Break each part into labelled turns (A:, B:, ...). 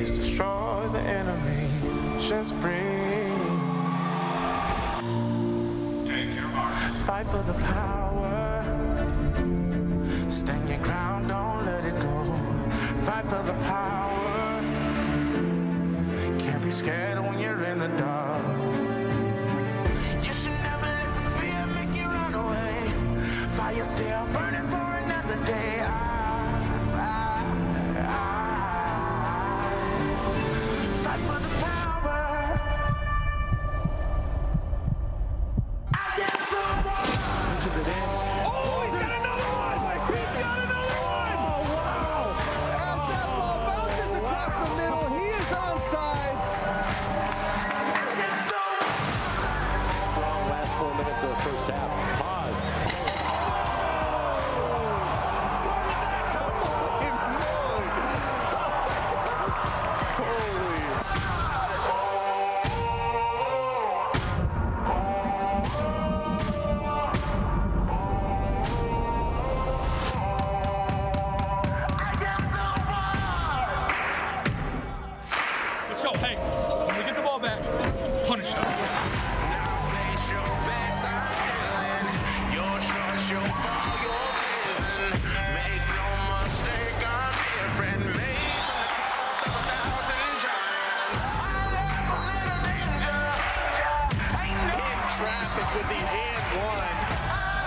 A: Please destroy the enemy. Just breathe. Fight for the power. Stand your ground, don't let it go. Fight for the power. Can't be scared when you're in the dark. You should never let the fear make you run away. Fire still burning for another day. Fight for the power.
B: Pushes it in.
C: Oh, he's got another one! He's got another one!
B: Oh, wow!
C: As that ball bounces across the middle, he is onside.
B: Strong last 4 minutes of the first half. Pause.
D: Let's go. Hey, when we get the ball back, punish them.
B: With the and one.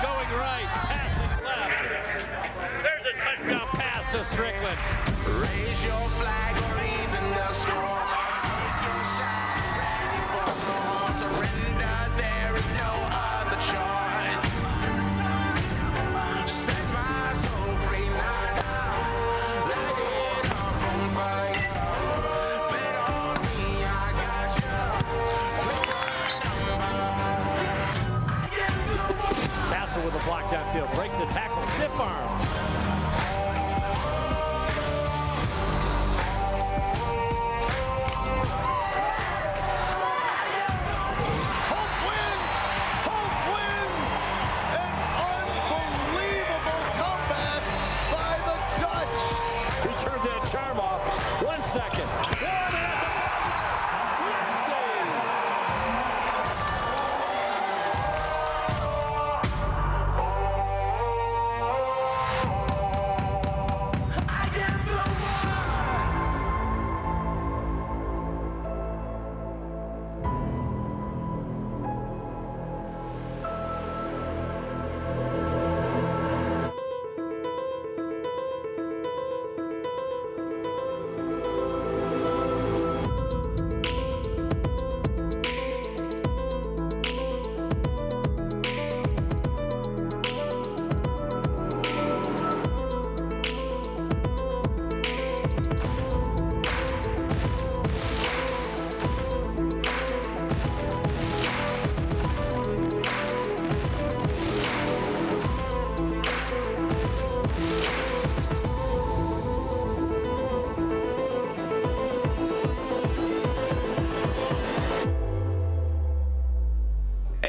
B: Going right, passing left. There's a touchdown pass to Strickland.
A: Raise your flag or even the score. Take your shot, ready for more. Surrender, there is no other choice. Set my soul free now. Light it up on fire. Bet on me, I got you. Pick a number.
B: Bassel with a block downfield. Breaks the tackle. Stiff arm. Turns that charm off. 1 second.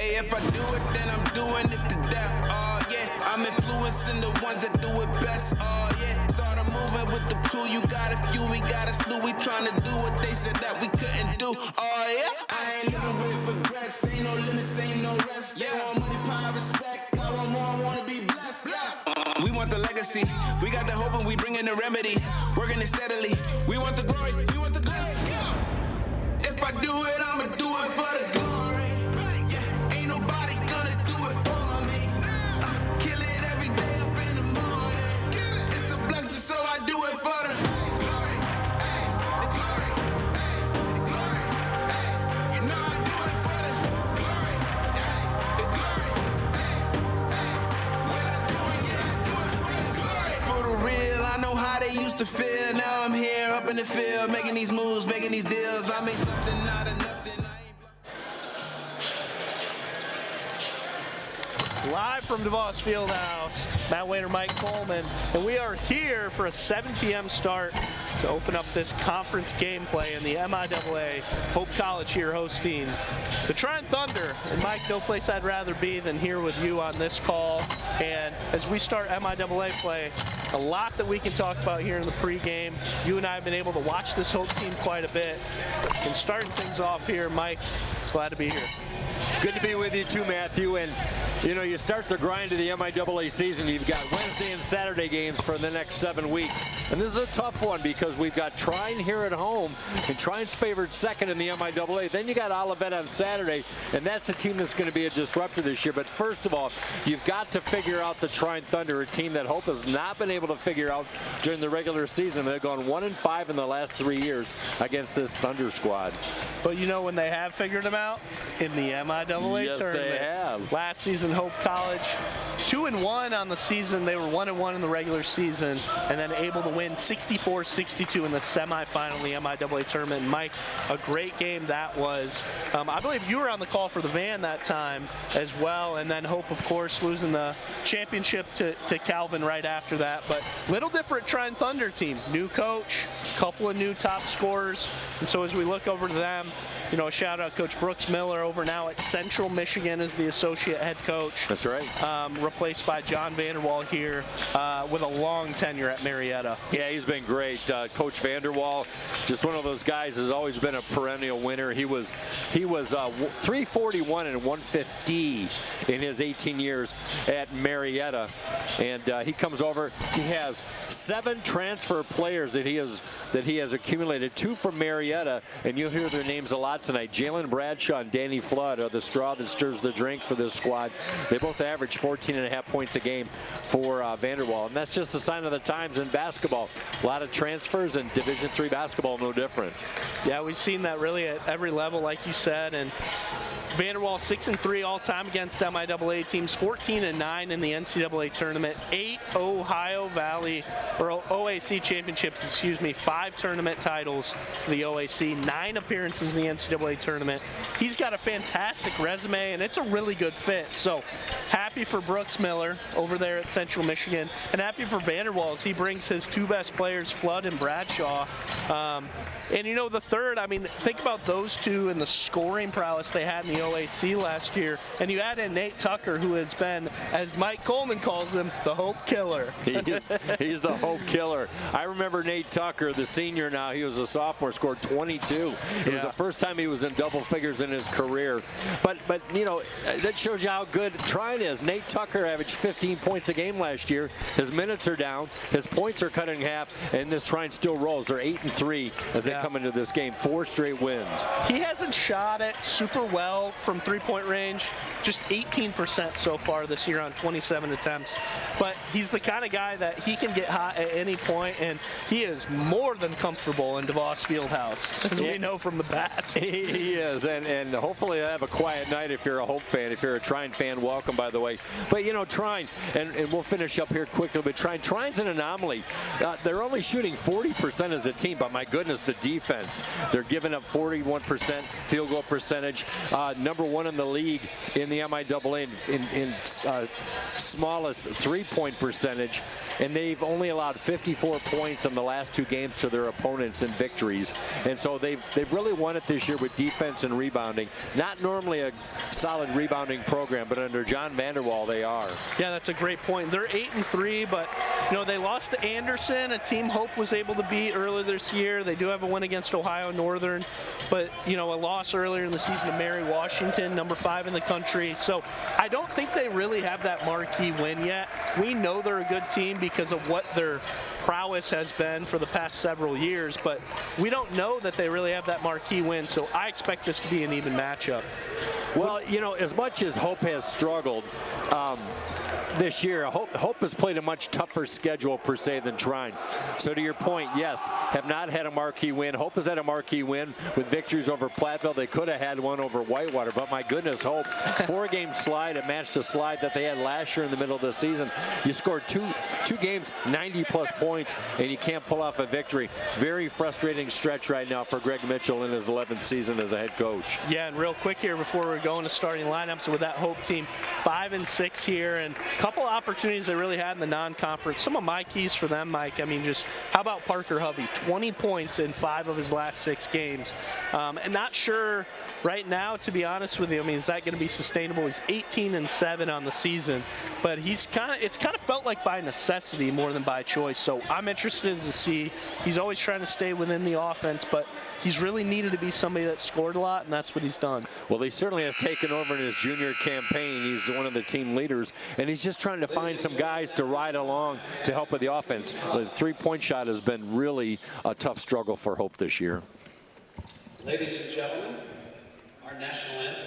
A: If I do it, then I'm doing it to death. Oh yeah, I'm influencing the ones that do it best. Oh yeah, started moving with the crew. You got a few, we got a slew. We trying to do what they said that we couldn't do. Oh yeah, I ain't living with regrets. Ain't no limits, ain't no rest. They want money, power, respect. I want more, I wanna be blessed. We want the legacy. We got the hope and we bringing the remedy. Working it steadily. We want the glory. We want the blessing. If I do it, I'ma do it for the glory. Nobody gonna do it for me. Kill it every day up in the morning. It's a blessing, so I do it for the glory. Hey, the glory. Hey, the glory. Hey, you know I do it for the glory. Hey, the glory. Hey, hey, when I do it, yeah, I do it for the glory. For the real, I know how they used to feel. Now I'm here up in the field, making these moves, making these deals. I make something out of nothing.
E: Live from DeVos Fieldhouse, Matt Wainer, Mike Coleman, and we are here for a 7 p.m. start to open up this conference gameplay in the MIAA. Hope College here hosting the Trine Thunder. And Mike, no place I'd rather be than here with you on this call. And as we start MIAA play, a lot that we can talk about here in the pregame. You and I have been able to watch this Hope team quite a bit. And starting things off here, Mike, glad to be here.
F: Good to be with you too, Matthew. And you know, you start the grind of the MIAA season. You've got Wednesday and Saturday games for the next 7 weeks. And this is a tough one because we've got Trine here at home, and Trine's favored second in the MIAA. Then you got Olivet on Saturday, and that's a team that's going to be a disruptor this year. But first of all, you've got to figure out the Trine Thunder, a team that Hope has not been able to figure out during the regular season. They've gone 1-5 in the last 3 years against this Thunder squad.
E: But you know when they have figured them out? In the MIAA
F: yes,
E: tournament.
F: They have.
E: Last season, Hope College, 2-1 on the season. They were 1-1 in the regular season, and then able to win 64-62 in the semifinal in the MIAA tournament. And Mike, a great game that was. I believe you were on the call for the van that time as well, and then Hope, of course, losing the championship to Calvin right after that. But little different Trine Thunder team. New coach, couple of new top scorers, and so as we look over to them, you know, a shout out Coach Brooks Miller over now at Central Michigan as the associate head coach.
F: That's right.
E: Replaced by John Vanderwall here with a long tenure at Marietta.
F: Yeah, he's been great. Coach Vanderwall, just one of those guys, has always been a perennial winner. He was 341 and 150 in his 18 years at Marietta, and he comes over. He has 7 transfer players that he has accumulated, 2 from Marietta, and you'll hear their names a lot tonight. Jalen Bradshaw and Danny Flood are the straw that stirs the drink for this squad. They both average 14.5 points a game for Vanderwall, and that's just a sign of the times in basketball. A lot of transfers, and Division III basketball no different. Yeah,
E: we've seen that really at every level, like you said, and Vanderwall 6-3 all-time against MIAA teams, 14-9 in the NCAA tournament, 8 Ohio Valley or OAC championships, 5 tournament titles for the OAC, 9 appearances in the NCAA tournament. He's got a fantastic resume, and it's a really good fit. So happy for Brooks Miller over there at Central Michigan, and happy for Vanderwall as he brings his 2 best players, Flood and Bradshaw. And you know, the third, I mean, think about those 2 and the scoring prowess they had in the OAC last year, and you add in Nate Tucker, who has been, as Mike Coleman calls him, the Hope Killer.
F: He's the Hope Killer. I remember Nate Tucker, the senior now. He was a sophomore, scored 22. It was the first time he was in double figures in his career. But you know, that shows you how good Trine is. Nate Tucker averaged 15 points a game last year. His minutes are down. His points are cut in half, and this Trine still rolls. They're 8-3 as they come into this game. 4 straight wins.
E: He hasn't shot it super well from three-point range, just 18% so far this year on 27 attempts. But he's the kind of guy that he can get hot at any point, and he is more than comfortable in DeVos Fieldhouse, as we know from the past.
F: He is, and hopefully he'll have a quiet night if you're a Hope fan. If you're a Trine fan, welcome, by the way. But, you know, Trine, and we'll finish up here quickly, but Trine's an anomaly. They're only shooting 40% as a team, but my goodness, the defense. They're giving up 41% field goal percentage, number 1 in the league in the MIAA in smallest three-point percentage, and they've only allowed 54 points in the last 2 games to their opponents in victories. And so they've really won it this year with defense and rebounding. Not normally a solid rebounding program, but under John Vanderwall they are.
E: Yeah, that's a great point. They're 8-3, but you know, they lost to Anderson, a team Hope was able to beat earlier this year. They do have a win against Ohio Northern, but you know, a loss earlier in the season to Mary Washington, number 5 in the country. So I don't think they really have that marquee win yet. We know they're a good team because of what their prowess has been for the past several years, but we don't know that they really have that marquee win, so I expect this to be an even matchup.
F: Well, you know, as much as Hope has struggled this year, Hope has played a much tougher schedule per se than Trine. So to your point, yes, have not had a marquee win. Hope has had a marquee win with victories over Platteville. They could have had one over Whitewater, but my goodness, Hope, 4-game slide. It matched the slide that they had last year in the middle of the season. You scored two games, 90-plus points, and you can't pull off a victory. Very frustrating stretch right now for Greg Mitchell in his 11th season as a head coach.
E: Yeah, and real quick here before we're going to starting lineups with that Hope team, 5-6 here, and a couple of opportunities they really had in the non-conference. Some of my keys for them, Mike, I mean, just how about Parker Hovey? 20 points in 5 of his last 6 games. And not sure right now, to be honest with you, I mean, is that going to be sustainable? He's 18-7 on the season, but it's kind of felt like by necessity more than by choice. So I'm interested to see. He's always trying to stay within the offense, but he's really needed to be somebody that scored a lot, and that's what he's done.
F: Well, he certainly has taken over in his junior campaign. He's one of the team leaders, and he's just trying to find some guys to ride along to help with the offense. The three-point shot has been really a tough struggle for Hope this year.
G: Ladies and gentlemen, our national anthem.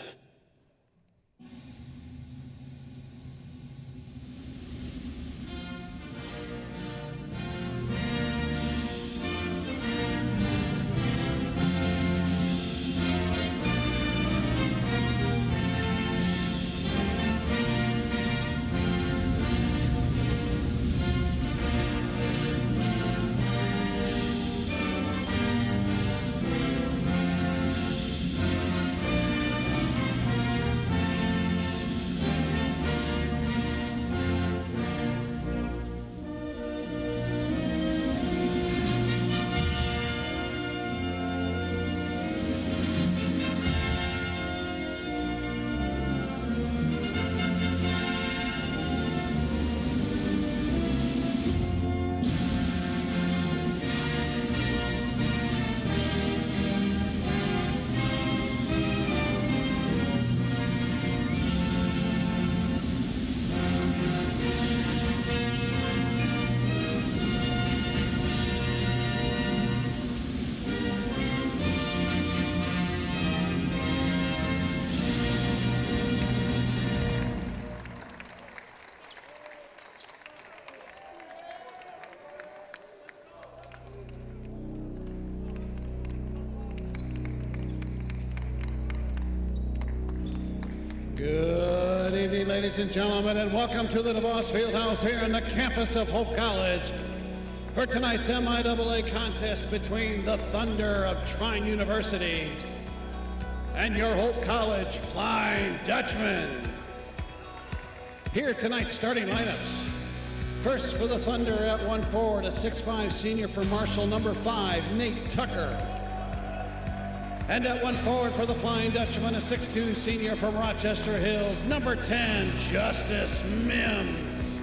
G: Good evening, ladies and gentlemen, and welcome to the DeVos Fieldhouse here on the campus of Hope College for tonight's MIAA contest between the Thunder of Trine University and your Hope College Flying Dutchman. Here tonight's starting lineups. First for the Thunder at 1 forward, a 6'5" senior from Marshall, number 5, Nate Tucker. And at 1 forward for the Flying Dutchman, a 6'2" senior from Rochester Hills, number 10, Justice Mims.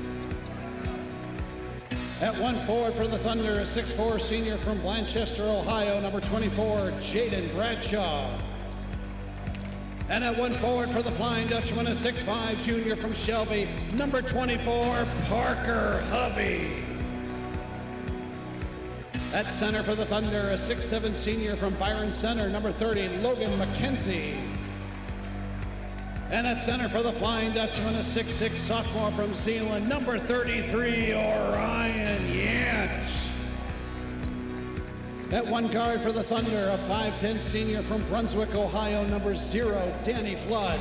G: At 1 forward for the Thunder, a 6'4" senior from Blanchester, Ohio, number 24, Jaden Bradshaw. And at 1 forward for the Flying Dutchman, a 6'5" junior from Shelby, number 24, Parker Hovey. At center for the Thunder, a 6'7" senior from Byron Center, number 30, Logan McKenzie. And at center for the Flying Dutchman, a 6'6" sophomore from Zeeland, number 33, Orion Yant. At 1 guard for the Thunder, a 5'10" senior from Brunswick, Ohio, number 0, Danny Flood.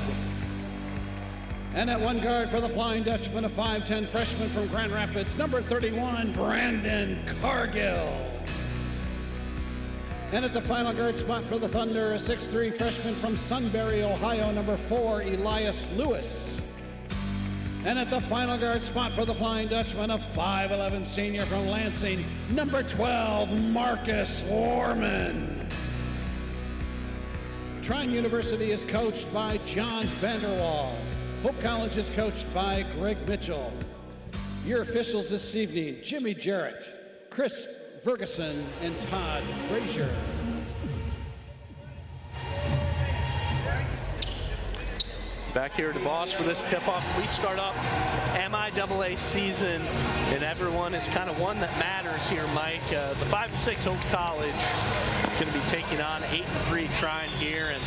G: And at 1 guard for the Flying Dutchman, a 5'10" freshman from Grand Rapids, number 31, Brandon Cargill. And at the final guard spot for the Thunder, a 6'3" freshman from Sunbury, Ohio, number 4, Elias Lewis. And at the final guard spot for the Flying Dutchman, a 5'11" senior from Lansing, number 12, Marcus Warman. Trine University is coached by John Vanderwall. Hope College is coached by Greg Mitchell. Your officials this evening, Jimmy Jarrett, Chris Ferguson, and Todd Frazier.
E: Back here at DeVos for this tip-off. We start up MIAA season, and everyone is kind of one that matters here, Mike. The 5-6 Hope College going to be taking on 8-3 Trine here, and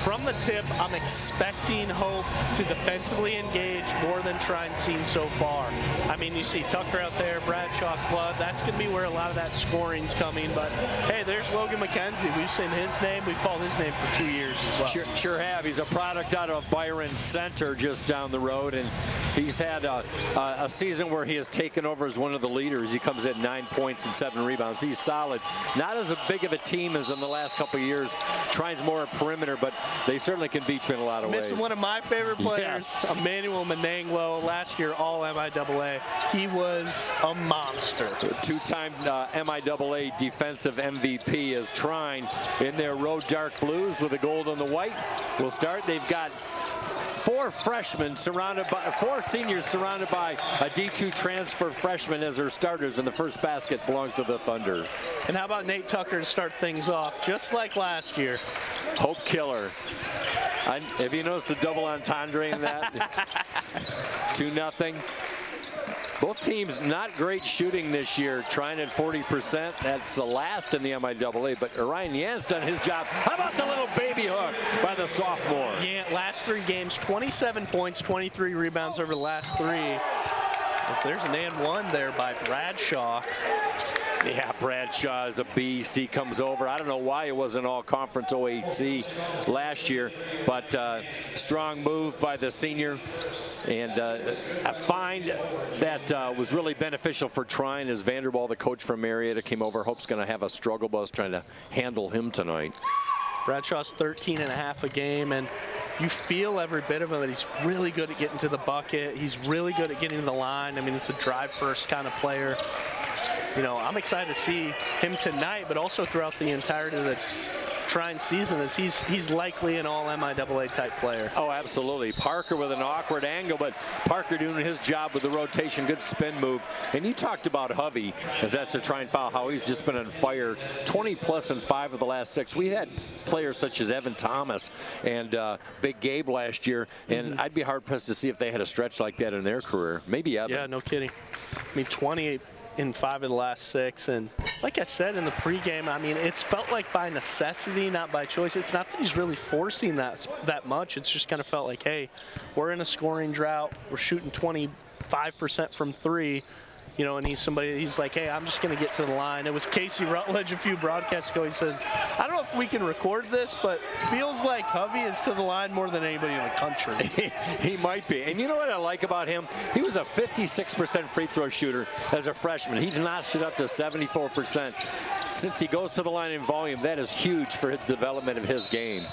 E: from the tip, I'm expecting Hope to defensively engage more than Trine's seen so far. I mean, you see Tucker out there, Bradshaw, Flood. That's going to be where a lot of that scoring's coming. But hey, there's Logan McKenzie. We've seen his name. We've called his name for 2 years as well.
F: Sure have. He's a product out of Byron Center just down the road, and he's had a season where he has taken over as one of the leaders. He comes in 9 points and 7 rebounds. He's solid. Not as big of a team team as in the last couple of years. Trine's more a perimeter, but they certainly can beat you in a lot of ways.
E: Missing one of my favorite players,
F: yes.
E: Emmanuel Menanglo, last year all MIAA. He was a monster.
F: Two-time MIAA defensive MVP is Trine in their road dark blues with the gold and the white. We'll start. They've got four seniors surrounded by a D2 transfer freshman as their starters, and the first basket belongs to the Thunder.
E: And how about Nate Tucker to start things off, just like last year?
F: Hope killer. Have you noticed the double entendre in that? 2-0. Both teams not great shooting this year. Trine at 40%. That's the last in the MIAA, but Orion Yan's done his job. How about the little baby hook by the sophomore?
E: Yeah, last 3 games, 27 points, 23 rebounds over the last 3. If there's an and one there by Bradshaw.
F: Yeah, Bradshaw is a beast. He comes over. I don't know why it wasn't all conference OAC last year, but strong move by the senior. And a find that was really beneficial for Trine as Vanderbilt, the coach from Marietta, came over. Hope's going to have a struggle bus trying to handle him tonight.
E: Bradshaw's 13.5 a game, and you feel every bit of him that he's really good at getting to the bucket. He's really good at getting to the line. I mean, it's a drive-first kind of player. You know, I'm excited to see him tonight, but also throughout the entirety of the Trine season, as he's likely an all MIAA type player.
F: Oh, absolutely. Parker with an awkward angle, but Parker doing his job with the rotation, good spin move. And you talked about Hovey, as that's a Trine foul, how he's just been on fire. 20 plus in 5 of the last 6. We had players such as Evan Thomas and Big Gabe last year, and I'd be hard pressed to see if they had a stretch like that in their career. Maybe Evan.
E: Yeah, no kidding. I mean, 28 in 5 of the last 6, and like I said in the pregame, I mean, it's felt like by necessity, not by choice. It's not that he's really forcing that much. It's just kind of felt like, hey, we're in a scoring drought. We're shooting 25% from 3. You know, and he's like, hey, I'm just going to get to the line. It was Casey Rutledge a few broadcasts ago. He said, I don't know if we can record this, but feels like Hovey is to the line more than anybody in the country.
F: He might be. And you know what I like about him? He was a 56% free throw shooter as a freshman. He's notched it up to 74%. Since he goes to the line in volume, that is huge for the development of his game.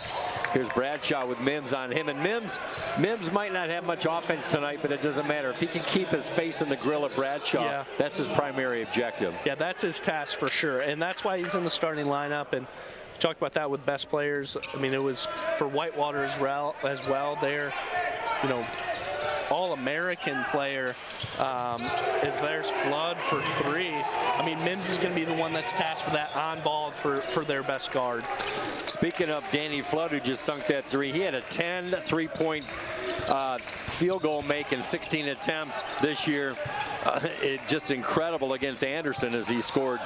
F: Here's Bradshaw with Mims on him, and Mims might not have much offense tonight, but it doesn't matter. If he can keep his face in the grill of Bradshaw, that's his primary objective.
E: Yeah, that's his task for sure, and that's why he's in the starting lineup. And we talked about that with best players. I mean, it was for Whitewater as well. They're, you know, All-American player. There's Flood for 3. I mean, Mims is going to be the one that's tasked with that on ball for their best guard.
F: Speaking of Danny Flood, who just sunk that 3, he had a 10 3-point field goal make in 16 attempts this year. Just incredible against Anderson as he scored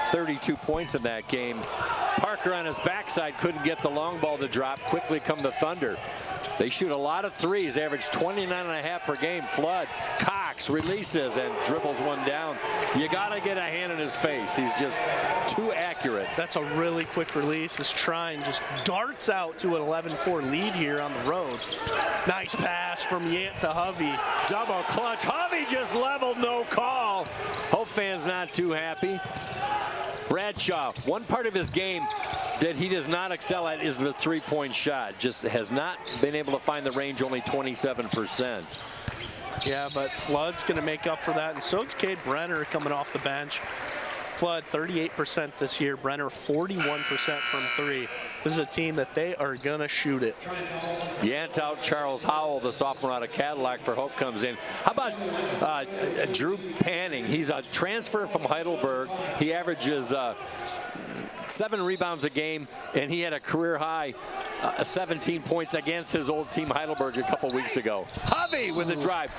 F: 32 points in that game. Parker on his backside couldn't get the long ball to drop. Quickly come the Thunder. They shoot a lot of 3s, average 29.5 per game. Flood, Cox releases and dribbles one down. You got to get a hand in his face. He's just too accurate.
E: That's a really quick release as Trine just darts out to an 11-4 lead here on the road. Nice pass from Yant to Hovey.
F: Double clutch. Hovey just leveled, no call. Hope fans not too happy. Bradshaw, one part of his game that he does not excel at is the 3-point shot. Just has not been able to find the range, only 27%.
E: Yeah, but Flood's going to make up for that, and so is Cade Brenner coming off the bench. Flood 38% this year, Brenner 41% from 3. This is a team that they are going to shoot it.
F: Yant out, Charles Howell, the sophomore out of Cadillac for Hope, comes in. How about Drew Panning? He's a transfer from Heidelberg. He averages 7 rebounds a game, and he had a career high 17 points against his old team Heidelberg a couple weeks ago. Hovey with the drive.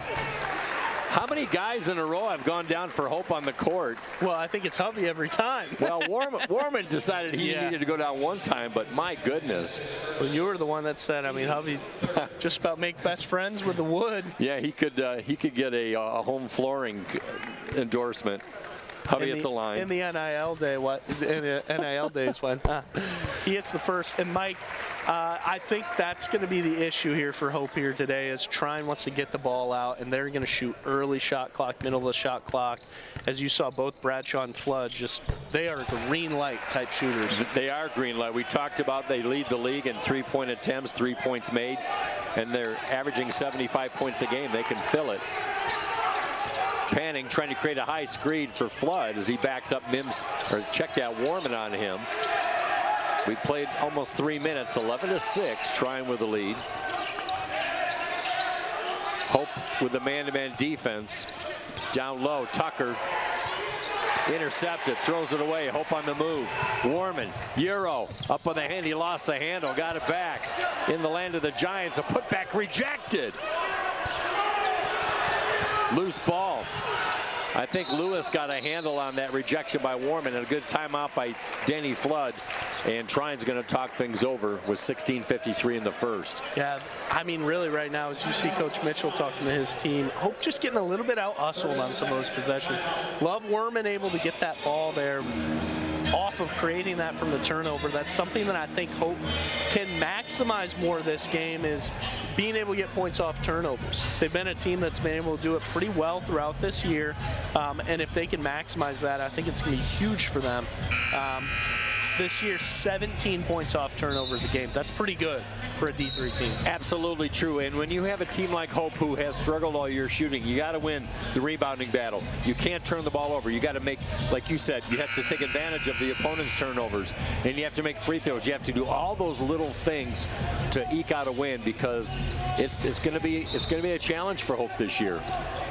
F: How many guys in a row have gone down for Hope on the court?
E: Well, I think it's Hovey every time.
F: Well, Warman decided he needed to go down one time, but my goodness.
E: Well, you were the one that said, I mean, Hovey just about make best friends with the wood.
F: Yeah, he could get a home flooring endorsement. Hubby at the line.
E: In the NIL day, in the NIL days when he hits the first. And Mike, I think that's going to be the issue here for Hope here today, is Trine wants to get the ball out, and they're going to shoot early shot clock, middle of the shot clock. As you saw, both Bradshaw and Flood, they are green light type shooters.
F: They are green light. We talked about they lead the league in 3-point attempts, 3 points made, and they're averaging 75 points a game. They can fill it. Panning trying to create a high screen for Flood as he backs up Mims, or checked out Warman on him. We played almost 3 minutes, 11-6, Trine with the lead. Hope with the man-to-man defense. Down low, Tucker intercepted, throws it away. Hope on the move. Warman, Euro, up on the hand. He lost the handle, got it back. In the land of the Giants, a putback rejected. Loose ball. I think Lewis got a handle on that rejection by Warman, and a good timeout by Danny Flood. And Trine's going to talk things over with 16:53 in the first.
E: Yeah, I mean, really right now, as you see Coach Mitchell talking to his team, Hope just getting a little bit out-hustled on some of those possessions. Love Warman able to get that ball there off of creating that from the turnover. That's something that I think Hope can maximize more this game, is being able to get points off turnovers. They've been a team that's been able to do it pretty well throughout this year, and if they can maximize that, I think it's going to be huge for them. This year, 17 points off turnovers a game. That's pretty good for a D3 team.
F: Absolutely true. And when you have a team like Hope who has struggled all year shooting, you got to win the rebounding battle. You can't turn the ball over. You got to make, like you said, you have to take advantage of the opponent's turnovers, and you have to make free throws. You have to do all those little things to eke out a win, because it's going to be a challenge for Hope this year.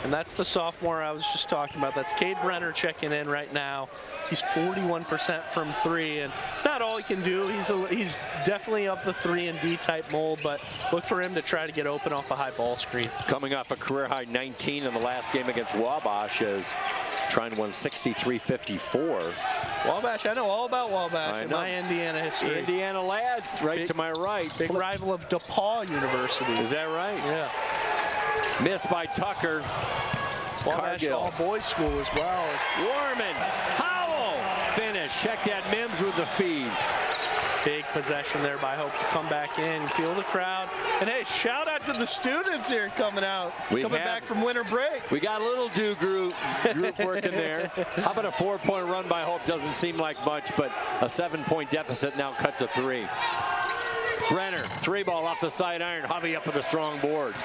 E: And that's the sophomore I was just talking about. That's Cade Brenner checking in right now. He's 41% from 3, and it's not all he can do. He's definitely up the 3 and D type mold, but look for him to try to get open off a high ball screen.
F: Coming off a career high 19 in the last game against Wabash, as Trine won 63-54.
E: Wabash, I know all about Wabash in my Indiana history.
F: Indiana lad, right to my right.
E: Big rival of DePaul University.
F: Is that right?
E: Yeah.
F: Missed by Tucker.
E: Wabash all boys school as well.
F: Warman, Howell, finish. Check that, Mims with the feed.
E: Big possession there by Hope to come back in, feel the crowd. And hey, shout out to the students here coming out, coming back from winter break.
F: We got a little group working there. How about a 4-point run by Hope? Doesn't seem like much, but a 7-point deficit now cut to 3. Brenner, 3-ball off the side iron, Hobby up with a strong board.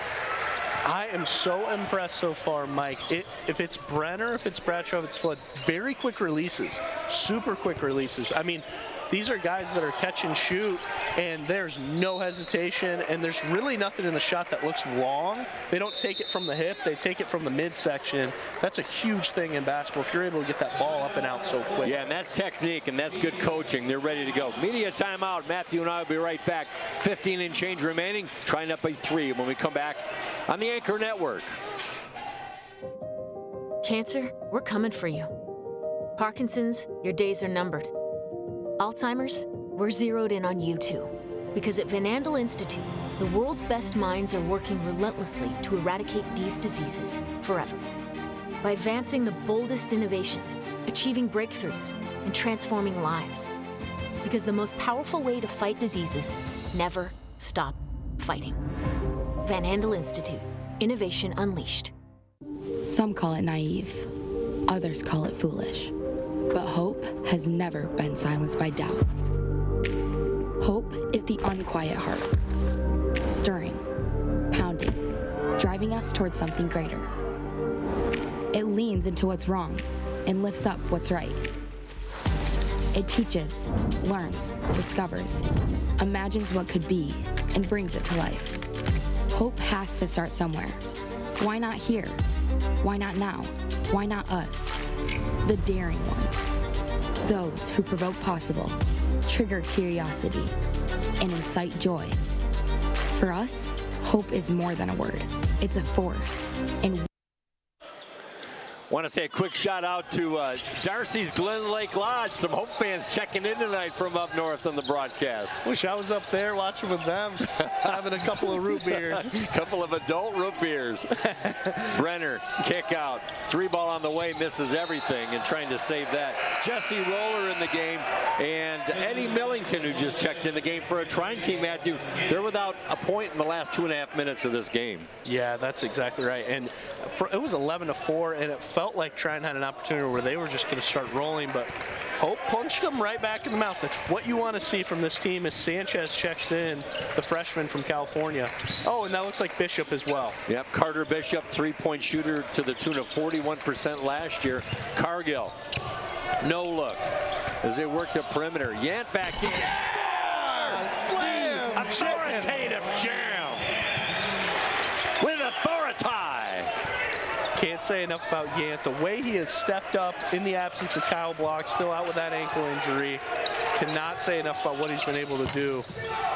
E: I am so impressed so far, Mike. If it's Brenner, if it's Bradshaw, if it's Flood, very quick releases, super quick releases. I mean, these are guys that are catch and shoot, and there's no hesitation, and there's really nothing in the shot that looks long. They don't take it from the hip, they take it from the midsection. That's a huge thing in basketball, if you're able to get that ball up and out so quick.
F: Yeah, and that's technique, and that's good coaching. They're ready to go. Media timeout. Matthew and I will be right back. 15 and change remaining. Trying up by 3 when we come back on the Anchor Network.
H: Cancer, we're coming for you. Parkinson's, your days are numbered. Alzheimer's, we're zeroed in on you too. Because at Van Andel Institute, the world's best minds are working relentlessly to eradicate these diseases forever. By advancing the boldest innovations, achieving breakthroughs, and transforming lives. Because the most powerful way to fight diseases, never stop fighting. Van Andel Institute, innovation unleashed.
I: Some call it naive, others call it foolish. But hope has never been silenced by doubt. Hope is the unquiet heart, stirring, pounding, driving us towards something greater. It leans into what's wrong and lifts up what's right. It teaches, learns, discovers, imagines what could be, and brings it to life. Hope has to start somewhere. Why not here? Why not now? Why not us? The daring ones. Those who provoke possible, trigger curiosity, and incite joy. For us, hope is more than a word. It's a force. And
F: Want to say a quick shout out to Darcy's Glen Lake Lodge. Some Hope fans checking in tonight from up north on the broadcast.
E: Wish I was up there watching with them, having a couple of root beers.
F: A couple of adult root beers. Brenner, kick out. 3-ball on the way, misses everything and trying to save that. Jesse Roller in the game, and Eddie Millington, who just checked in the game for a Trine team, Matthew. They're without a point in the last 2.5 minutes of this game.
E: Yeah, that's exactly right. And it was 11-4, and it felt like Trine had an opportunity where they were just going to start rolling, but Hope punched them right back in the mouth. That's what you want to see from this team as Sanchez checks in, the freshman from California. Oh, and that looks like Bishop as well.
F: Yep, Carter Bishop, 3-point shooter to the tune of 41% last year. Cargill, no look as they work the perimeter. Yant back in.
E: Yeah! Slam!
F: Authoritative jam with authority.
E: Can't say enough about Yant. The way he has stepped up in the absence of Kyle Block, still out with that ankle injury. Cannot say enough about what he's been able to do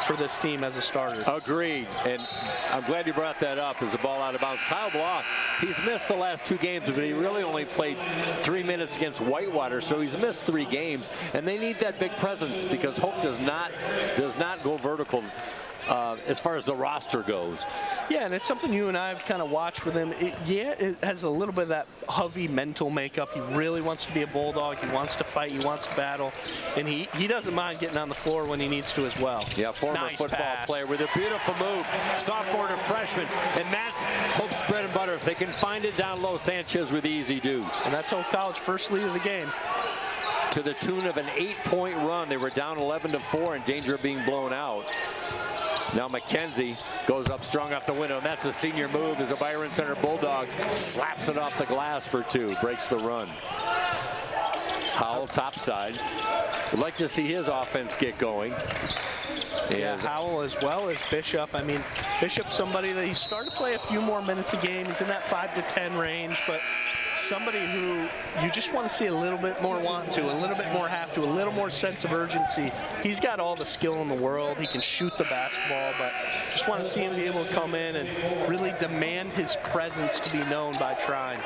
E: for this team as a starter.
F: Agreed, and I'm glad you brought that up as the ball out of bounds. Kyle Block, he's missed the last 2 games, but he really only played 3 minutes against Whitewater, so he's missed 3 games, and they need that big presence because Hope does not go vertical as far as the roster goes.
E: Yeah, and it's something you and I have kind of watched with him. It has a little bit of that Hovey mental makeup. He really wants to be a Bulldog. He wants to fight. He wants to battle. And he doesn't mind getting on the floor when he needs to as well.
F: Yeah, former
E: nice
F: football
E: pass.
F: player with a beautiful move. Sophomore to freshman. And that's Hope's bread and butter. If they can find it down low, Sanchez with easy deuce.
E: And that's Hope College first lead of the game.
F: To the tune of an 8-point run. They were down 11-4 in danger of being blown out. Now McKenzie goes up strong off the window, and that's a senior move as a Byron Center Bulldog slaps it off the glass for 2, breaks the run. Howell topside. Would like to see his offense get going.
E: Yeah, Howell as well as Bishop. I mean, Bishop's somebody that he's started to play a few more minutes a game. He's in that 5 to 10 range, but somebody who you just want to see a little bit more want to, a little bit more have to, a little more sense of urgency. He's got all the skill in the world. He can shoot the basketball, but just want to see him be able to come in and really demand his presence to be known by Trine.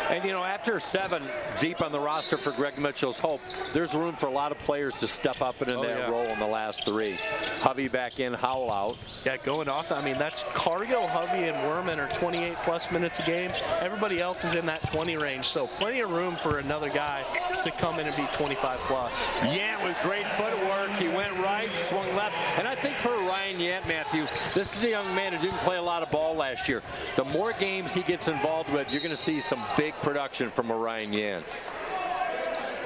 F: And, you know, after 7 deep on the roster for Greg Mitchell's Hope, there's room for a lot of players to step up into that role in the last 3. Hovey back in, Howell out.
E: Yeah, going off. I mean, that's Cargill, Hovey, and Werman are 28-plus minutes a game. Everybody else is in that 20 range, so plenty of room for another guy to come in and be 25-plus.
F: Yant with great footwork. He went right, swung left. And I think for Ryan Yant, Matthew, this is a young man who didn't play a lot of ball last year. The more games he gets involved with, you're going to see some big production from Ryan Yant.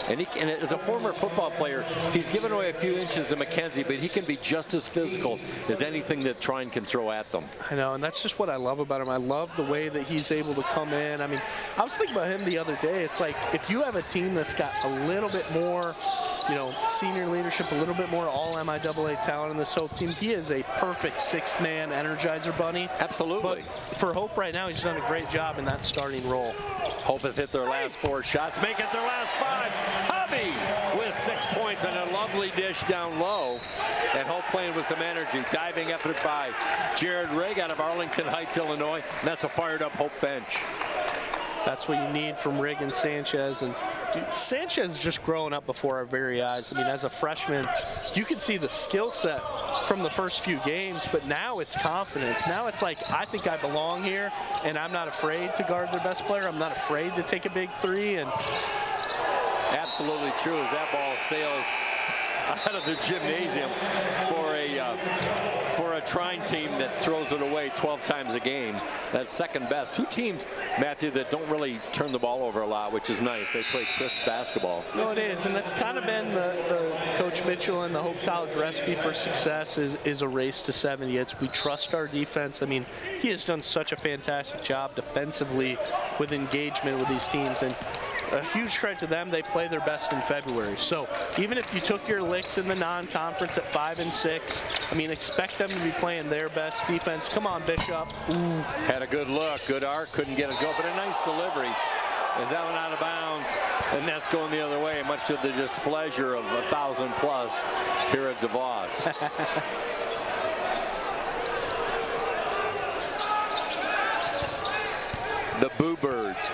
F: And as a former football player, he's given away a few inches to McKenzie, but he can be just as physical as anything that Trine can throw at them.
E: I know, and that's just what I love about him. I love the way that he's able to come in. I mean, I was thinking about him the other day. It's like if you have a team that's got a little bit more, you know, senior leadership, a little bit more all MIAA talent in this Hope team, he is a perfect 6th-man Energizer bunny.
F: Absolutely.
E: But for Hope right now, he's done a great job in that starting role.
F: Hope has hit their last 4 shots, make it their last 5. Hovey with 6 points and a lovely dish down low. And Hope playing with some energy. Diving effort by Jared Rigg out of Arlington Heights, Illinois. And that's a fired-up Hope bench.
E: That's what you need from Rigg and Sanchez. And dude, Sanchez is just growing up before our very eyes. I mean, as a freshman, you can see the skill set from the first few games, but now it's confidence. Now it's like, I think I belong here, and I'm not afraid to guard their best player. I'm not afraid to take a big 3. And
F: absolutely true as that ball sails out of the gymnasium for a Trine team that throws it away 12 times a game. That's second best. 2 teams, Matthew, that don't really turn the ball over a lot, which is nice. They play crisp basketball.
E: No, it is, and that's kind of been the Coach Mitchell and the Hope College recipe for success is a race to 70. It's we trust our defense. I mean, he has done such a fantastic job defensively with engagement with these teams, and a huge credit to them. They play their best in February. So even if you took your licks in the non-conference at 5 and 6, I mean, expect them to be playing their best defense. Come on, Bishop. Ooh.
F: Had a good look, good arc, couldn't get it go, but a nice delivery. Is that one out of bounds? And that's going the other way, much to the displeasure of 1,000 plus here at DeVos. The Boo Birds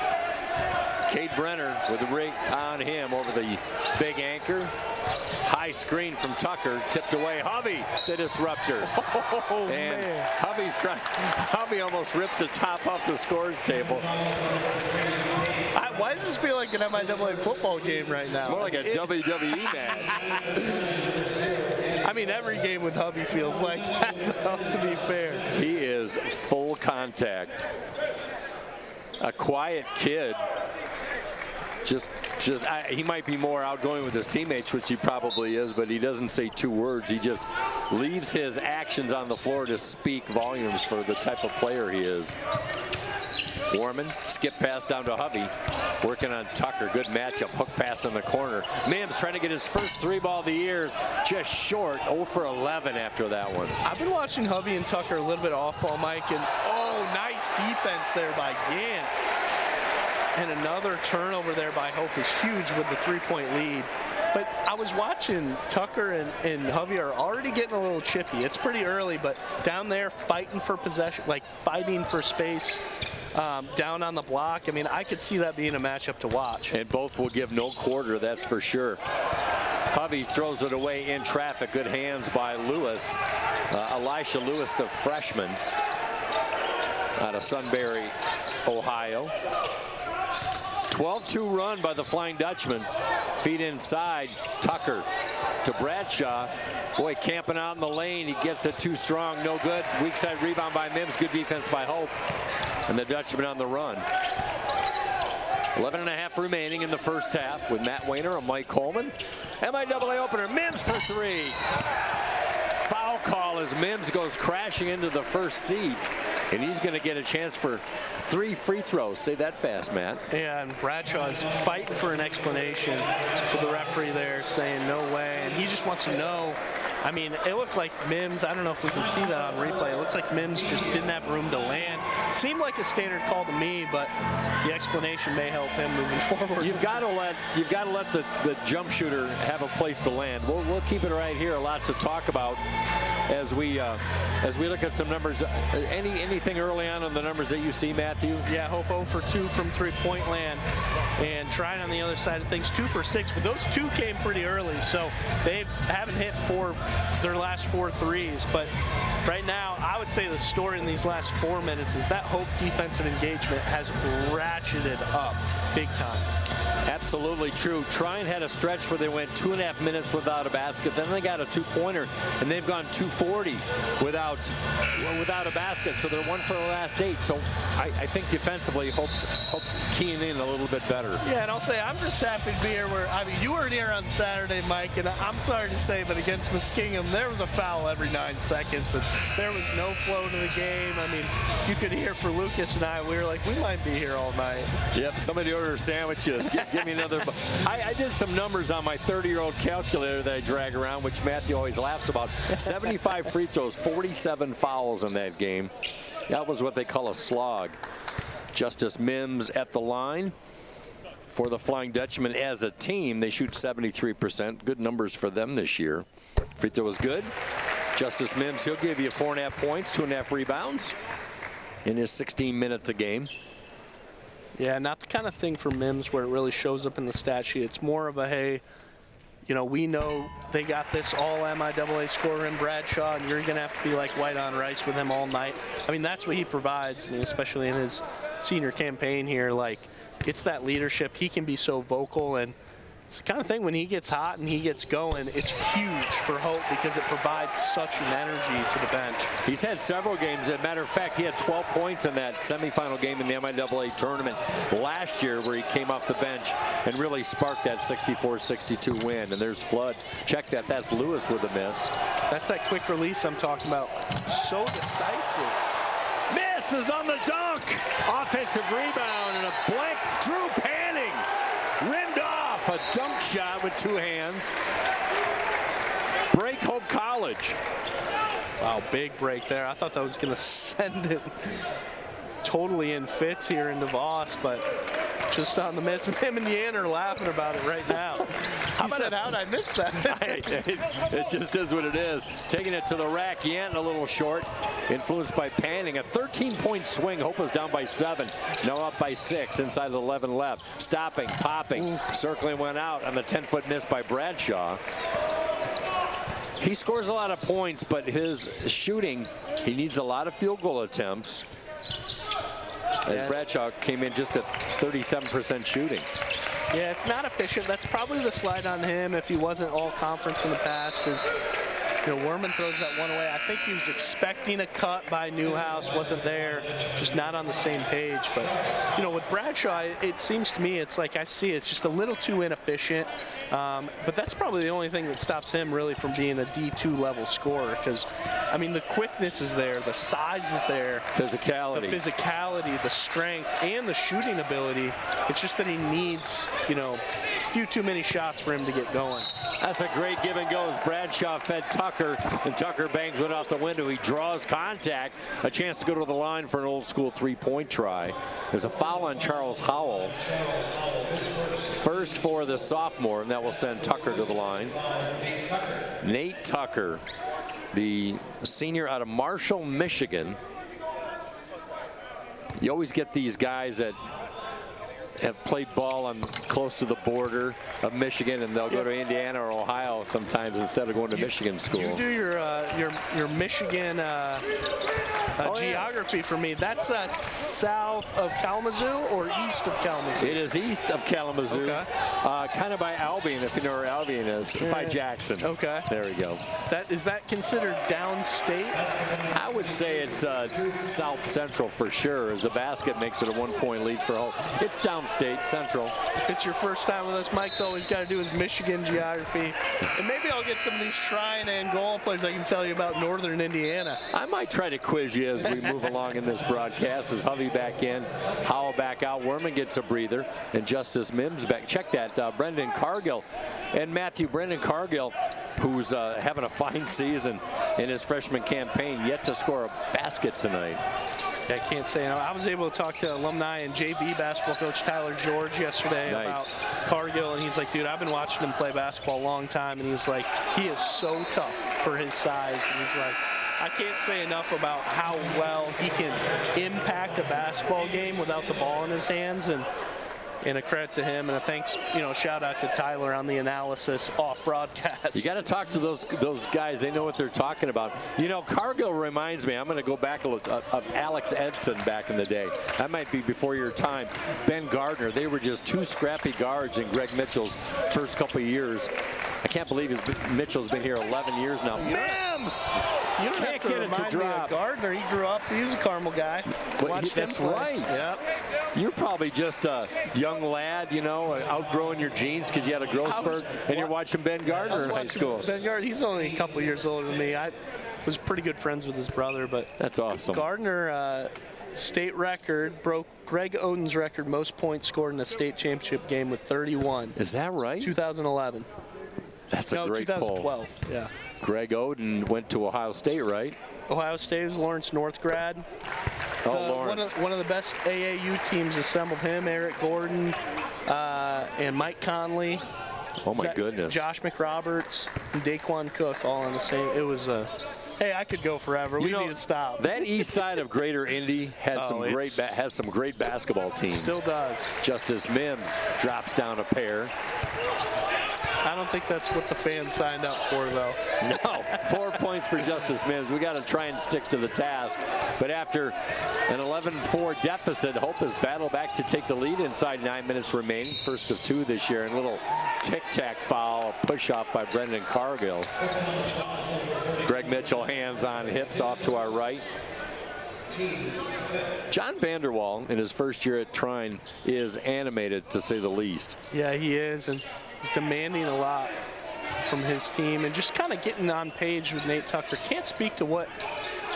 F: Cade Brenner with the rig on him over the big anchor. High screen from Tucker, tipped away. Hovey, the disruptor.
E: Oh,
F: and
E: man.
F: Hovey almost ripped the top off the scores table.
E: Why does this feel like an MIAA football game right now?
F: It's more like a WWE match.
E: I mean, every game with Hovey feels like that, to be fair.
F: He is full contact. A quiet kid. He might be more outgoing with his teammates, which he probably is, but he doesn't say 2 words. He just leaves his actions on the floor to speak volumes for the type of player he is. Warman, skip pass down to Hovey, working on Tucker. Good matchup, hook pass in the corner. Mims trying to get his first 3 ball of the year, just short. 0 for 11 after that one.
E: I've been watching Hovey and Tucker a little bit off ball, Mike, and nice defense there by Gant. And another turnover there by Hope is huge with the 3-point lead. But I was watching Tucker and Hovey are already getting a little chippy. It's pretty early, but down there fighting for possession, like fighting for space. Down on the block. I mean, I could see that being a matchup to watch.
F: And both will give no quarter, that's for sure. Hovey throws it away in traffic. Good hands by Lewis. Elisha Lewis, the freshman out of Sunbury, Ohio. 12-2 run by the Flying Dutchman. Feet inside. Tucker to Bradshaw. Boy, camping out in the lane. He gets it too strong. No good. Weak side rebound by Mims. Good defense by Hope. And the Dutchman on the run. 11.5 remaining in the first half with Matt Wayner and Mike Coleman. MIAA opener. Mims for 3. Foul call as Mims goes crashing into the first seat. And he's going to get a chance for 3 free throws. Say that fast, Matt.
E: Yeah, and Bradshaw is fighting for an explanation with the referee there, saying no way. And he just wants to know. I mean, it looked like Mims, I don't know if we can see that on replay. It looks like Mims just didn't have room to land. Seemed like a standard call to me, but the explanation may help him moving forward.
F: You've got to let the jump shooter have a place to land. We'll keep it right here. A lot to talk about as we look at some numbers. Anything early on the numbers that you see, Matthew?
E: Yeah, Hope 0 for 2 from 3-point land, and Trine on the other side of things 2 for 6. But those 2 came pretty early, so they haven't hit their last 4 threes. But right now, I would say the story in these last 4 minutes is that Hope defensive engagement has ratcheted up big time.
F: Absolutely true. Trine had a stretch where they went 2.5 minutes without a basket. Then they got a 2-pointer, and they've gone 2:40 without a basket. So they're 1 for the last 8. So I think defensively, Hope's keying in a little bit better.
E: Yeah, and I'll say I'm just happy to be here. You weren't here on Saturday, Mike, and I'm sorry to say, but against Muskingum, there was a foul every 9 seconds, and there was no flow to the game. I mean, you could hear for Lucas and I, we were like, we might be here all night.
F: Yep, somebody ordered sandwiches. Give me another. I did some numbers on my 30-year-old calculator that I drag around, which Matthew always laughs about. 75 free throws, 47 fouls in that game. That was what they call a slog. Justice Mims at the line for the Flying Dutchman as a team. They shoot 73%. Good numbers for them this year. Free throw was good. Justice Mims, he'll give you 4.5 points, 2.5 rebounds in his 16 minutes a game.
E: Yeah, not the kind of thing for Mims where it really shows up in the stat sheet. It's more of a, hey, you know, we know they got this all MIAA scorer in Bradshaw, and you're going to have to be like white on rice with him all night. I mean, that's what he provides. I mean, especially in his senior campaign here, like, it's that leadership. He can be so vocal, and it's the kind of thing when he gets hot and he gets going, it's huge for Hope because it provides such an energy to the bench.
F: He's had several games. As a matter of fact, he had 12 points in that semifinal game in the MIAA tournament last year where he came off the bench and really sparked that 64-62 win. And there's Flood. Check that. That's Lewis with a miss.
E: That's that quick release I'm talking about. So decisive.
F: Misses on the dunk. Offensive rebound and a blank. Drew Panning rimmed off. A dunk shot with 2 hands. Break Hope College.
E: Wow, big break there. I thought that was going to send it totally in fits here in DeVos, but just on the miss. And him and Yan are laughing about it right now. You said out, I missed that.
F: It just is what it is. Taking it to the rack, Yanton a little short, influenced by panning. A 13-point swing. Hope was down by 7. Now up by 6. Inside the 11 left. Stopping, popping, circling went out on the 10-foot miss by Bradshaw. He scores a lot of points, but his shooting, he needs a lot of field goal attempts. As Bradshaw came in just at 37% shooting.
E: Yeah, it's not efficient. That's probably the slide on him if he wasn't all conference in the past. Is, you know, Werman throws that one away. I think he was expecting a cut by Newhouse, wasn't there, just not on the same page. But, you know, with Bradshaw, it seems to me it's like I see it's just a little too inefficient. But that's probably the only thing that stops him really from being a D2 level scorer. Because, I mean, the quickness is there, the size is there.
F: Physicality.
E: The physicality, the strength, and the shooting ability. It's just that he needs, you know, a few too many shots for him to get going.
F: That's a great give and go as Bradshaw fed Tucker, and Tucker bangs one off the window. He draws contact, a chance to go to the line for an old school 3-point try. There's a foul on Charles Howell. First for the sophomore, and that will send Tucker to the line. Nate Tucker, the senior out of Marshall, Michigan. You always get these guys that have played ball on close to the border of Michigan, and they'll go to Indiana or Ohio sometimes instead of going to Michigan school.
E: You do your Michigan geography for me. That's south of Kalamazoo or east of Kalamazoo?
F: It is east of Kalamazoo, okay. Kind of by Albion, if you know where Albion is, by Jackson.
E: Okay.
F: There we go.
E: Is that considered downstate?
F: I would say it's south central for sure, as the basket makes it a 1-point lead for Hope. It's downstate central.
E: If it's your first time with us, Mike's always got to do his Michigan geography. And maybe I'll get some of these Trine and Angola players I can tell you about northern Indiana.
F: I might try to quiz you as we move along in this broadcast. As Hovey back in, Howell back out, Werman gets a breather, and Justice Mims back. Check that, Brendan Cargill. And Matthew, Brendan Cargill, who's having a fine season in his freshman campaign, yet to score a basket tonight.
E: I can't say. I was able to talk to alumni and JV basketball coach Tyler George yesterday about Cargill, and he's like, dude, I've been watching him play basketball a long time, and he's like, he is so tough for his size. And he's like, I can't say enough about how well he can impact a basketball game without the ball in his hands, and a credit to him, and a thanks, you know, shout out to Tyler on the analysis off broadcast.
F: You got to talk to those guys. They know what they're talking about. You know, Cargill reminds me, I'm going to go back a little, of Alex Edson back in the day. That might be before your time. Ben Gardner, they were just two scrappy guards in Greg Mitchell's first couple of years. I can't believe Mitchell's been here 11 years now. Mims!
E: You don't
F: can't
E: have to
F: get it to drop.
E: Gardner, he grew up, he was a Carmel guy.
F: That's right.
E: Yep.
F: You're probably just a young lad, you know, outgrowing your genes because you had a growth spurt, and you're watching Ben Gardner in high school.
E: Ben Gardner, he's only a couple years older than me. I was pretty good friends with his brother, but
F: that's awesome.
E: Gardner, state record, broke Greg Oden's record, most points scored in a state championship game with 31.
F: Is that right?
E: 2011.
F: That's a great
E: 2012,
F: poll.
E: yeah.
F: Greg Oden went to Ohio State, right?
E: Ohio State was Lawrence North grad.
F: Lawrence.
E: One of the best AAU teams assembled him, Eric Gordon, and Mike Conley.
F: Oh, my goodness.
E: Josh McRoberts and Daquan Cook all on the same. It was a... Hey, I could go forever. We need to stop.
F: That east side of Greater Indy had has some great basketball teams.
E: Still does.
F: Justice Mims drops down a pair.
E: I don't think that's what the fans signed up for, though.
F: No, 4 points for Justice Mims. We got to try and stick to the task. But after an 11-4 deficit, Hope has battled back to take the lead inside 9 minutes remaining. First of 2 this year. And a little tic-tac foul, a push-off by Brendan Cargill. Greg Mitchell, hands on hips off to our right. John Vanderwall, in his first year at Trine, is animated, to say the least.
E: Yeah, he is. And he's demanding a lot from his team and just kind of getting on page with Nate Tucker. Can't speak to what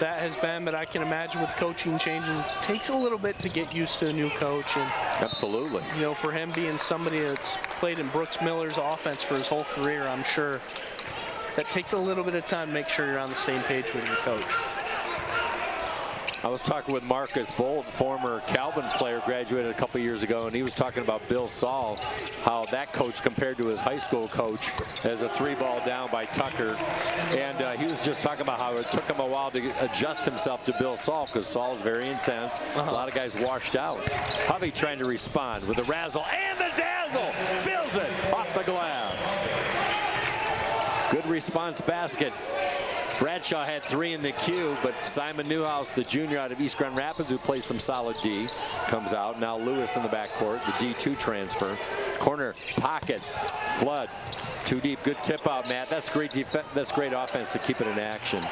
E: that has been, but I can imagine with coaching changes, it takes a little bit to get used to a new coach. And
F: absolutely.
E: You know, for him being somebody that's played in Brooks Miller's offense for his whole career, I'm sure that takes a little bit of time to make sure you're on the same page with your coach.
F: I was talking with Marcus Bolt, former Calvin player, graduated a couple years ago, and he was talking about Bill Saul, how that coach compared to his high school coach as a 3-ball down by Tucker. And he was just talking about how it took him a while to adjust himself to Bill Saul, because Saul is very intense. A lot of guys washed out. Hovey trying to respond with the razzle and the dazzle. Fills it off the glass. Good response basket. Bradshaw had 3 in the queue, but Simon Newhouse, the junior out of East Grand Rapids, who plays some solid D, comes out. Now Lewis in the backcourt, the D2 transfer. Corner, pocket, Flood. Too deep, good tip out, Matt. That's great defense. That's great offense to keep it in action.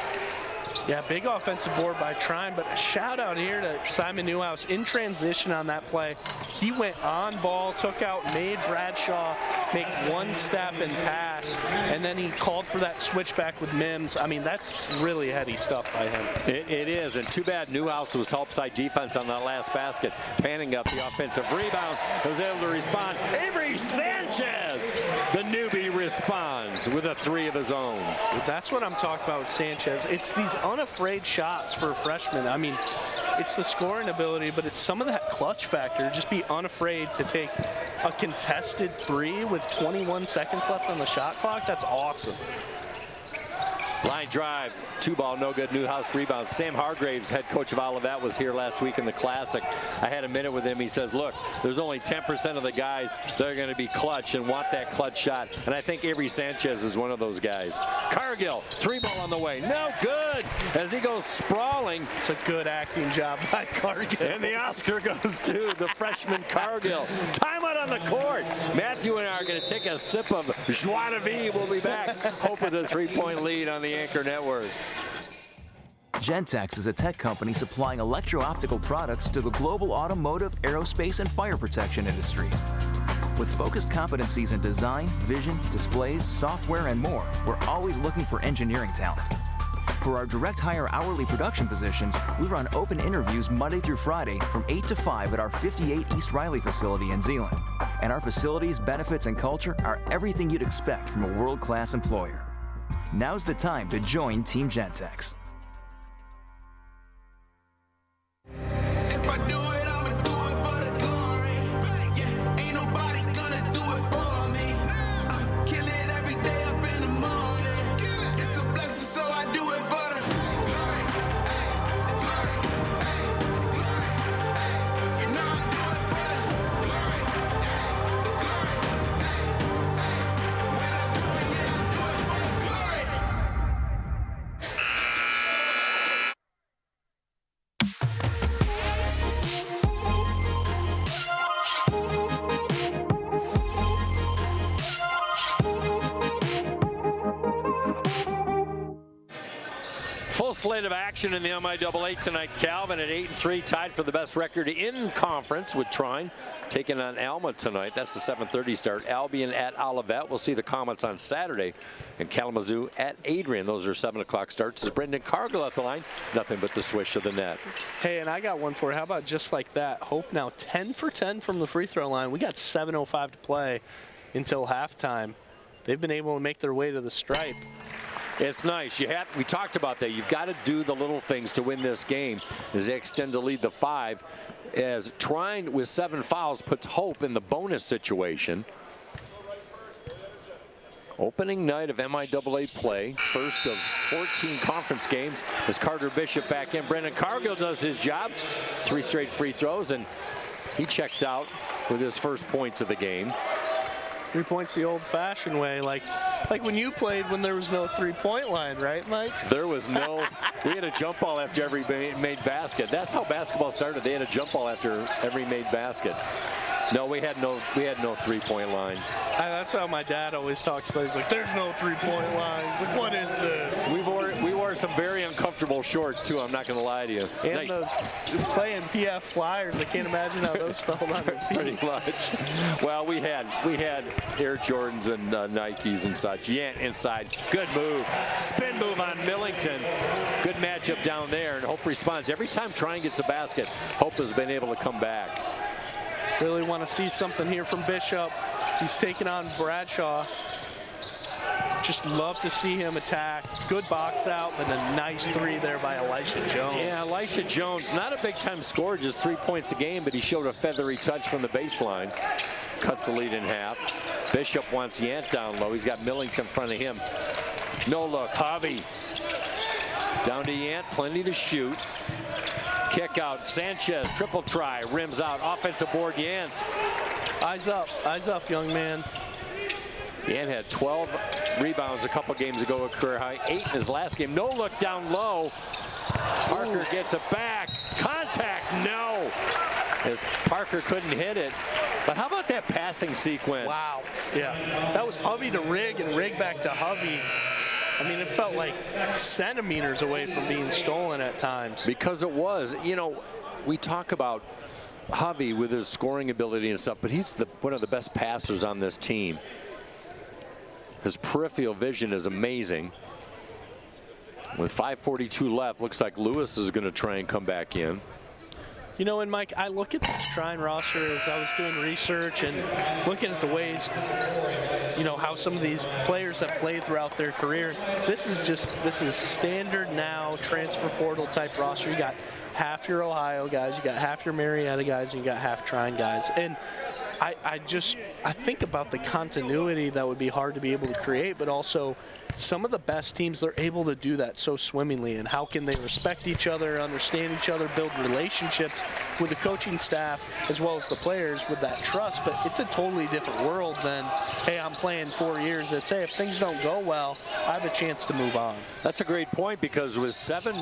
E: Yeah, big offensive board by Trine, but a shout out here to Simon Newhouse in transition on that play. He went on ball, took out, made Bradshaw make one step and pass, and then he called for that switchback with Mims. I mean, that's really heady stuff by him.
F: It is, and too bad Newhouse was help side defense on that last basket. Panning up the offensive rebound, was able to respond. Avery Sanchez, the newbie, responds with a 3 of his own.
E: That's what I'm talking about with Sanchez. It's these unafraid shots for a freshman. I mean, it's the scoring ability, but it's some of that clutch factor. Just be unafraid to take a contested 3 with 21 seconds left on the shot clock. That's awesome.
F: Line drive, 2-ball, no good. Newhouse rebound. Sam Hargraves, head coach of Olivet, was here last week in the Classic. I had a minute with him. He says, look, there's only 10% of the guys that are going to be clutch and want that clutch shot. And I think Avery Sanchez is one of those guys. Cargill, 3-ball on the way. No good as he goes sprawling.
E: It's a good acting job by Cargill.
F: And the Oscar goes to the freshman Cargill. Timeout on the court. Matthew and I are going to take a sip of joie de vivre. We'll be back. Hope with a 3-point lead on the Anchor Network.
J: Gentex is a tech company supplying electro-optical products to the global automotive, aerospace, and fire protection industries. With focused competencies in design, vision, displays, software, and more, we're always looking for engineering talent. For our direct hire hourly production positions, we run open interviews Monday through Friday from 8 to 5 at our 58 East Riley facility in Zeeland. And our facilities, benefits, and culture are everything you'd expect from a world-class employer. Now's the time to join Team Gentex.
A: If I do it, I'ma do it for the glory. Yeah, ain't nobody gonna do it for me. I kill it every day up in the morning. It's a blessing, so I do it for the glory. The glory, the glory. You know I do it for the glory. The glory, when I do it, yeah, I do it for the glory.
F: Full slate of action in the MIAA tonight. Calvin at 8-3, tied for the best record in conference with Trine, taking on Alma tonight. That's the 7:30 start. Albion at Olivet. We'll see the Comets on Saturday. And Kalamazoo at Adrian. Those are 7 o'clock starts. Is Brendan Cargill at the line? Nothing but the swish of the net.
E: Hey, and I got one for you. How about just like that? Hope now 10 for 10 from the free throw line. We got 7:05 to play until halftime. They've been able to make their way to the stripe.
F: It's nice. We talked about that. You've got to do the little things to win this game as they extend the lead to 5. As Trine with 7 fouls puts Hope in the bonus situation. Opening night of MIAA play, first of 14 conference games, as Carter Bishop back in. Brendan Cargill does his job. 3 straight free throws, and he checks out with his first points of the game.
E: 3 points the old-fashioned way, like when you played when there was no three-point line, right, Mike?
F: There was no. We had a jump ball after every made basket. That's how basketball started. They had a jump ball after every made basket. No, we had no 3-point line.
E: That's how my dad always talks about. He's like, "There's no 3-point line." Like, what is this?
F: We wore some very uncomfortable shorts too. I'm not going to lie to you.
E: And
F: nice.
E: Those playing PF Flyers, I can't imagine how those felt on their feet.
F: Pretty much. Well, we had Air Jordans and Nikes and such. Yant inside. Good move. Spin move on Millington. Good matchup down there, and Hope responds. Every time Trine gets a basket, Hope has been able to come back.
E: Really want to see something here from Bishop. He's taking on Bradshaw. just love to see him attack. Good box out, and a nice three there by Elisha Jones.
F: Yeah, Elisha Jones, not a big-time scorer, just 3 points a game, but he showed a feathery touch from the baseline. Cuts the lead in half. Bishop wants Yant down low. He's got Millington in front of him. No look, Javi. Down to Yant, plenty to shoot. Kick out, Sanchez, triple try, rims out, offensive board, Yant.
E: Eyes up, young man.
F: Yant had 12 rebounds a couple games ago, a career high, 8 in his last game. No look down low. Parker gets it back. Contact, no. As Parker couldn't hit it. But how about that passing sequence?
E: Wow. Yeah. That was Hovey to Rig and Rig back to Hovey. I mean, it felt like centimeters away from being stolen at times.
F: Because it was. You know, we talk about Hovey with his scoring ability and stuff, but he's one of the best passers on this team. His peripheral vision is amazing. With 5:42 left, looks like Lewis is going to try and come back in.
E: You know, and Mike, I look at this Trine roster as I was doing research and looking at the ways, you know, how some of these players have played throughout their career. This is standard now transfer portal type roster. You got half your Ohio guys, you got half your Marietta guys, and you got half Trine guys. And I think about the continuity that would be hard to be able to create, but also some of the best teams, they're able to do that so swimmingly. And how can they respect each other, understand each other, build relationships with the coaching staff as well as the players with that trust. But it's a totally different world than, hey, I'm playing 4 years. It's, hey, if things don't go well, I have a chance to move on.
F: That's a great point, because with 7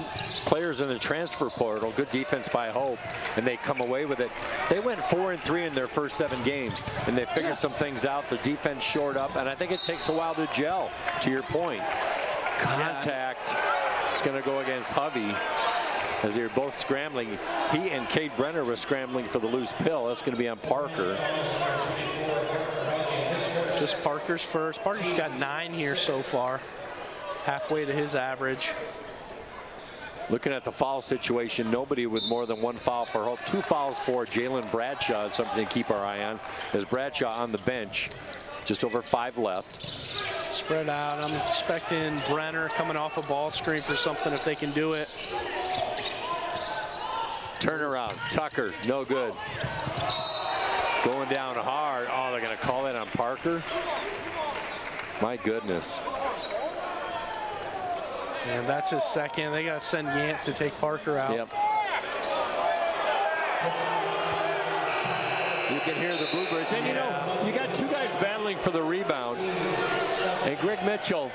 F: players in the transfer portal, good defense by Hope, and they come away with it. They went 4-3 in their first 7 games, and they figured some things out. The defense shored up, and I think it takes a while to gel, to your point. Contact. It's going to go against Hovey as they're both scrambling. He and Cade Brenner were scrambling for the loose pill. That's going to be on Parker.
E: Just Parker's first. Parker's got 9 here so far, halfway to his average.
F: Looking at the foul situation, nobody with more than 1 foul for Hope. 2 fouls for Jalen Bradshaw, something to keep our eye on, as Bradshaw on the bench. Just over 5 left.
E: Spread out. I'm expecting Brenner coming off a ball screen for something if they can do it.
F: Turnaround. Tucker, no good. Going down hard. Oh, they're going to call it on Parker. My goodness.
E: And that's his second. They got to send Yant to take Parker out.
F: Yep. You can hear the Bluebirds. And you know, you got 2 guys battling for the rebound. And Greg Mitchell,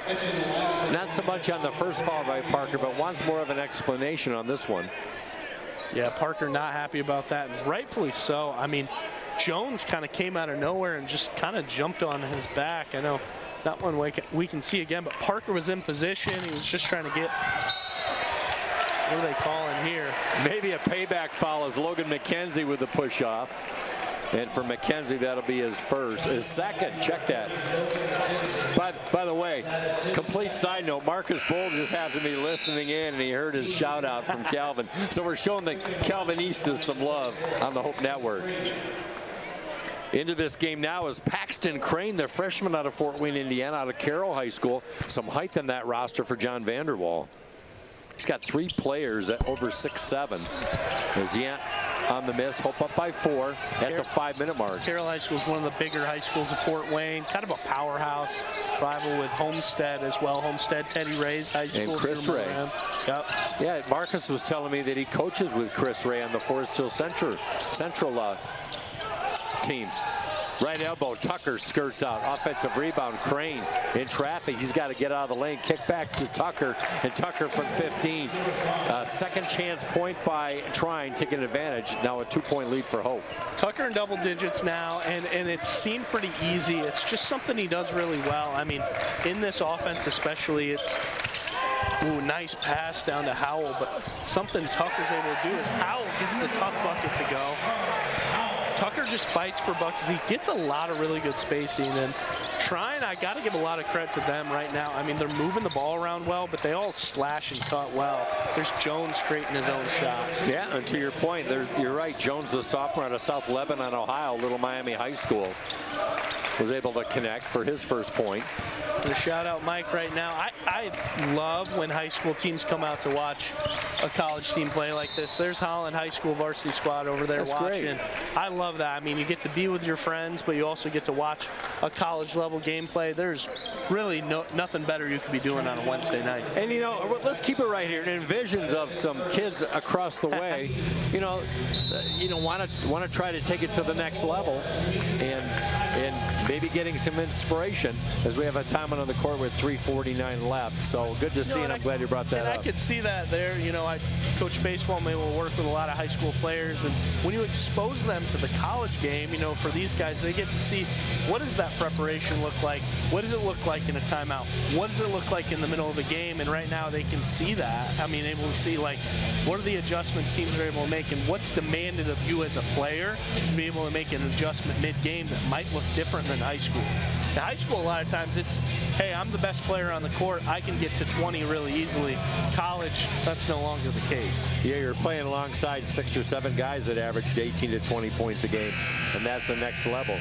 F: not so much on the first foul by Parker, but wants more of an explanation on this one.
E: Yeah, Parker not happy about that, and rightfully so. I mean, Jones kind of came out of nowhere and just kind of jumped on his back. I know not one way we can see again, but Parker was in position. He was just trying to get, what are they calling here?
F: Maybe a payback foul as Logan McKenzie with the push-off. And for McKenzie, that'll be his second. Check that. But by the way, complete side note, Marcus Bold just happened to be listening in, and he heard his shout out from Calvin. So we're showing the Calvin Easton some love on the Hope Network. Into this game now is Paxton Crane, the freshman out of Fort Wayne, Indiana, out of Carroll High School. Some height in that roster for John Vanderwall. He's got 3 players at over 6'7". As Yant on the miss, Hope up by 4 at the 5-minute mark.
E: Carroll High School is one of the bigger high schools of Fort Wayne, kind of a powerhouse, rival with Homestead as well. Homestead, Teddy Ray's high school.
F: And Chris Ray.
E: Yep.
F: Yeah, Marcus was telling me that he coaches with Chris Ray on the Forest Hill Central teams. Right elbow, Tucker skirts out. Offensive rebound, Crane in traffic. He's got to get out of the lane. Kick back to Tucker, and Tucker from 15. Second chance point by Trine, taking advantage. Now a 2-point lead for Hope.
E: Tucker in double digits now, and it seemed pretty easy. It's just something he does really well. I mean, in this offense especially, it's nice pass down to Howell, but something Tucker's able to do is Howell gets the tough bucket to go. Tucker just fights for buckets. He gets a lot of really good spacing, and Trine, I got to give a lot of credit to them right now. I mean, they're moving the ball around well, but they all slash and cut well. There's Jones creating his own shot.
F: Yeah, and to your point, you're right. Jones, the sophomore out of South Lebanon, Ohio, Little Miami High School. was able to connect for his first point.
E: And shout out Mike right now. I love when high school teams come out to watch a college team play like this. There's Holland High School varsity squad over there watching. Great. I love that. I mean, you get to be with your friends, but you also get to watch a college level gameplay. There's really nothing better you could be doing on a Wednesday night.
F: And you know, let's keep it right here. And visions of some kids across the way, you know, want to try to take it to the next level, and maybe getting some inspiration as we have a time on the court with 3:49 left. So good to see, and I'm glad you brought that up.
E: I could see that there. You know, I coach baseball, maybe we'll work with a lot of high school players, and when you expose them to the college game, you know, for these guys, they get to see what does that preparation look like? What does it look like in a timeout? What does it look like in the middle of a game? And right now they can see that. I mean, able to see like what are the adjustments teams are able to make, and what's demanded of you as a player to be able to make an adjustment mid-game that might look different than high school. In high school, a lot of times it's, hey, I'm the best player on the court. I can get to 20 really easily. College, that's no longer the case.
F: Yeah, you're playing alongside 6 or 7 guys that averaged 18 to 20 points a game, and that's the next level.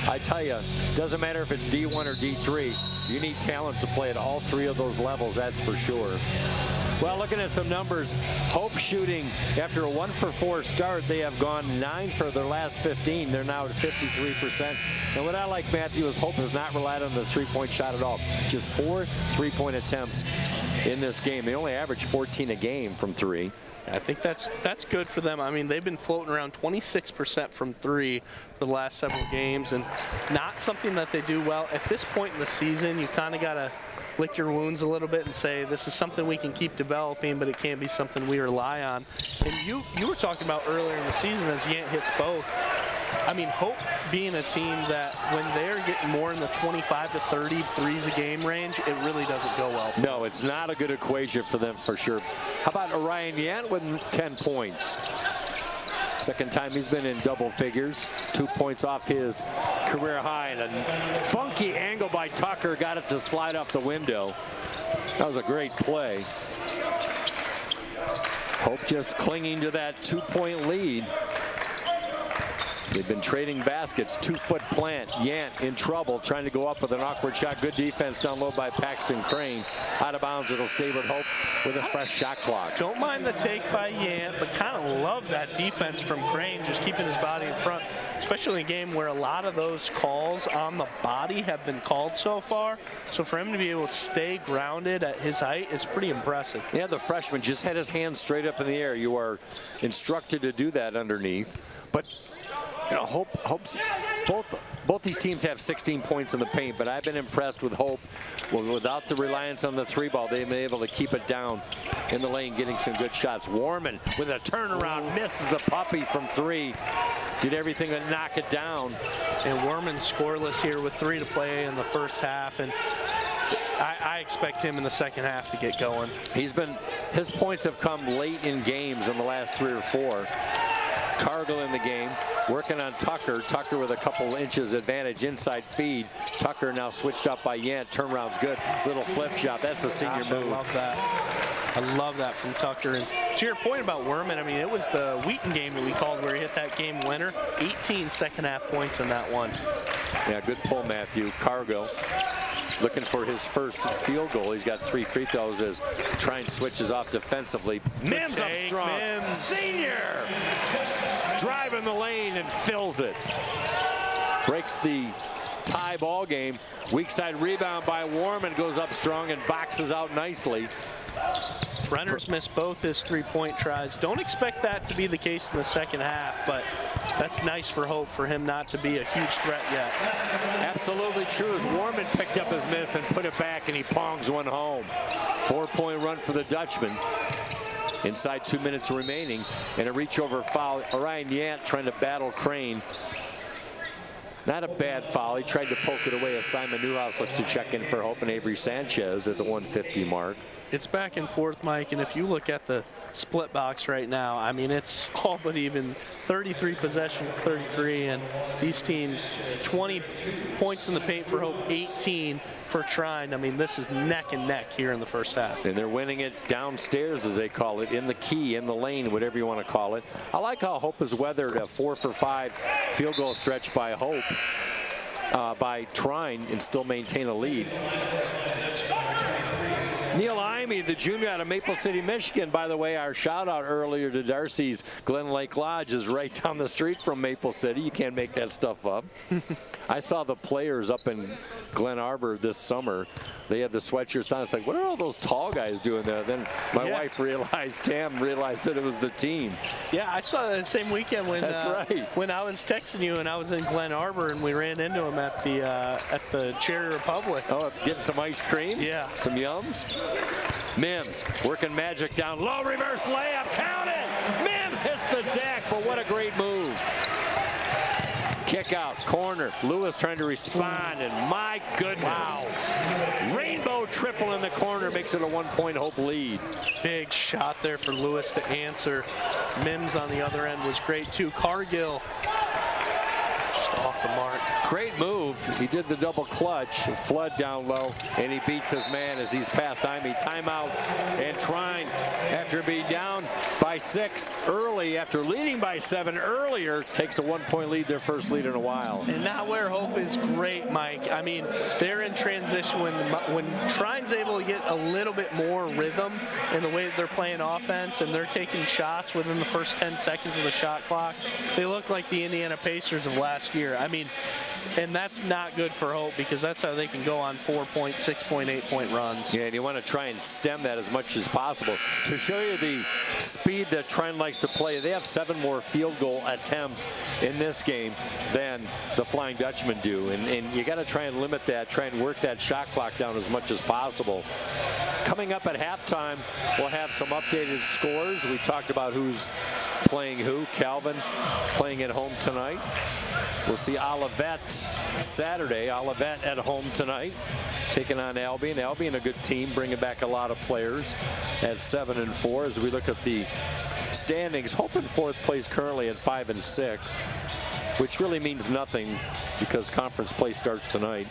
F: I tell you, doesn't matter if it's D1 or D3, you need talent to play at all 3 of those levels, that's for sure. Well, looking at some numbers, Hope shooting after a 1-for-4 start, they have gone 9 for their last 15. They're now at 53%. And what I like, Matthew, is Hope has not relied on the three-point shot at all. Just 4 three-point attempts in this game. They only average 14 a game from 3.
E: I think that's good for them. I mean, they've been floating around 26% from 3 for the last several games, and not something that they do well. At this point in the season, you kind of got to lick your wounds a little bit and say this is something we can keep developing, but it can't be something we rely on. And you were talking about earlier in the season as Yant hits both. I mean, Hope being a team that when they're getting more in the 25 to 30 threes a game range, it really doesn't go well.
F: No, it's not a good equation for them for sure. How about Orion Yant with 10 points? Second time he's been in double figures. 2 points off his career high, and a funky angle by Tucker got it to slide off the window. That was a great play. Hope just clinging to that 2-point lead. They've been trading baskets. 2-foot plant. Yant in trouble, trying to go up with an awkward shot. Good defense down low by Paxton Crane. Out of bounds. It'll stay with Hope with a fresh shot clock.
E: Don't mind the take by Yant, but kind of love that defense from Crane, just keeping his body in front, especially in a game where a lot of those calls on the body have been called so far. So for him to be able to stay grounded at his height is pretty impressive.
F: Yeah, the freshman just had his hands straight up in the air. You are instructed to do that underneath. But you know, Hope's both these teams have 16 points in the paint, but I've been impressed with Hope. Well, without the reliance on the 3-ball, they've been able to keep it down in the lane, getting some good shots. Warman with a turnaround, misses the puppy from 3. Did everything to knock it down.
E: And Warman scoreless here with 3 to play in the first half, and I expect him in the second half to get going.
F: His points have come late in games in the last 3 or 4. Cargill in the game, working on Tucker. Tucker with a couple inches advantage inside feed. Tucker now switched up by Yant. Turnaround's good. Little flip shot. That's a senior move.
E: I love that. I love that from Tucker. And to your point about Werman, I mean, it was the Wheaton game that we called where he hit that game winner. 18 second half points in that one.
F: Yeah, good pull, Matthew. Cargill looking for his first field goal. He's got 3 free throws as Trine switches off defensively. Mims up strong. Mims. Senior driving the lane and fills it. Breaks the tie ball game. Weak side rebound by Warman, goes up strong and boxes out nicely.
E: Brenner's missed both his 3-point tries. Don't expect that to be the case in the second half, but that's nice for Hope for him not to be a huge threat yet.
F: Absolutely true, as Warman picked up his miss and put it back, and he pongs one home. 4-point run for the Dutchman. Inside 2 minutes remaining, and a reach over foul. Orion Yant trying to battle Crane. Not a bad foul. He tried to poke it away as Simon Newhouse looks to check in for Hope, and Avery Sanchez at the 150 mark.
E: It's back and forth, Mike, and if you look at the split box right now, I mean, it's all but even. 33 possessions, 33, and these teams, 20 points in the paint for Hope, 18 for Trine. I mean, this is neck and neck here in the first half.
F: And they're winning it downstairs, as they call it, in the key, in the lane, whatever you want to call it. I like how Hope has weathered a 4 for 5 field goal stretch by Hope. by Trine and still maintain a lead. Neil Imey, the junior out of Maple City, Michigan. By the way, our shout out earlier to Darcy's Glen Lake Lodge is right down the street from Maple City. You can't make that stuff up. I saw the players up in Glen Arbor this summer. They had the sweatshirts on. It's like, what are all those tall guys doing there? Then my wife realized, Tam realized that it was the team.
E: Yeah, I saw that same weekend when
F: That's right.
E: when I was texting you and I was in Glen Arbor and we ran into him at the Cherry Republic.
F: Oh, getting some ice cream?
E: Yeah.
F: Some yums? Mims working magic down low, reverse layup, count it! Mims hits the deck, but what a great move. Kick out, corner. Lewis trying to respond, and my goodness. Wow. Rainbow triple in the corner makes it a 1-point Hope lead.
E: Big shot there for Lewis to answer. Mims on the other end was great too. Cargill just off the mark.
F: Great move. He did the double clutch, flood down low, and he beats his man as he's past Imey. Timeout, and Trine, after being down by 6 early, after leading by 7 earlier, takes a 1-point lead, their first lead in a while.
E: And now where Hope is great, Mike. I mean, they're in transition when Trine's able to get a little bit more rhythm in the way that they're playing offense and they're taking shots within the first 10 seconds of the shot clock. They look like the Indiana Pacers of last year. I mean, and that's not good for Hope because that's how they can go on 4-point, 6-point, 8-point runs.
F: Yeah, and you want to try and stem that as much as possible. To show you the speed that Trine likes to play, they have 7 more field goal attempts in this game than the Flying Dutchmen do. And you got to try and limit that, try and work that shot clock down as much as possible. Coming up at halftime, we'll have some updated scores. We talked about who's playing who. Calvin playing at home tonight. We'll see Olivet Saturday. Olivet at home tonight, taking on Albion. Albion, a good team, bringing back a lot of players at 7-4. As we look at the standings, Hope in 4th place currently at 5-6, which really means nothing because conference play starts tonight.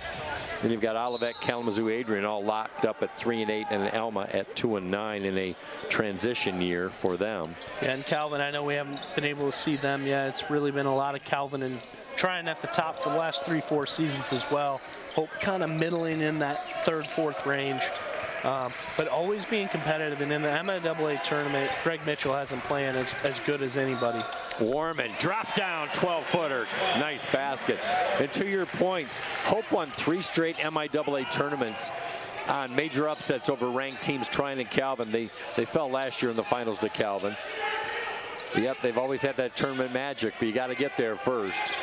F: Then you've got Olivet, Kalamazoo, Adrian all locked up at 3-8, and Alma at 2-9 in a transition year for them.
E: Yeah, and Calvin, I know we haven't been able to see them yet. It's really been a lot of Calvin and Trine at the top for the last 3-4 seasons as well. Hope kind of middling in that 3rd, 4th range. But always being competitive. And in the MIAA tournament, Greg Mitchell hasn't playing as good as anybody.
F: Warman, drop down, 12-footer. Nice basket. And to your point, Hope won 3 straight MIAA tournaments on major upsets over ranked teams, Trine and Calvin. They fell last year in the finals to Calvin. Yep, they've always had that tournament magic, but you got to get there first.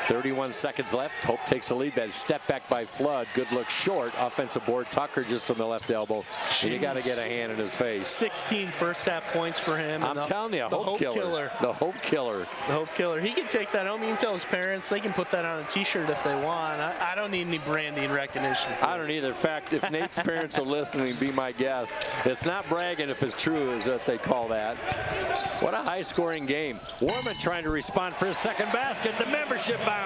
F: 31 seconds left. Hope takes the lead. That step back by Flood. Good look short. Offensive board. Tucker just from the left elbow. And you got to get a hand in his face.
E: 16 first-half points for him.
F: I'm telling you, Hope Killer. The Hope Killer.
E: The Hope Killer. He can take that home. He can tell his parents. They can put that on a T-shirt if they want. I don't need any branding recognition.
F: I don't either. In fact, if Nate's parents are listening, be my guest. It's not bragging if it's true, is what they call that. What a high-scoring game. Warman trying to respond for his second basket. The membership bounce.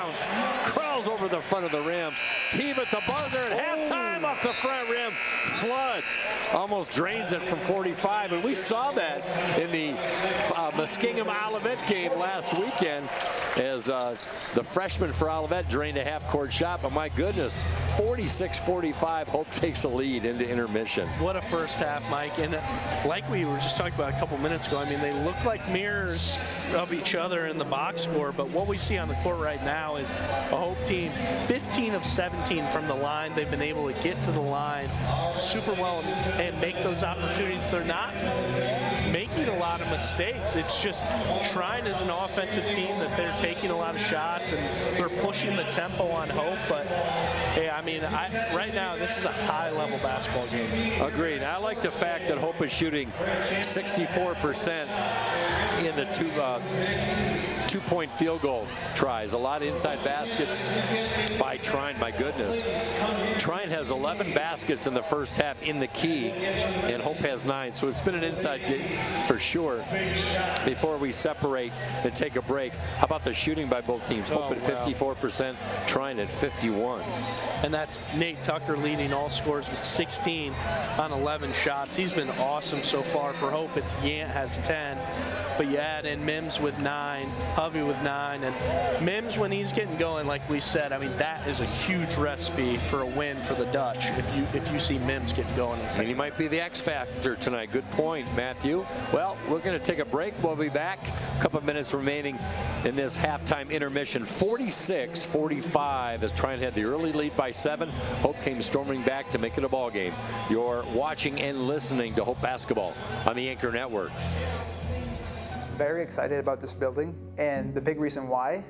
F: Crawls over the front of the rim. Heave at the buzzer at halftime off the front rim. Flood almost drains it from 45. And we saw that in the Muskingum Olivet game last weekend as the freshman for Olivet drained a half-court shot. But my goodness, 46-45, Hope takes a lead into intermission.
E: What a first half, Mike. And like we were just talking about a couple minutes ago, I mean, they look like mirrors of each other in the box score. But what we see on the court right now is a Hope team 15 of 17 from the line. They've been able to get to the line super well and make those opportunities. They're not making a lot of mistakes. It's just Trine is an offensive team that they're taking a lot of shots and they're pushing the tempo on Hope. But hey, I mean, right now this is a high-level basketball game.
F: Agreed. I like the fact that Hope is shooting 64% in the two-point field goal tries. A lot of inside baskets by Trine, my goodness. Trine has 11 baskets in the first half in the key, and Hope has 9. So it's been an inside game for sure. Before we separate and take a break, how about the shooting by both teams? Hope at 54%, Trine at 51%.
E: and that's Nate Tucker leading all scorers with 16 on 11 shots. He's been awesome so far for Hope. It's Yant has 10, but you add in Mims with 9, Hovey with 9, and Mims, when he's getting going, like we said, I mean, that is a huge recipe for a win for the Dutch if you see Mims getting going.
F: And he might be the X factor tonight. Good point, Matthew. Well, we're going to take a break. We'll be back. A couple of minutes remaining in this halftime intermission. 46-45 as Trine had the early lead by 7. Hope came storming back to make it a ball game. You're watching and listening to Hope Basketball on the Anchor Network.
K: Very excited about this building, and the big reason why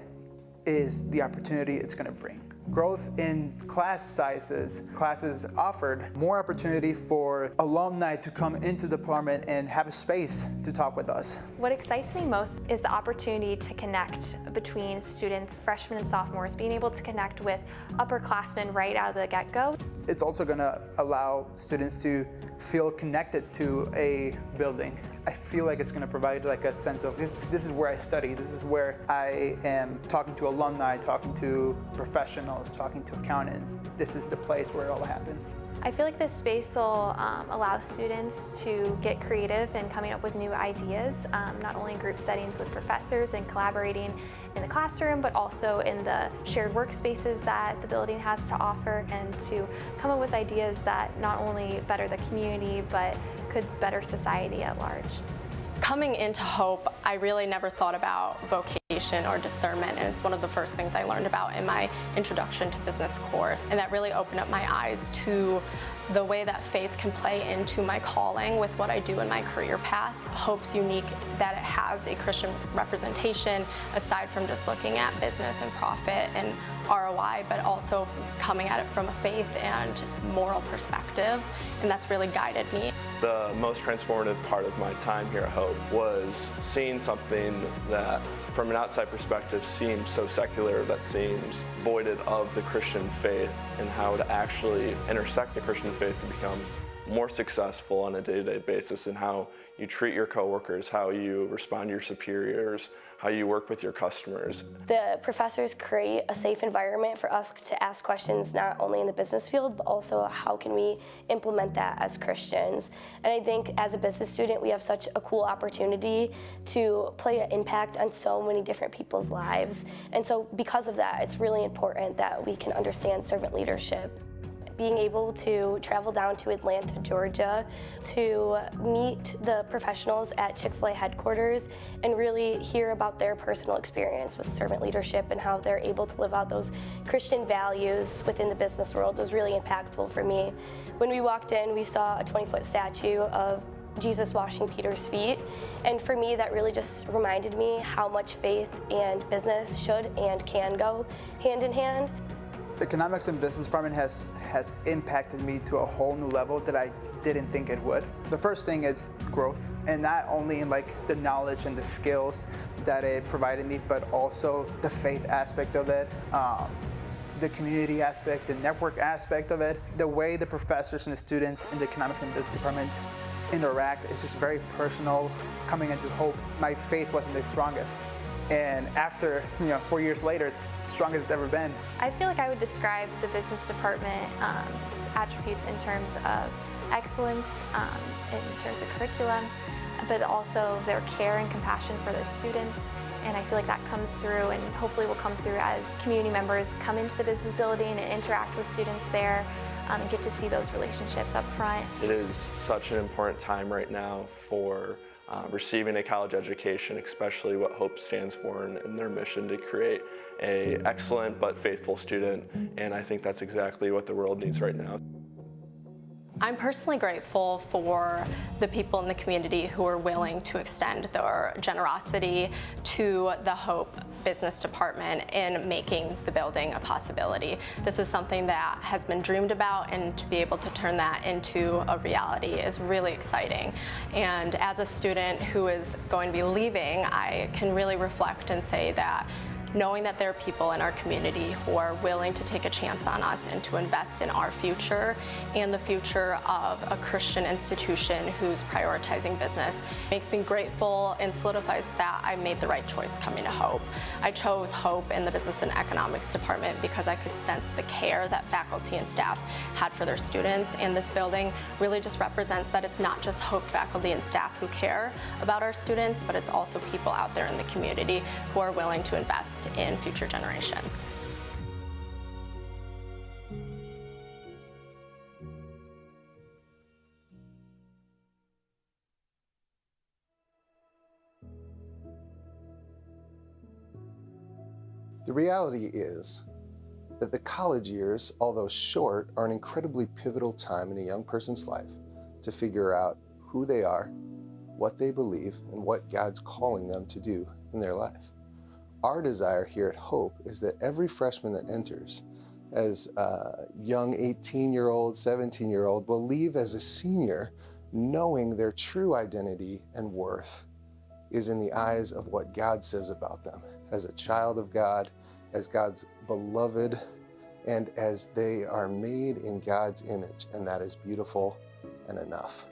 K: is the opportunity it's going to bring. Growth in class sizes, classes offered, more opportunity for alumni to come into the department and have a space to talk with us.
L: What excites me most is the opportunity to connect between students, freshmen and sophomores, being able to connect with upperclassmen right out of the get-go.
K: It's also going to allow students to feel connected to a building. I feel like it's going to provide like a sense of this is where I study, this is where I am talking to alumni, talking to professionals, talking to accountants. This is the place where it all happens.
L: I feel like this space will allow students to get creative and coming up with new ideas, not only in group settings with professors and collaborating in the classroom, but also in the shared workspaces that the building has to offer, and to come up with ideas that not only better the community, but could better society at large.
M: Coming into Hope, I really never thought about vocation or discernment, and it's one of the first things I learned about in my Introduction to Business course, and that really opened up my eyes to the way that faith can play into my calling with what I do in my career path. Hope's unique that it has a Christian representation, aside from just looking at business and profit and ROI, but also coming at it from a faith and moral perspective, and that's really guided me.
N: The most transformative part of my time here at Hope was seeing something that, from an outside perspective, seems so secular, that seems voided of the Christian faith, and how to actually intersect the Christian faith to become more successful on a day-to-day basis in how you treat your coworkers, how you respond to your superiors, how you work with your customers.
O: The professors create a safe environment for us to ask questions not only in the business field, but also how can we implement that as Christians. And I think as a business student, we have such a cool opportunity to play an impact on so many different people's lives. And so because of that, it's really important that we can understand servant leadership. Being able to travel down to Atlanta, Georgia, to meet the professionals at Chick-fil-A headquarters and really hear about their personal experience with servant leadership and how they're able to live out those Christian values within the business world was really impactful for me. When we walked in, we saw a 20-foot statue of Jesus washing Peter's feet, and for me that really just reminded me how much faith and business should and can go hand in hand.
K: The economics and business department has impacted me to a whole new level that I didn't think it would. The first thing is growth, and not only in like the knowledge and the skills that it provided me, but also the faith aspect of it, the community aspect, the network aspect of it. The way the professors and the students in the economics and business department interact is just very personal. Coming into Hope, my faith wasn't the strongest. And after, 4 years later, it's as strong as it's ever been.
L: I feel like I would describe the business department attributes in terms of excellence, in terms of curriculum, but also their care and compassion for their students. And I feel like that comes through, and hopefully will come through as community members come into the business building and interact with students there, and get to see those relationships up front.
N: It is such an important time right now for receiving a college education, especially what Hope stands for and their mission to create an excellent but faithful student, and I think that's exactly what the world needs right now.
M: I'm personally grateful for the people in the community who are willing to extend their generosity to the Hope Business Department in making the building a possibility. This is something that has been dreamed about, and to be able to turn that into a reality is really exciting. And as a student who is going to be leaving, I can really reflect and say that knowing that there are people in our community who are willing to take a chance on us and to invest in our future and the future of a Christian institution who's prioritizing business makes me grateful and solidifies that I made the right choice coming to Hope. I chose Hope in the Business and Economics department because I could sense the care that faculty and staff had for their students, and this building really just represents that it's not just Hope faculty and staff who care about our students, but it's also people out there in the community who are willing to invest in future generations.
P: The reality is that the college years, although short, are an incredibly pivotal time in a young person's life to figure out who they are, what they believe, and what God's calling them to do in their life. Our desire here at Hope is that every freshman that enters as a young 18-year-old, 17-year-old will leave as a senior knowing their true identity and worth is in the eyes of what God says about them as a child of God, as God's beloved, and as they are made in God's image, and that is beautiful and enough.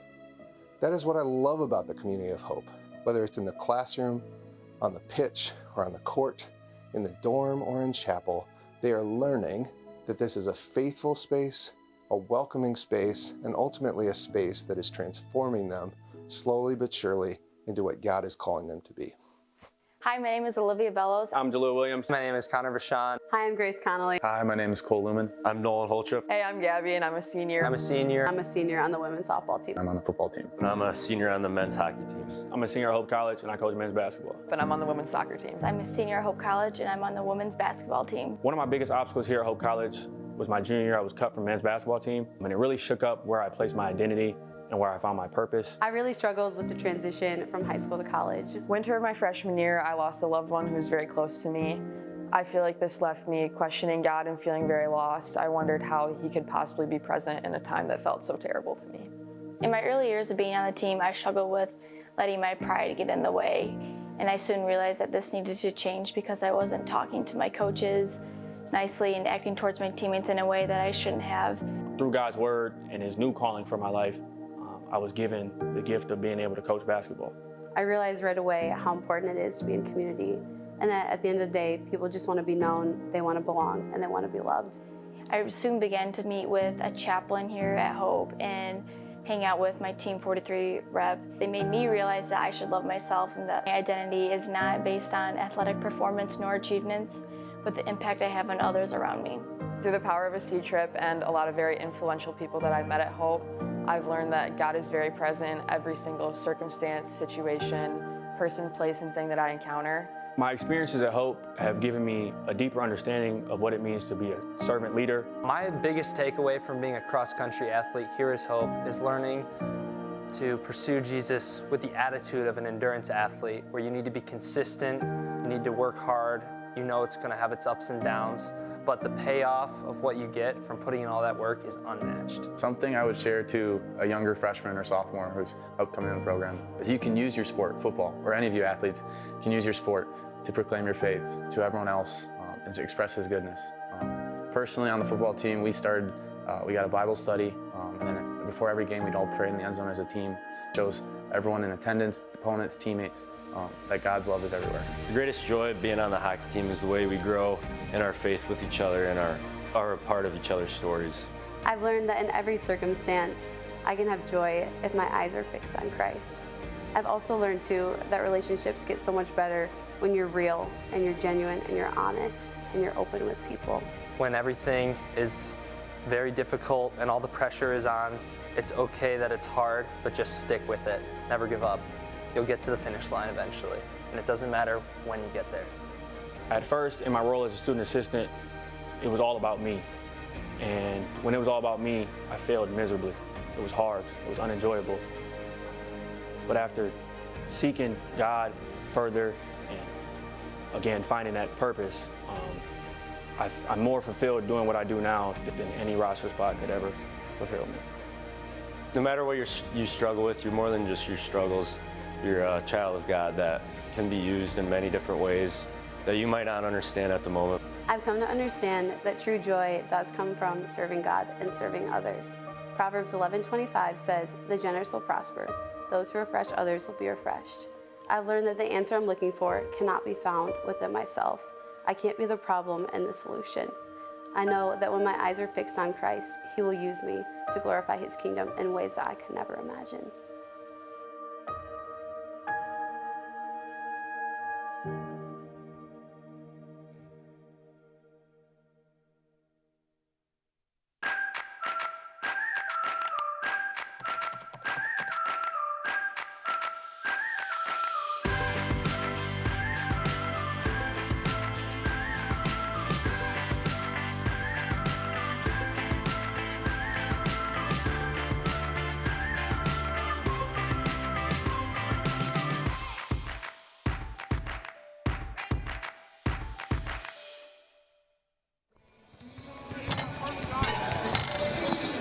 P: That is what I love about the community of Hope, whether it's in the classroom, on the pitch, or on the court, in the dorm, or in chapel. They are learning that this is a faithful space, a welcoming space, and ultimately a space that is transforming them slowly but surely into what God is calling them to be.
Q: Hi, my name is Olivia Bellows.
R: I'm Jalil Williams. My name is Connor Vachon.
Q: Hi, I'm Grace Connolly.
R: Hi, my name is Cole Lumen. I'm Nolan Holtrip.
Q: Hey, I'm Gabby, and I'm a senior.
R: I'm a senior.
Q: I'm a senior on the women's softball team.
R: I'm on the football team.
S: And I'm a senior on the men's hockey teams.
R: I'm a senior at Hope College, and I coach men's basketball.
Q: But I'm on the women's soccer team.
L: I'm a senior at Hope College, and I'm on the women's basketball team.
R: One of my biggest obstacles here at Hope College was my junior year. I was cut from men's basketball team, and it really shook up where I placed my identity and where I found my purpose.
Q: I really struggled with the transition from high school to college.
T: Winter of my freshman year, I lost a loved one who was very close to me. I feel like this left me questioning God and feeling very lost. I wondered how he could possibly be present in a time that felt so terrible to me.
L: In my early years of being on the team, I struggled with letting my pride get in the way. And I soon realized that this needed to change because I wasn't talking to my coaches nicely and acting towards my teammates in a way that I shouldn't have.
R: Through God's word and his new calling for my life, I was given the gift of being able to coach basketball.
Q: I realized right away how important it is to be in community, and that at the end of the day, people just want to be known, they want to belong, and they want to be loved.
L: I soon began to meet with a chaplain here at Hope and hang out with my Team 43 rep. They made me realize that I should love myself and that my identity is not based on athletic performance nor achievements, but the impact I have on others around me.
T: Through the power of a sea trip and a lot of very influential people that I met at Hope, I've learned that God is very present in every single circumstance, situation, person, place, and thing that I encounter.
R: My experiences at Hope have given me a deeper understanding of what it means to be a servant leader.
U: My biggest takeaway from being a cross-country athlete here at Hope is learning to pursue Jesus with the attitude of an endurance athlete, where you need to be consistent, you need to work hard, you know it's going to have its ups and downs, but the payoff of what you get from putting in all that work is unmatched.
V: Something I would share to a younger freshman or sophomore who's upcoming in the program is you can use your sport, football, or any of you athletes can use your sport to proclaim your faith to everyone else and to express his goodness. Personally, on the football team, we got a Bible study, and then before every game, we'd all pray in the end zone as a team. It shows everyone in attendance, opponents, teammates, that God's love is everywhere.
S: The greatest joy of being on the hockey team is the way we grow in our faith with each other and are a part of each other's stories.
Q: I've learned that in every circumstance, I can have joy if my eyes are fixed on Christ. I've also learned too that relationships get so much better when you're real and you're genuine and you're honest and you're open with people.
U: When everything is very difficult and all the pressure is on, it's okay that it's hard, but just stick with it. Never give up. You'll get to the finish line eventually, and it doesn't matter when you get there.
R: At first, in my role as a student assistant, it was all about me. And when it was all about me, I failed miserably. It was hard, it was unenjoyable. But after seeking God further and again finding that purpose, I'm more fulfilled doing what I do now than any roster spot could ever fulfill me.
S: No matter what you struggle with, you're more than just your struggles. You're a child of God that can be used in many different ways that you might not understand at the moment.
Q: I've come to understand that true joy does come from serving God and serving others. Proverbs 11:25 says, "The generous will prosper. Those who refresh others will be refreshed." I've learned that the answer I'm looking for cannot be found within myself. I can't be the problem and the solution. I know that when my eyes are fixed on Christ, He will use me to glorify His kingdom in ways that I could never imagine.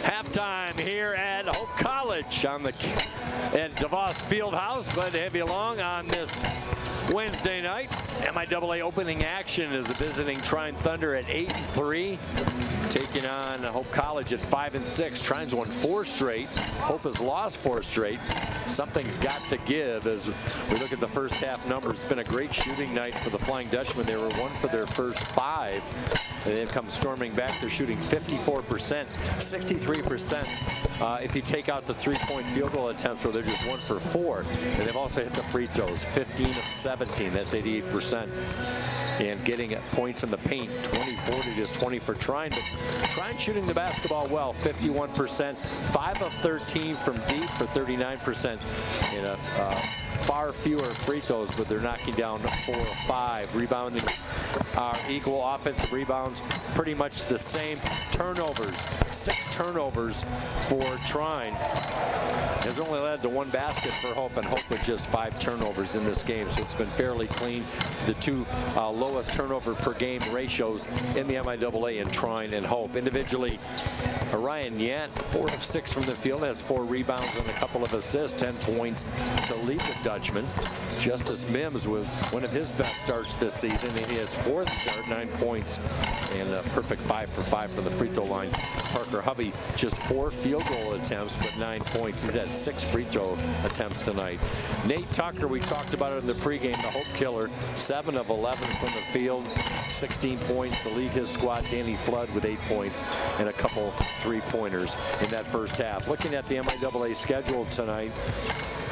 F: Halftime here at Hope College at DeVos Fieldhouse. Glad to have you along on this Wednesday night. MIAA opening action is the visiting Trine Thunder at 8-3, taking on Hope College at 5-6. Trine's won 4 straight. Hope has lost 4 straight. Something's got to give as we look at the first half numbers. It's been a great shooting night for the Flying Dutchmen. They were 1 for their first 5. And they've come storming back. They're shooting 54%, 63% if you take out the 3-point field goal attempts where they're just 1 for 4. And they've also hit the free throws, 15 of 17. That's 88%. And getting points in the paint, 24 to just 20 for Trine. But Trine shooting the basketball well, 51%, 5 of 13 from deep for 39%. And far fewer free throws, but they're knocking down 4 of 5. Rebounding are equal. Offensive rebounds pretty much the same. Turnovers, 6 turnovers for Trine. Has only led to 1 basket for Hope, and Hope with just 5 turnovers in this game. So it's been fairly clean. The 2 lowest turnover per game ratios in the MIAA in Trine and Hope. Individually, Ryan Yant, 4 of 6 from the field, has 4 rebounds and a couple of assists, 10 points to lead the Dutchman. Justice Mims with one of his best starts this season. He has 4th start, 9 points, and a perfect 5 for 5 from the free throw line. Parker Hovey, just 4 field goal attempts, but 9 points. He's had 6 free throw attempts tonight. Nate Tucker, we talked about it in the pregame, the Hope killer, 7 of 11 from the field, 16 points to lead his squad. Danny Flood with 8 points and a couple 3-pointers in that first half. Looking at the MIAA schedule tonight,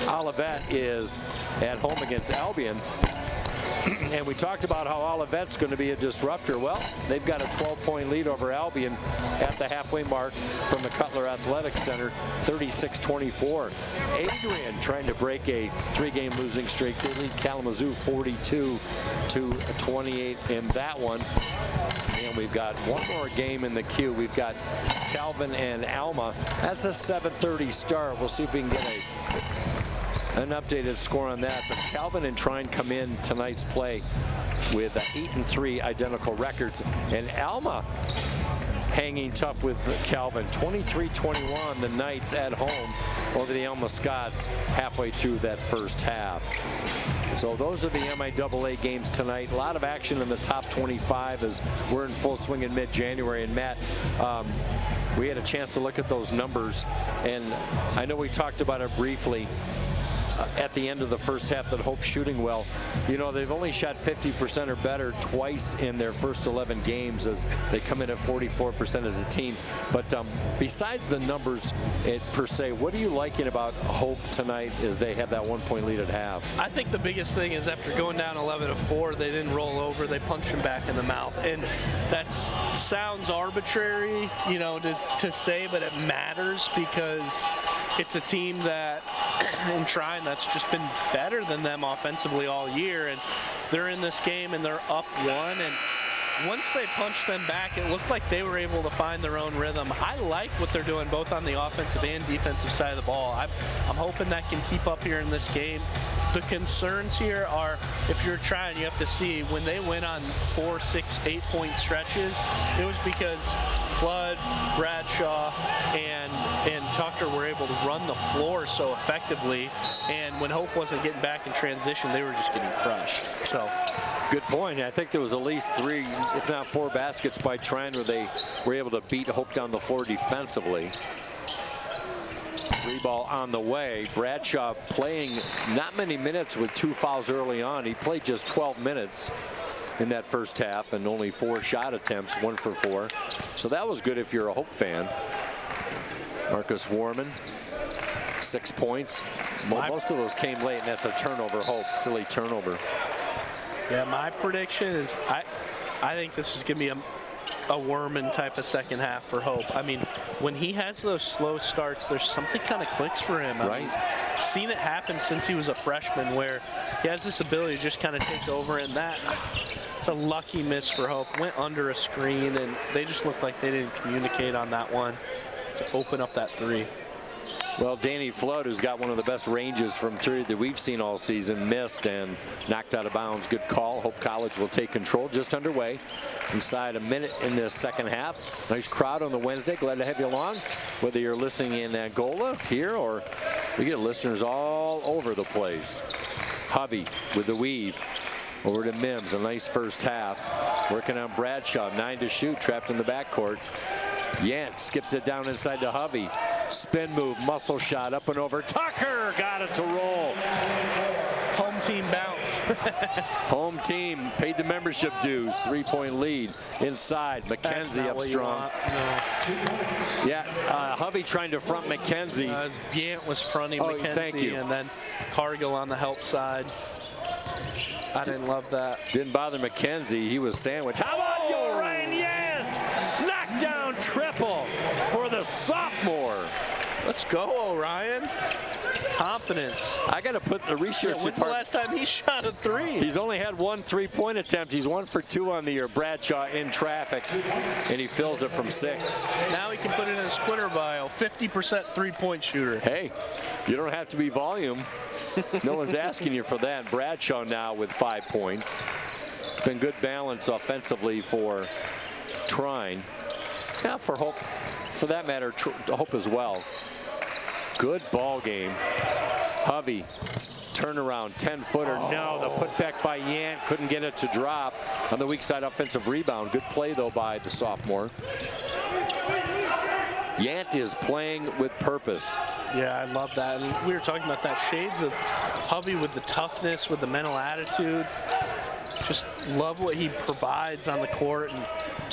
F: Olivet is at home against Albion. And we talked about how Olivet's going to be a disruptor. Well, they've got a 12-point lead over Albion at the halfway mark from the Cutler Athletic Center, 36-24. Adrian trying to break a 3-game losing streak. They lead Kalamazoo 42-28 in that one. And we've got one more game in the queue. We've got Calvin and Alma. That's a 7:30 start. We'll see if we can get an updated score on that. But Calvin and Trine come in tonight's play with 8-3 identical records, and Alma hanging tough with Calvin. 23-21 the Knights at home over the Alma Scots halfway through that first half. So those are the MIAA games tonight. A lot of action in the top 25 as we're in full swing in mid-January. And Matt, we had a chance to look at those numbers, and I know we talked about it briefly at the end of the first half that Hope shooting well. You know, they've only shot 50% or better twice in their first 11 games as they come in at 44% as a team. But besides the numbers per se, what are you liking about Hope tonight as they have that 1-point lead at half?
E: I think the biggest thing is after going down 11-4, they didn't roll over. They punched him back in the mouth. And that sounds arbitrary, you know, to say, but it matters because it's a team that in Trine that's just been better than them offensively all year, and they're in this game and they're up 1, and once they punched them back, it looked like they were able to find their own rhythm. I like what they're doing both on the offensive and defensive side of the ball. I'm hoping that can keep up here in this game. The concerns here are, if you're Trine, you have to see when they went on 4, 6, 8-point stretches, it was because Flood, Bradshaw, and Tucker were able to run the floor so effectively, and when Hope wasn't getting back in transition, they were just getting crushed. So
F: Good point. I think there was at least 3, if not 4 baskets by Trine where they were able to beat Hope down the floor defensively. 3 ball on the way. Bradshaw playing not many minutes with 2 fouls early on. He played just 12 minutes in that first half and only 4 shot attempts, 1 for 4. So that was good if you're a Hope fan. Marcus Warman, 6 points. Most of those came late, and that's a turnover. Hope, silly turnover.
E: Yeah, my prediction is I think this is going to be a Werman type of second half for Hope. I mean, when he has those slow starts, there's something kind of clicks for him. I mean, he's seen it happen since he was a freshman where he has this ability to just kind of take over, and it's a lucky miss for Hope. Went under a screen, and they just looked like they didn't communicate on that one to open up that 3.
F: Well, Danny Flood, who's got one of the best ranges from 3 that we've seen all season, missed and knocked out of bounds. Good call. Hope College will take control. Just underway. Inside a minute in this second half. Nice crowd on the Wednesday. Glad to have you along. Whether you're listening in Angola, here, or we get listeners all over the place. Hovey with the weave. Over to Mims. A nice first half. Working on Bradshaw. 9 to shoot. Trapped in the backcourt. Yant skips it down inside to Hovey. Spin move, muscle shot, up and over. Tucker got it to roll.
E: Home team bounce.
F: Home team paid the membership dues. 3-point lead inside. McKenzie up strong. No. Yeah, Hovey trying to front McKenzie.
E: Yant was fronting McKenzie,
F: thank you.
E: And then Cargill on the help side. I didn't love that.
F: Didn't bother McKenzie. He was sandwiched. How about you, Ryan Yant? Knockdown triple for the sophomore.
E: Let's go, Orion. Confidence.
F: I got to put the research.
E: When's the last time he shot a 3?
F: He's only had 1 3-point attempt. He's 1 for 2 on the year. Bradshaw in traffic, and he fills it from 6.
E: Now he can put it in his Twitter bio. 50% 3-point shooter.
F: Hey, you don't have to be volume. No one's asking you for that. Bradshaw now with 5 points. It's been good balance offensively for Trine. Yeah, for Hope, for that matter, Hope as well. Good ball game. Hovey, turnaround, 10-footer. No, the putback by Yant. Couldn't get it to drop on the weak side offensive rebound. Good play, though, by the sophomore. Yant is playing with purpose.
E: Yeah, I love that. And we were talking about that shades of Hovey with the toughness, with the mental attitude. Just love what he provides on the court, and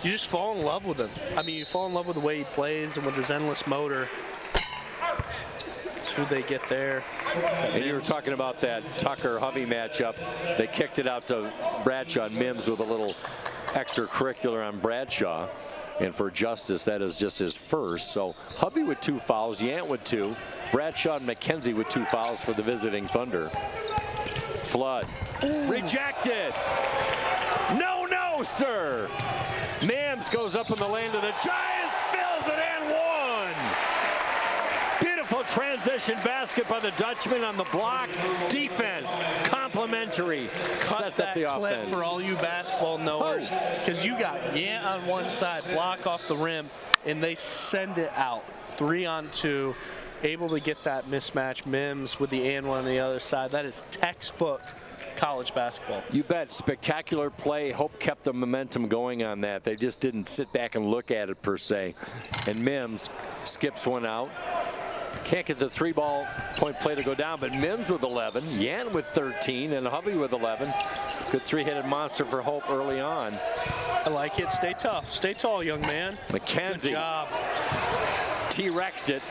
E: you just fall in love with him. I mean, you fall in love with the way he plays and with his endless motor. Who they get there.
F: And you were talking about that Tucker-Hovey matchup. They kicked it out to Bradshaw and Mims with a little extracurricular on Bradshaw. And for Justice, that is just his first. So Hovey with 2 fouls, Yant with 2, Bradshaw and McKenzie with 2 fouls for the visiting Thunder. Flood. Rejected. No, no, sir. Mims goes up in the lane to the Giants, fills it and 1. Beautiful transition basket by the Dutchman on the block. Defense, complimentary. Sets up the offense.
E: For all you basketball knowers, because you got Yant on one side, block off the rim, and they send it out. 3-on-2, able to get that mismatch. Mims with the and one on the other side. That is textbook college basketball.
F: You bet. Spectacular play. Hope kept the momentum going on that. They just didn't sit back and look at it per se. And Mims skips one out. Can't get the 3-ball point play to go down, but Mims with 11, Yant with 13, and Hovey with 11. Good 3-headed monster for Hope early on.
E: I like it. Stay tough. Stay tall, young man.
F: McKenzie.
E: Good job.
F: T-Rex'd it.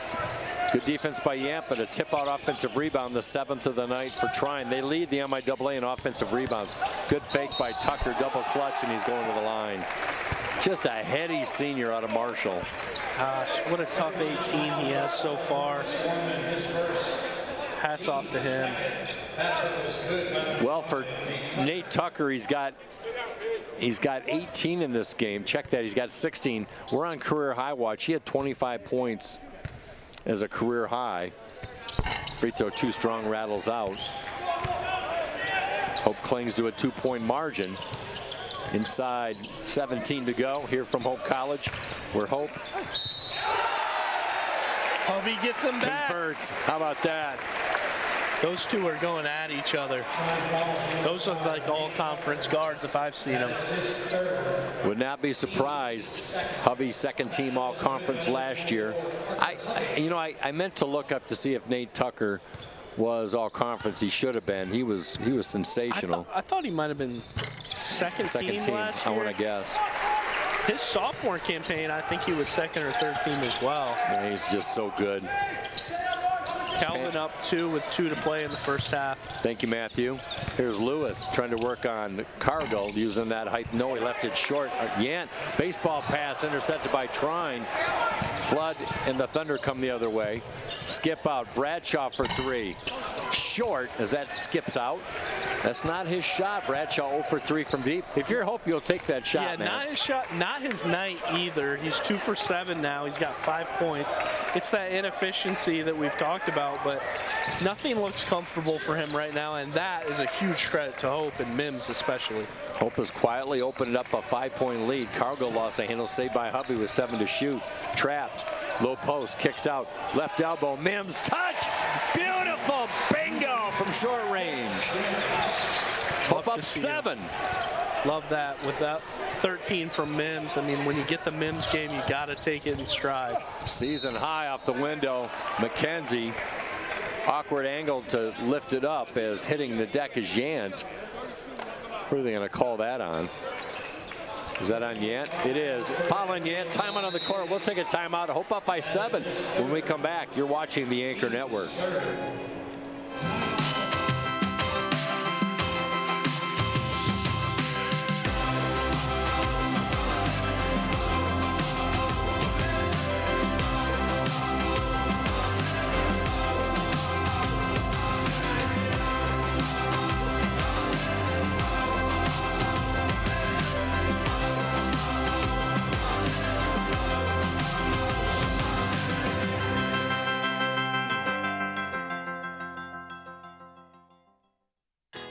F: Good defense by Yant, but a tip-out offensive rebound, the 7th of the night for Trine. They lead the MIAA in offensive rebounds. Good fake by Tucker, double clutch, and he's going to the line. Just a heady senior out of Marshall.
E: Gosh, what a tough 18 he has so far. Hats off to him.
F: Well, for Nate Tucker, he's got 18 in this game. Check that, he's got 16. We're on career high watch. He had 25 points as a career high. Free throw too strong, rattles out. Hope clings to a 2-point margin. Inside 17 to go here from Hope College, where Hope
E: Hovey gets him back.
F: Converts. How about that?
E: Those two are going at each other. Those look like all-conference guards if I've seen them.
F: Would not be surprised. Hovey's second team all-conference last year. I meant to look up to see if Nate Tucker was all-conference. He should have been. He was sensational.
E: I thought he might have been second team last year.
F: I want to guess.
E: His sophomore campaign, I think he was second or third team as well.
F: Yeah, he's just so good.
E: Calvin up 2 with 2 to play in the first half.
F: Thank you, Matthew. Here's Lewis trying to work on Cargill using that height. No, he left it short. Yant, baseball pass intercepted by Trine. Flood and the Thunder come the other way. Skip out. Bradshaw for 3. Short as that skips out. That's not his shot. Bradshaw 0 for 3 from deep. If you're Hope, you'll take that shot, man.
E: Not his shot, not his night either. He's 2 for 7 now. He's got 5 points. It's that inefficiency that we've talked about, but nothing looks comfortable for him right now, and that is a huge credit to Hope and Mims especially.
F: Hope has quietly opened up a 5-point lead. Cargill lost a handle, saved by Hovey with 7 to shoot. Trapped. Low post, kicks out. Left elbow, Mims, touch! Beautiful! Bingo from short range. Hope up 7.
E: Love that. With that 13 from Mims. I mean, when you get the Mims game, you got to take it in stride.
F: Season high off the window. McKenzie, awkward angle to lift it up as hitting the deck is Yant. Who are they going to call that on? Is that on Yant? It is. Following Yant, timeout on the court. We'll take a timeout. Hope up by 7. When we come back, you're watching the Anchor Network.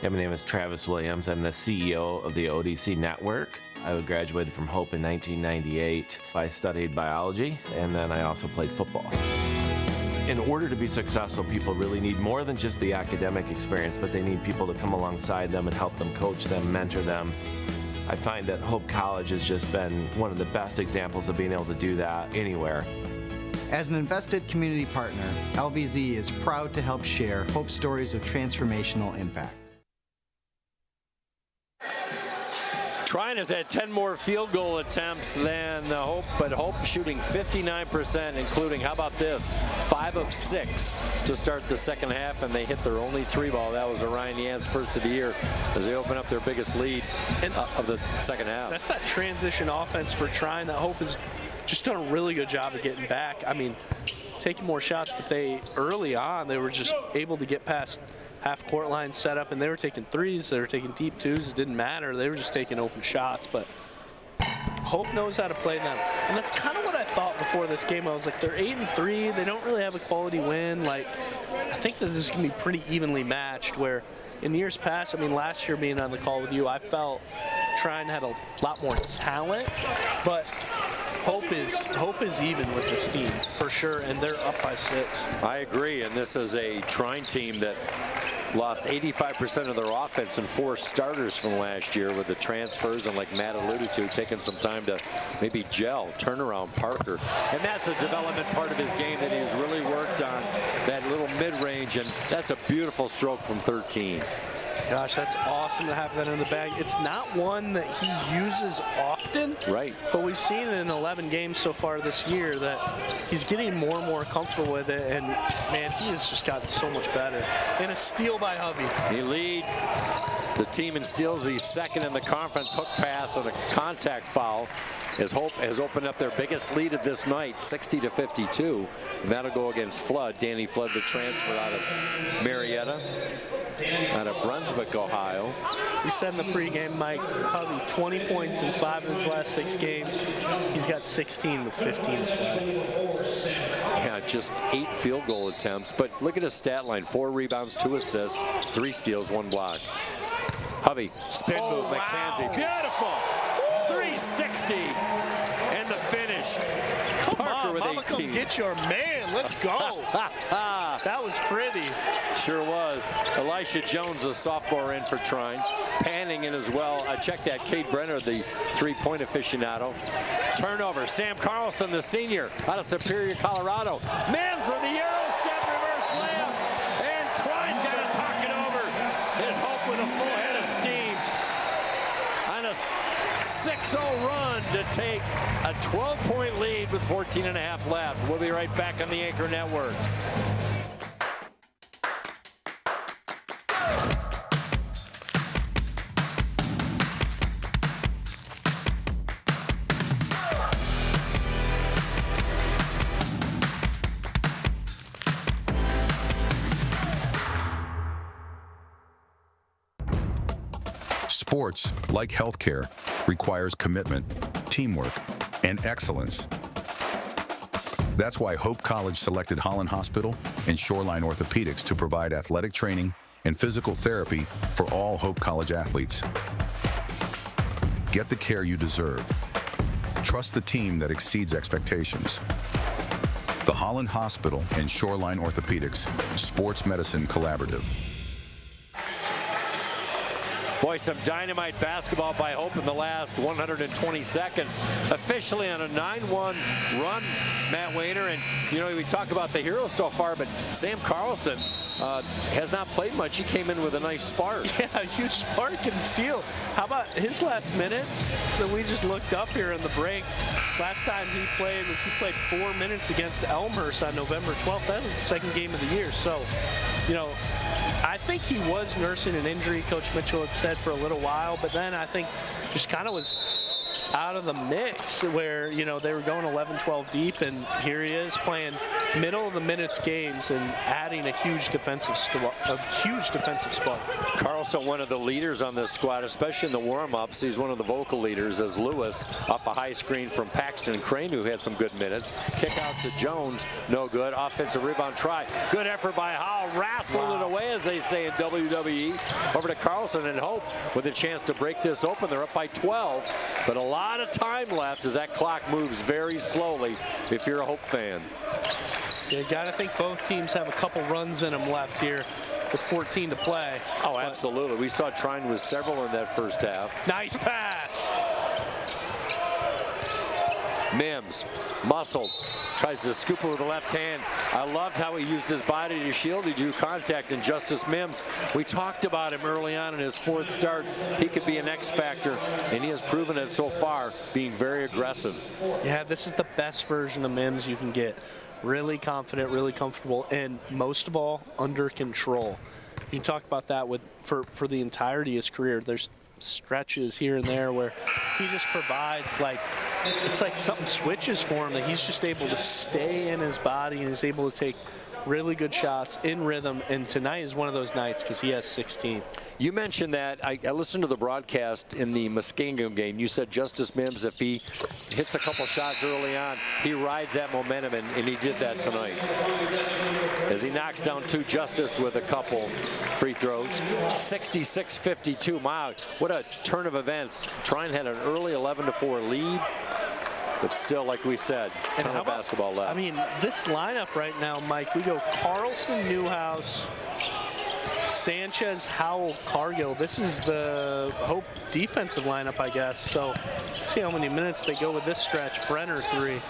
C: Yeah, my name is Travis Williams. I'm the CEO of the ODC Network. I graduated from Hope in 1998. I studied biology, and then I also played football. In order to be successful, people really need more than just the academic experience, but they need people to come alongside them and help them, coach them, mentor them. I find that Hope College has just been one of the best examples of being able to do that anywhere.
D: As an invested community partner, LVZ is proud to help share Hope stories of transformational impact.
F: Trine has had 10 more field goal attempts than Hope, but Hope shooting 59%, including, how about this, 5 of 6 to start the second half, and they hit their only 3-ball. That was Orion Yant's first of the year as they open up their biggest lead of the second half.
E: That's that transition offense for Trine that Hope has just done a really good job of getting back. I mean, taking more shots, but early on, they were just able to get past half-court line set up, and they were taking 3s, they were taking deep 2s, it didn't matter. They were just taking open shots, but Hope knows how to play them. And that's kind of what I thought before this game. I was like, they're 8-3, they don't really have a quality win. Like, I think that this is going to be pretty evenly matched, where in years past, I mean, last year being on the call with you, I felt Trine had a lot more talent, but Hope is even with this team, for sure, and they're up by 6.
F: I agree, and this is a Trine team that lost 85% of their offense and 4 starters from last year with the transfers, and like Matt alluded to, taking some time to maybe gel, turn around Parker. And that's a development part of his game that he's really worked on, that little mid-range, and that's a beautiful stroke from 13.
E: Gosh, that's awesome to have that in the bag. It's not one that he uses often.
F: Right.
E: But we've seen it in 11 games so far this year that he's getting more and more comfortable with it. And, man, he has just gotten so much better. And a steal by Hovey.
F: He leads the team in steals. He's second in the conference. Hook pass and a contact foul. As Hope has opened up their biggest lead of this night, 60-52. And that'll go against Flood. Danny Flood, the transfer out of Marietta, out of Brunswick, Ohio.
E: We said in the pregame, Mike, Hovey, 20 points in 5 of his last 6 games. He's got 16 with 15.
F: Yeah, just 8 field goal attempts. But look at his stat line: 4 rebounds, 2 assists, 3 steals, 1 block. Hovey, spin move, McKenzie. Beautiful! 360 and the finish.
E: Come
F: Parker
E: on,
F: with
E: Mama,
F: 18.
E: come get your man. Let's go.
F: Yeah.
E: That was pretty.
F: Sure was. Elisha Jones, a sophomore, in for Trine. Panning in as well. I checked that. Cade Brenner, the three-point aficionado. Turnover. Sam Carlson, the senior, out of Superior, Colorado. Mims with the Euro step reverse layup. And Trine's got to talk it over. His Hope with a full head of steam. On a 6-0 run to take a 12-point lead with 14.5 left. We'll be right back on the Anchor Network.
B: Sports, like healthcare, requires commitment, teamwork, and excellence. That's why Hope College selected Holland Hospital and Shoreline Orthopedics to provide athletic training and physical therapy for all Hope College athletes. Get the care you deserve. Trust the team that exceeds expectations. The Holland Hospital and Shoreline Orthopedics Sports Medicine Collaborative.
F: Boy, some dynamite basketball by Hope in the last 120 seconds. Officially on a 9-1 run, Matt Wayner. And, you know, we talk about the heroes so far, but Sam Carlson has not played much. He came in with a nice spark.
E: Yeah, a huge spark and steal. How about his last minutes that we just looked up here in the break? Last time he played 4 minutes against Elmhurst on November 12th. That was the second game of the year. So, you know, I think he was nursing an injury, Coach Mitchell had said, for a little while, but then I think just kind of was out of the mix where, you know, they were going 11-12 deep, and here he is playing middle of the minutes games and adding a huge defensive spark.
F: Carlson, one of the leaders on this squad, especially in the warm-ups. He's one of the vocal leaders as Lewis off a high screen from Paxton Crane, who had some good minutes. Kick out to Jones, no good. Offensive rebound try. Good effort by Howell. Wrestled it away, as they say in WWE. Over to Carlson and Hope with a chance to break this open. They're up by 12, but a lot of time left as that clock moves very slowly if you're a Hope fan.
E: You got to think both teams have a couple runs in them left here with 14 to play.
F: Oh, absolutely. We saw Trine with several in that first half.
E: Nice pass.
F: Mims, muscled, tries to scoop it with the left hand. I loved how he used his body to shield. He drew contact, and Justice Mims, we talked about him early on in his fourth start. He could be an X factor, and he has proven it so far, being very aggressive.
E: Yeah, this is the best version of Mims you can get. Really confident, really comfortable, and most of all, under control. You can talk about that for the entirety of his career. There's stretches here and there where he just provides, it's like something switches for him, that he's just able to stay in his body and is able to take really good shots in rhythm, and tonight is one of those nights because he has 16.
F: You mentioned that. I listened to the broadcast in the Muskingum game. You said Justice Mims, if he hits a couple shots early on, he rides that momentum, and he did that tonight. As he knocks down two, Justice with a couple free throws. 66-52. Wow, what a turn of events. Trine had an early 11-4 lead. But still, like we said, ton of basketball left.
E: I mean, this lineup right now, Mike, we go Carlson, Newhouse, Sanchez, Howell, Cargill. This is the Hope defensive lineup, I guess. So let's see how many minutes they go with this stretch. Brenner, 3.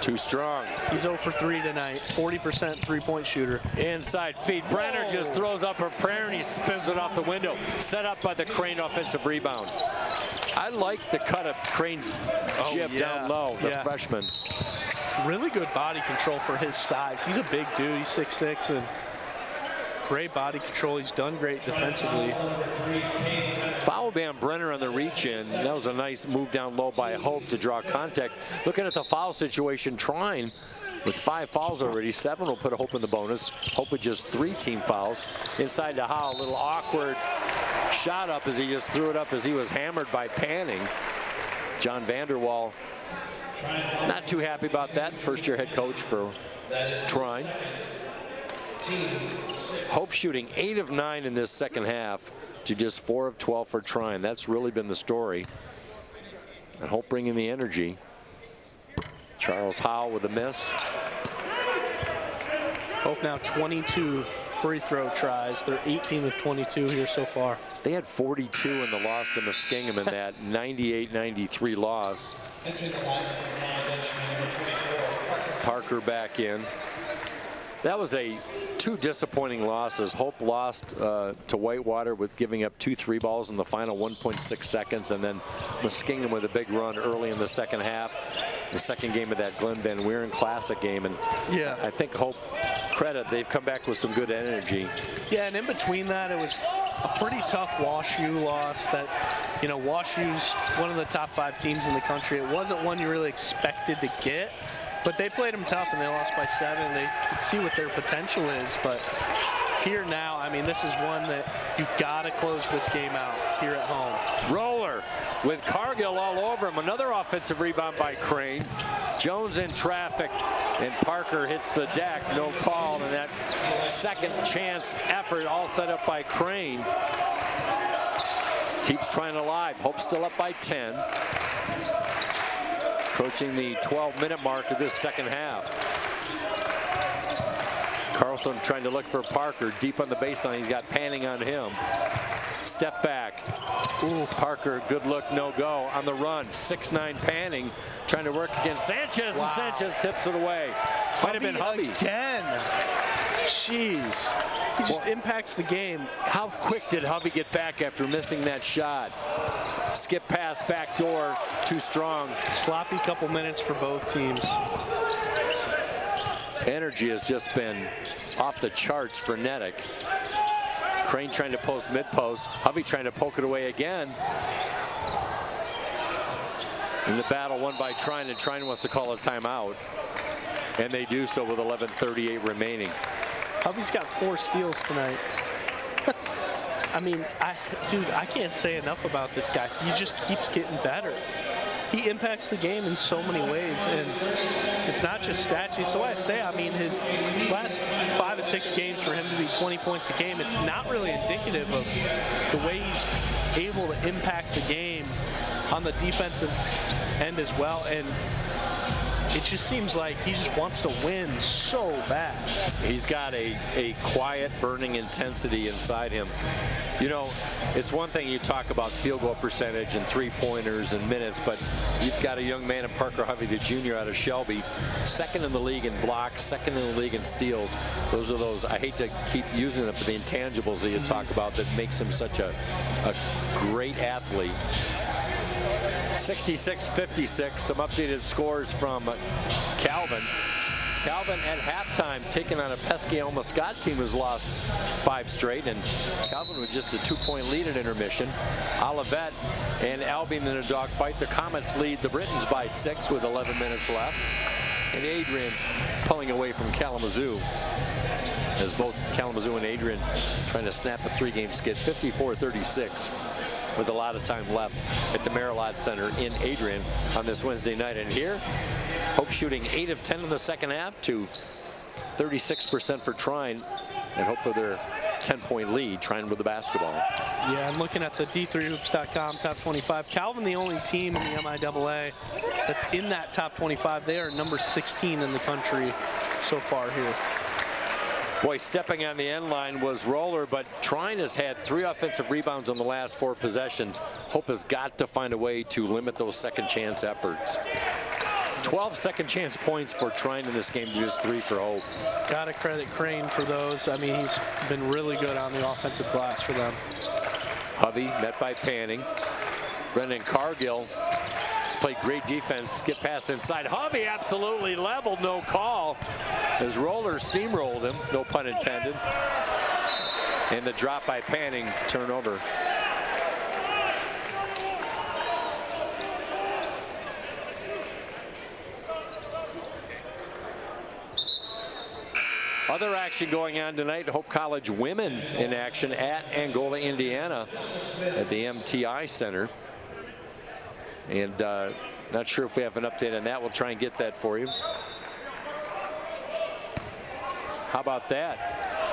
F: Too strong.
E: He's 0 for 3 tonight. 40% three-point shooter.
F: Inside feed. Brenner just throws up a prayer, and he spins it off the window. Set up by the Crane offensive rebound. I like the cut of Crane's jib down low, the freshman.
E: Really good body control for his size. He's a big dude. He's 6'6", and great body control. He's done great defensively.
F: Foul ban Brenner on the reach in. That was a nice move down low by Hope to draw contact. Looking at the foul situation, Trine with 5 fouls already. 7 will put Hope in the bonus. Hope with just 3 team fouls. Inside to Howell, a little awkward shot up as he just threw it up as he was hammered by Panning. John Vanderwall not too happy about that. First-year head coach for Trine. Hope shooting 8 of 9 in this second half to just 4 of 12 for Trine. That's really been the story. And Hope bringing the energy. Charles Howell with a miss.
E: Hope now 22 free throw tries. They're 18 of 22 here so far.
F: They had 42 in the loss to Muskingum in that 98-93 loss. Parker back in. That was two disappointing losses. Hope lost to Whitewater with giving up 2 3 balls in the final 1.6 seconds, and then Muskingum with a big run early in the second half. The second game of that Glenn Van Wieren Classic game, and
E: yeah,
F: I think Hope credit, they've come back with some good energy.
E: Yeah, and in between that, it was a pretty tough WashU loss that, you know, WashU's one of the top 5 teams in the country. It wasn't one you really expected to get, but they played them tough and they lost by 7. They could see what their potential is, but here now, I mean, this is one that you gotta close this game out here at home.
F: Roller with Cargill all over him. Another offensive rebound by Crane. Jones in traffic, and Parker hits the deck. No call, and that second chance effort all set up by Crane. Keeps Trine alive. Hope still up by 10. Approaching the 12-minute mark of this second half. Carlson trying to look for Parker deep on the baseline. He's got Panning on him. Step back. Ooh, Parker, good look, no go. On the run, 6'9" Panning trying to work against Sanchez, and Sanchez tips it away. Might have been Hovey.
E: Again. Jeez. He just impacts the game.
F: How quick did Hovey get back after missing that shot? Skip pass, back door, too strong.
E: Sloppy couple minutes for both teams.
F: Energy has just been off the charts for Nedick. Crane trying to post mid-post. Hovey trying to poke it away again. In the battle won by Trine, and Trine wants to call a timeout. And they do so with 11:38 remaining.
E: Hovey's got 4 steals tonight. I mean, dude, I can't say enough about this guy. He just keeps getting better. He impacts the game in so many ways, and it's not just stats. So I say, I mean, his last 5 or 6 games for him to be 20 points a game, it's not really indicative of the way he's able to impact the game on the defensive end as well. And it just seems like he just wants to win so bad.
F: He's got a quiet, burning intensity inside him. You know, it's one thing you talk about field goal percentage and 3-pointers and minutes, but you've got a young man in Parker Hovey, the junior out of Shelby, 2nd in the league in blocks, 2nd in the league in steals. Those are those, I hate to keep using them, but the intangibles that you talk about that makes him such a great athlete. 66-56, some updated scores from Calvin. Calvin at halftime taking on a pesky Elma Scott team who's lost 5 straight, and Calvin with just a 2-point lead at intermission. Olivet and Albion in a dogfight. The Comets lead the Britons by 6 with 11 minutes left. And Adrian pulling away from Kalamazoo, as both Kalamazoo and Adrian trying to snap a 3-game skid, 54-36. with a lot of time left at the Marilot Center in Adrian on this Wednesday night. And here, Hope shooting 8 of 10 in the second half to 36% for Trine, and Hope with their 10-point lead, Trine with the basketball.
E: Yeah, I'm looking at the D3Hoops.com top 25. Calvin, the only team in the MIAA that's in that top 25. They are number 16 in the country so far here.
F: Boy, stepping on the end line was Roller, but Trine has had 3 offensive rebounds on the last 4 possessions. Hope has got to find a way to limit those second chance efforts. 12 second chance points for Trine in this game, just 3 for Hope.
E: Gotta credit Crane for those. I mean, he's been really good on the offensive glass for them.
F: Hovey met by Panning. Brendan Cargill has played great defense. Skip pass inside. Hovey absolutely leveled, no call. As Roller steamrolled him, no pun intended. And the drop by Panning, turnover. Other action going on tonight. Hope College women in action at Angola, Indiana at the MTI Center. And not sure if we have an update on that. We'll try and get that for you. How about that?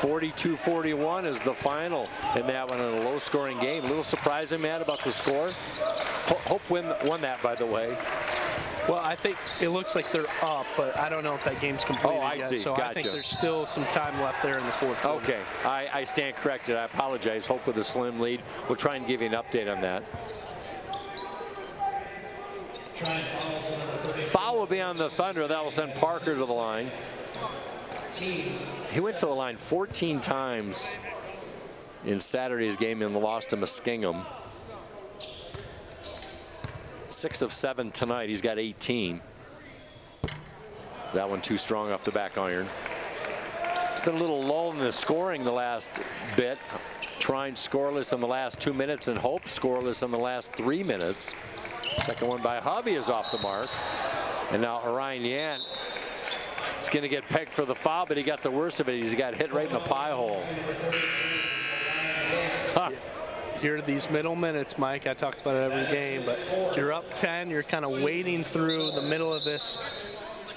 F: 42-41 is the final in that one, in a low-scoring game. A little surprising, Matt, about the score. Hope won that, by the way.
E: Well, I think it looks like they're up, but I don't know if that game's completed
F: I
E: yet.
F: see.
E: So
F: Gotcha.
E: I think there's still some time left there in the fourth quarter.
F: Okay, I stand corrected. I apologize. Hope with a slim lead. We'll try and give you an update on that. Foul will be on the Thunder. That will send Parker to the line. He went to the line 14 times in Saturday's game and lost to Muskingum. 6 of 7 tonight. He's got 18. That one too strong off the back iron. It's been a little lull in the scoring the last bit. Trine scoreless in the last 2 minutes and Hope scoreless in the last 3 minutes. Second one by Hovey is off the mark. And now Orion Yant is going to get pegged for the foul, but he got the worst of it. He's got hit right in the pie hole. Huh.
E: Here are these middle minutes, Mike. I talk about it every game, but you're up 10. You're kind of wading through the middle of this.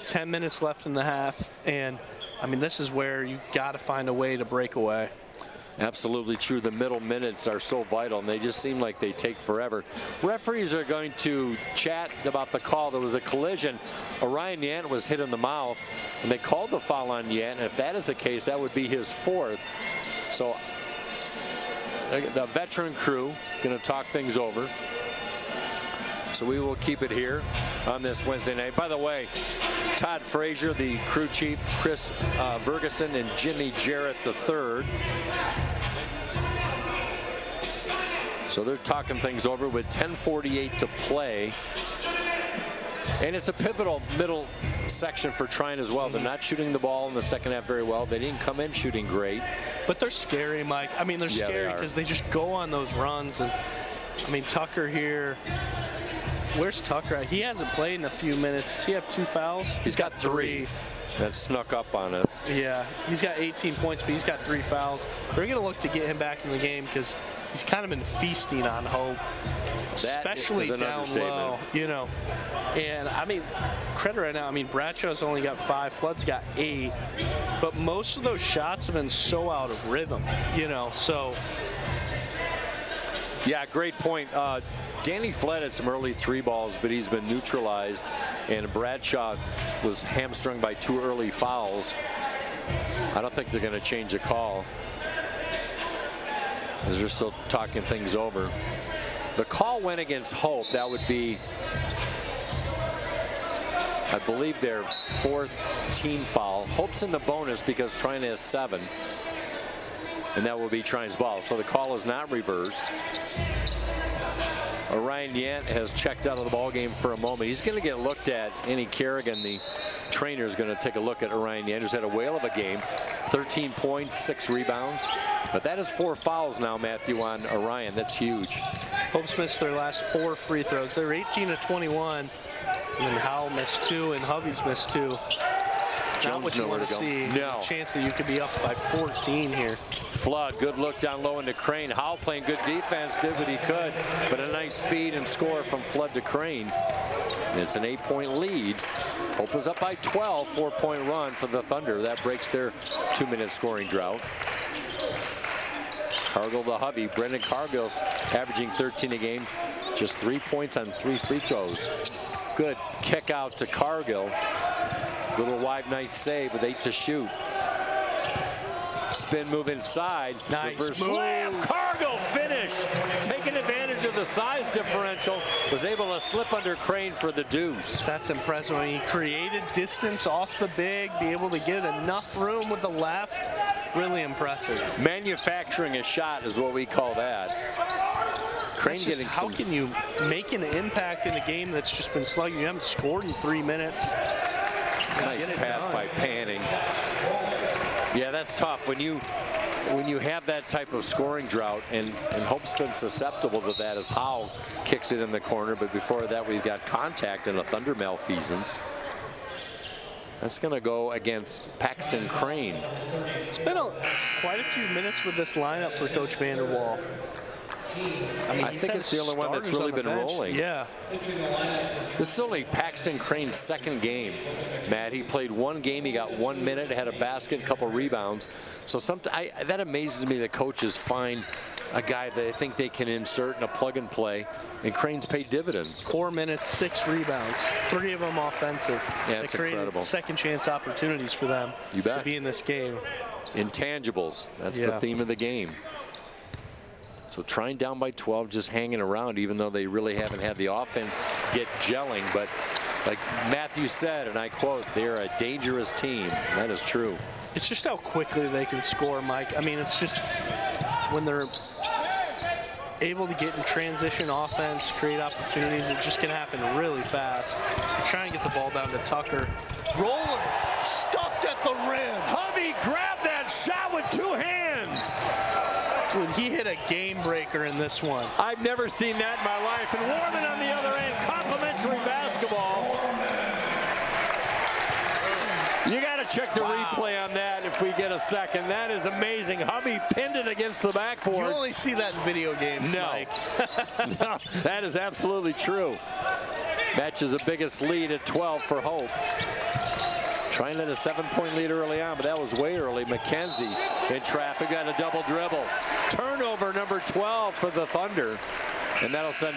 E: 10 minutes left in the half, and I mean, this is where you got to find a way to break away.
F: Absolutely true. The middle minutes are so vital, and they just seem like they take forever. Referees are going to chat about the call. There was a collision. Orion Yant was hit in the mouth, and they called the foul on Yant, and if that is the case, that would be his 4th. So the veteran crew going to talk things over. So we will keep it here on this Wednesday night. By the way, Todd Frazier, the crew chief, Chris Ferguson, and Jimmy Jarrett III. So they're talking things over with 10:48 to play. And it's a pivotal middle section for Trine as well. They're not shooting the ball in the second half very well. They didn't come in shooting great.
E: But they're scary, Mike. I mean, they're scary because they just go on those runs. And I mean, Tucker here. Where's Tucker at? He hasn't played in a few minutes. Does he have 2 fouls?
F: He's got 3. That snuck up on us.
E: Yeah, he's got 18 points, but he's got 3 fouls. They're going to look to get him back in the game because he's kind of been feasting on Hope, especially down low, you know. And I mean, credit right now. I mean, Bradshaw's only got 5, Flood's got 8, but most of those shots have been so out of rhythm, you know. So.
F: Yeah, great point. Danny Flood had some early 3 balls, but he's been neutralized, and Bradshaw was hamstrung by 2 early fouls. I don't think they're going to change the call, as they're still talking things over. The call went against Hope. That would be, I believe, their 4th team foul. Hope's in the bonus because Trine has 7. And that will be Trine's ball. So the call is not reversed. Orion Yant has checked out of the ball game for a moment. He's going to get looked at. Annie Kerrigan, the trainer, is going to take a look at Orion Yant, who's had a whale of a game. 13 points, 6 rebounds. But that is 4 fouls now, Matthew, on Orion. That's huge.
E: Hope's missed their last 4 free throws. They're 18 of 21. And then Howell missed 2, and Hovey's missed 2. Not what you want to see.
F: No.
E: A chance that you could be up by 14 here.
F: Flood, good look down low into Crane. Howell playing good defense, did what he could, but a nice feed and score from Flood to Crane. It's an 8-point lead. Hope is up by 12, 4-point run for the Thunder. That breaks their 2-minute scoring drought. Cargill to Hovey. Brendan Cargill's averaging 13 a game, just 3 points on 3 free throws. Good kick out to Cargill. Little wide, nice save with 8 to shoot. Spin move inside.
E: Nice
F: reverse
E: slam.
F: Cargill finish. Taking advantage of the size differential. Was able to slip under Crane for the deuce.
E: That's impressive. When he created distance off the big, be able to get enough room with the left. Really impressive.
F: Manufacturing a shot is what we call that. Crane getting
E: how
F: some.
E: Can you make an impact in a game that's just been slugging? You haven't scored in 3 minutes.
F: Nice pass by Panning. Yeah, that's tough when you have that type of scoring drought, and Hope's been susceptible to that as Howell kicks it in the corner, but before that we've got contact and a Thunder malfeasance. That's going to go against Paxton Crane.
E: It's been quite a few minutes with this lineup for Coach Vanderwall.
F: I think it's the only one that's really been rolling.
E: Yeah.
F: This is only Paxton Crane's 2nd game, Matt. He played 1 game. He got 1 minute, had a basket, a couple rebounds. So that amazes me that coaches find a guy that I think they can insert in a plug and play, and Crane's paid dividends.
E: 4 minutes, 6 rebounds, 3 of them offensive.
F: Yeah, it's incredible.
E: Second chance opportunities for them to be in this game.
F: Intangibles, that's the theme of the game. So Trine down by 12, just hanging around, even though they really haven't had the offense get gelling. But like Matthew said, and I quote, they're a dangerous team. That is true.
E: It's just how quickly they can score, Mike. I mean, it's just when they're able to get in transition offense, create opportunities, it just can happen really fast. Try and get the ball down to Tucker. Rolling, stopped at the rim.
F: Hovey grabbed that shot with 2 hands.
E: Dude, he hit a game breaker in this one.
F: I've never seen that in my life. And Warman on the other end, complimentary basketball. You got to check the replay on that if we get a second. That is amazing. Hovey pinned it against the backboard.
E: You only see that in video games, Mike.
F: No, that is absolutely true. Matches the biggest lead at 12 for Hope. Trine had a 7-point lead early on, but that was way early. McKenzie in traffic, got a double dribble. Turnover number 12 for the Thunder. And that'll send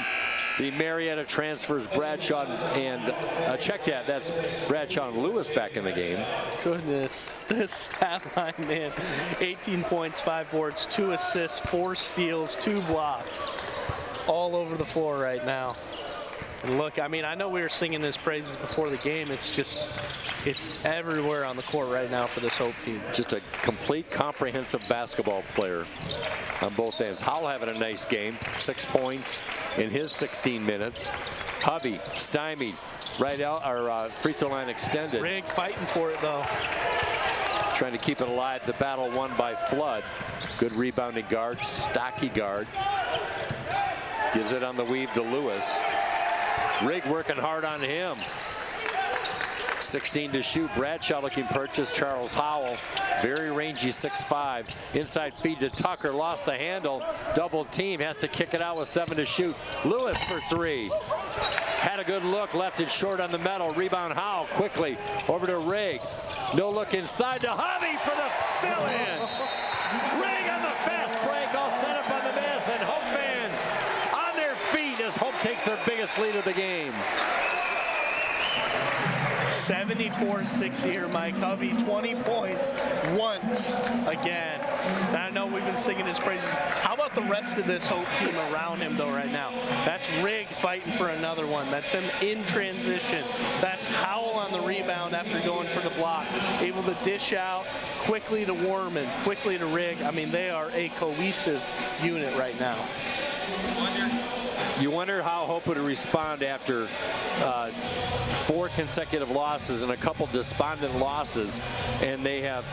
F: the Marietta transfers Bradshaw and check that. That's Bradshaw and Lewis back in the game.
E: Goodness, this stat line, man. 18 points, 5 boards, 2 assists, 4 steals, 2 blocks. All over the floor right now. And look, I mean, I know we were singing his praises before the game. It's just, it's everywhere on the court right now for this Hope team.
F: Just a complete, comprehensive basketball player on both ends. Howell having a nice game, 6 points in his 16 minutes. Hovey stymied right out, our free throw line extended.
E: Rigg fighting for it though.
F: Trying to keep it alive. The battle won by Flood. Good rebounding guard, stocky guard. Gives it on the weave to Lewis. Rigg working hard on him. 16 to shoot. Bradshaw looking purchase. Charles Howell, very rangy, 6'5". Inside feed to Tucker, lost the handle. Double team, has to kick it out with 7 to shoot. Lewis for 3. Had a good look, left it short on the metal. Rebound Howell quickly over to Rigg. No look inside to Hovey for the fill-in. Rigg on the fast break, all set up on the miss, and Hope fans on their feet as Hope takes their biggest lead of the game.
E: 74-60 here, Mike. Hovey, 20 points once again. Now, I know we've been singing his praises. How about the rest of this Hope team around him, though, right now? That's Rigg fighting for another one. That's him in transition. That's Howell on the rebound after going for the block. Able to dish out quickly to Warman, quickly to Rigg. I mean, they are a cohesive unit right now.
F: You wonder how Hope would respond after 4 consecutive losses and a couple despondent losses, and they have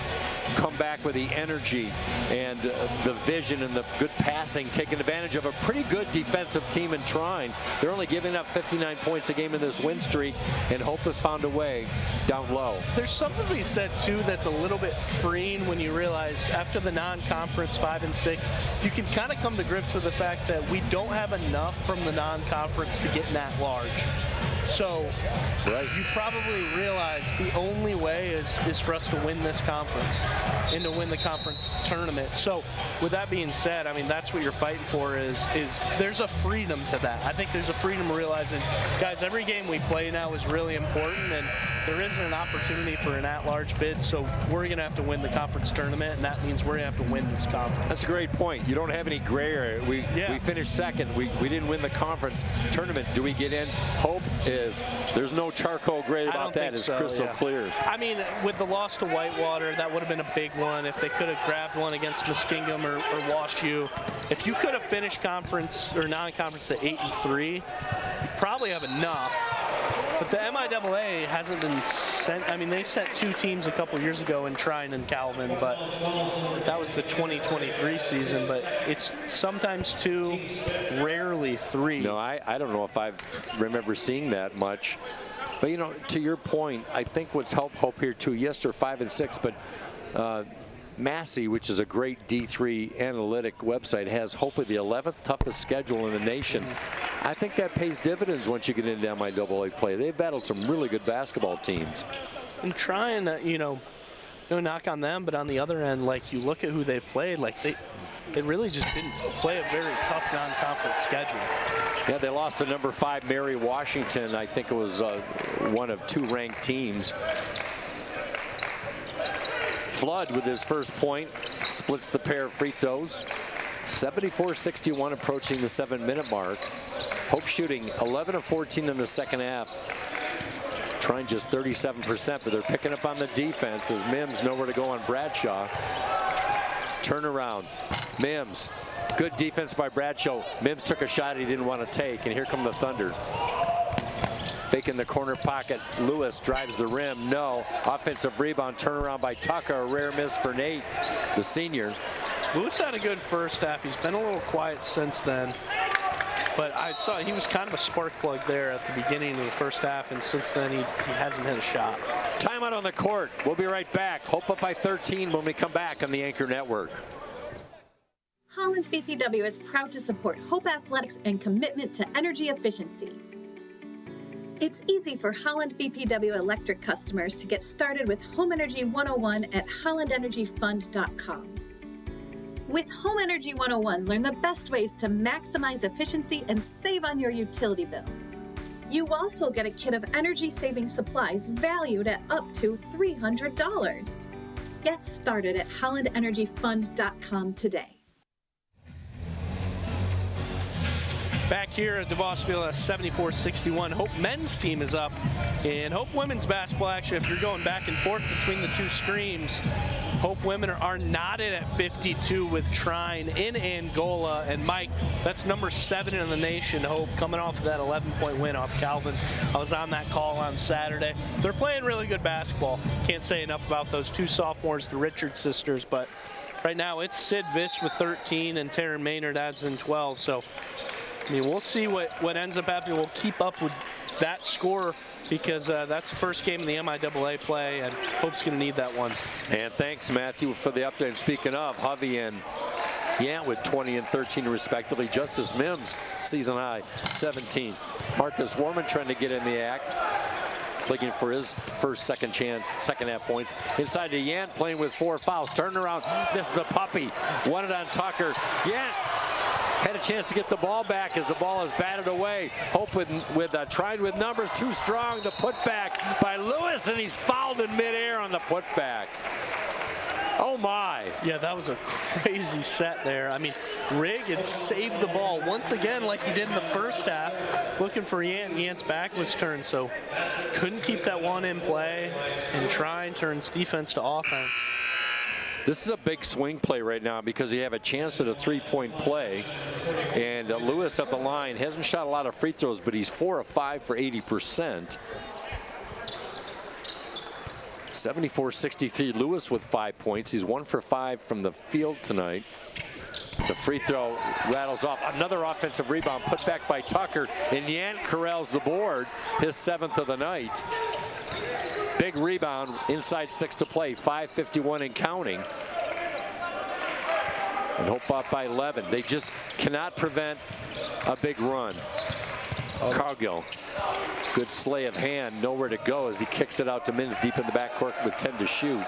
F: come back with the energy and the vision and the good passing, taking advantage of a pretty good defensive team in Trine. They're only giving up 59 points a game in this win streak, and Hope has found a way down low.
E: There's something to be said, too, that's a little bit freeing when you realize after the non-conference 5 and 6, you can kind of come to grips with the fact that we don't have enough from the non-conference to get that large. So you probably realize the only way is for us to win this conference and to win the conference tournament. So with that being said, I mean, that's what you're fighting for is there's a freedom to that. I think there's a freedom realizing, guys, every game we play now is really important, and there isn't an opportunity for an at-large bid, so we're going to have to win the conference tournament, and that means we're going to have to win this conference.
F: That's a great point. You don't have any gray area. We finished second. We didn't win the conference tournament. Do we get in? Hope is. There's no charcoal gray about that. It's crystal clear.
E: I mean, with the loss to Whitewater, that would have been a big one. If they could have grabbed one against Muskingum or WashU, if you could have finished conference or non-conference at 8-3, you probably have enough. But the MIAA hasn't been sent. I mean, they sent 2 teams a couple years ago in Trine and Calvin, but that was the 2023 season. But it's sometimes 2, rarely 3.
F: No, I don't know if I remember seeing that much. But, you know, to your point, I think what's helped Hope here, too, yes, they're 5 and 6, but Massey, which is a great D3 analytic website, has Hope with the 11th toughest schedule in the nation. I think that pays dividends once you get into MIAA play. They've battled some really good basketball teams.
E: And trying to, you know, no knock on them, but on the other end, like, you look at who they played, like, they really just didn't play a very tough non-conference schedule.
F: Yeah, they lost to number 5 Mary Washington. I think it was one of 2 ranked teams. Flood with his first point splits the pair of free throws. 74-61 approaching the 7-minute mark. Hope shooting 11 of 14 in the second half. Trine just 37%, but they're picking up on the defense as Mims nowhere to go on Bradshaw. Turnaround. Mims. Good defense by Bradshaw. Mims took a shot he didn't want to take, and here come the Thunder. Faking the corner pocket. Lewis drives the rim. No. Offensive rebound. Turnaround by Tucker. A rare miss for Nate, the senior.
E: Lewis had a good first half. He's been a little quiet since then. But I saw he was kind of a spark plug there at the beginning of the first half, and since then he hasn't hit a shot.
F: Timeout on the court. We'll be right back. Hope up by 13 when we come back on the Anchor Network.
G: Holland BPW is proud to support Hope Athletics and commitment to energy efficiency. It's easy for Holland BPW electric customers to get started with Home Energy 101 at hollandenergyfund.com. With Home Energy 101, learn the best ways to maximize efficiency and save on your utility bills. You also get a kit of energy-saving supplies valued at up to $300. Get started at hollandenergyfund.com today.
E: Back here at DeVos Field at 74-61. Hope men's team is up. And Hope women's basketball action, if you're going back and forth between the two streams, Hope women are knotted at 52 with Trine in Angola. And Mike, that's number 7 in the nation, Hope, coming off of that 11-point win off Calvin. I was on that call on Saturday. They're playing really good basketball. Can't say enough about those 2 sophomores, the Richards sisters, but right now it's Sid Viss with 13 and Taryn Maynard adds in 12. So I mean, we'll see what ends up happening. We'll keep up with that score because that's the first game in the MIAA play, and Hope's going to need that one.
F: And thanks, Matthew, for the update. Speaking of, Hovey and Yant with 20 and 13 respectively. Justice Mims, season high, 17. Marcus Warman trying to get in the act, looking for his first second half points. Inside to Yant, playing with 4 fouls. Turn around, misses the puppy. Won it on Tucker. Yant had a chance to get the ball back as the ball is batted away. Hope with Trine with numbers, too strong. The putback by Lewis, and he's fouled in midair on the putback. Oh my.
E: Yeah, that was a crazy set there. I mean, Rigg had saved the ball once again like he did in the first half, looking for Yant. Yant's back was turned, so couldn't keep that one in play, and Trine turns defense to offense.
F: This is a big swing play right now because you have a chance at a 3-point play. And Lewis at the line hasn't shot a lot of free throws, but he's 4 of 5 for 80%. 74-63, Lewis with 5 points. He's 1 for 5 from the field tonight. The free throw rattles off. Another offensive rebound put back by Tucker, and Yant corrals the board, his 7th of the night. Big rebound, inside 6 to play, 5:51 and counting. And Hope up by 11. They just cannot prevent a big run. Cargill, good slay of hand, nowhere to go as he kicks it out to Mins deep in the backcourt with 10 to shoot.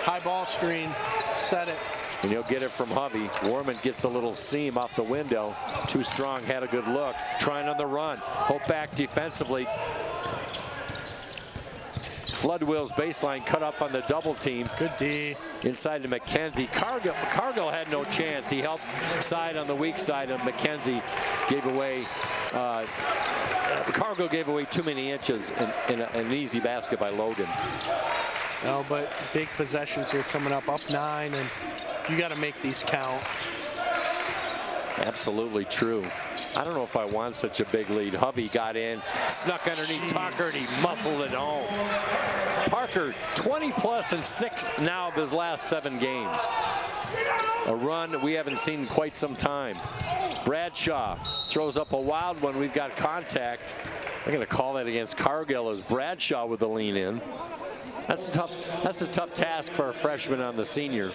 E: High ball screen, set it.
F: And he'll get it from Hovey. Warman gets a little seam off the window. Too strong, had a good look. Trying on the run. Hope back defensively. Floodwill's baseline cut up on the double team.
E: Good D.
F: Inside to McKenzie. Cargill had no chance. He helped side on the weak side, and McKenzie gave away. Cargill gave away too many inches in an easy basket by Logan.
E: No, but big possessions here coming up 9, and you got to make these count.
F: Absolutely true. I don't know if I want such a big lead. Hovey got in, snuck underneath Tucker, and he muscled it home. Parker, 20 plus in 6 now of his last 7 games. A run that we haven't seen in quite some time. Bradshaw throws up a wild one. We've got contact. I'm going to call that against Cargill as Bradshaw with the lean in. That's a tough task for a freshman on the senior.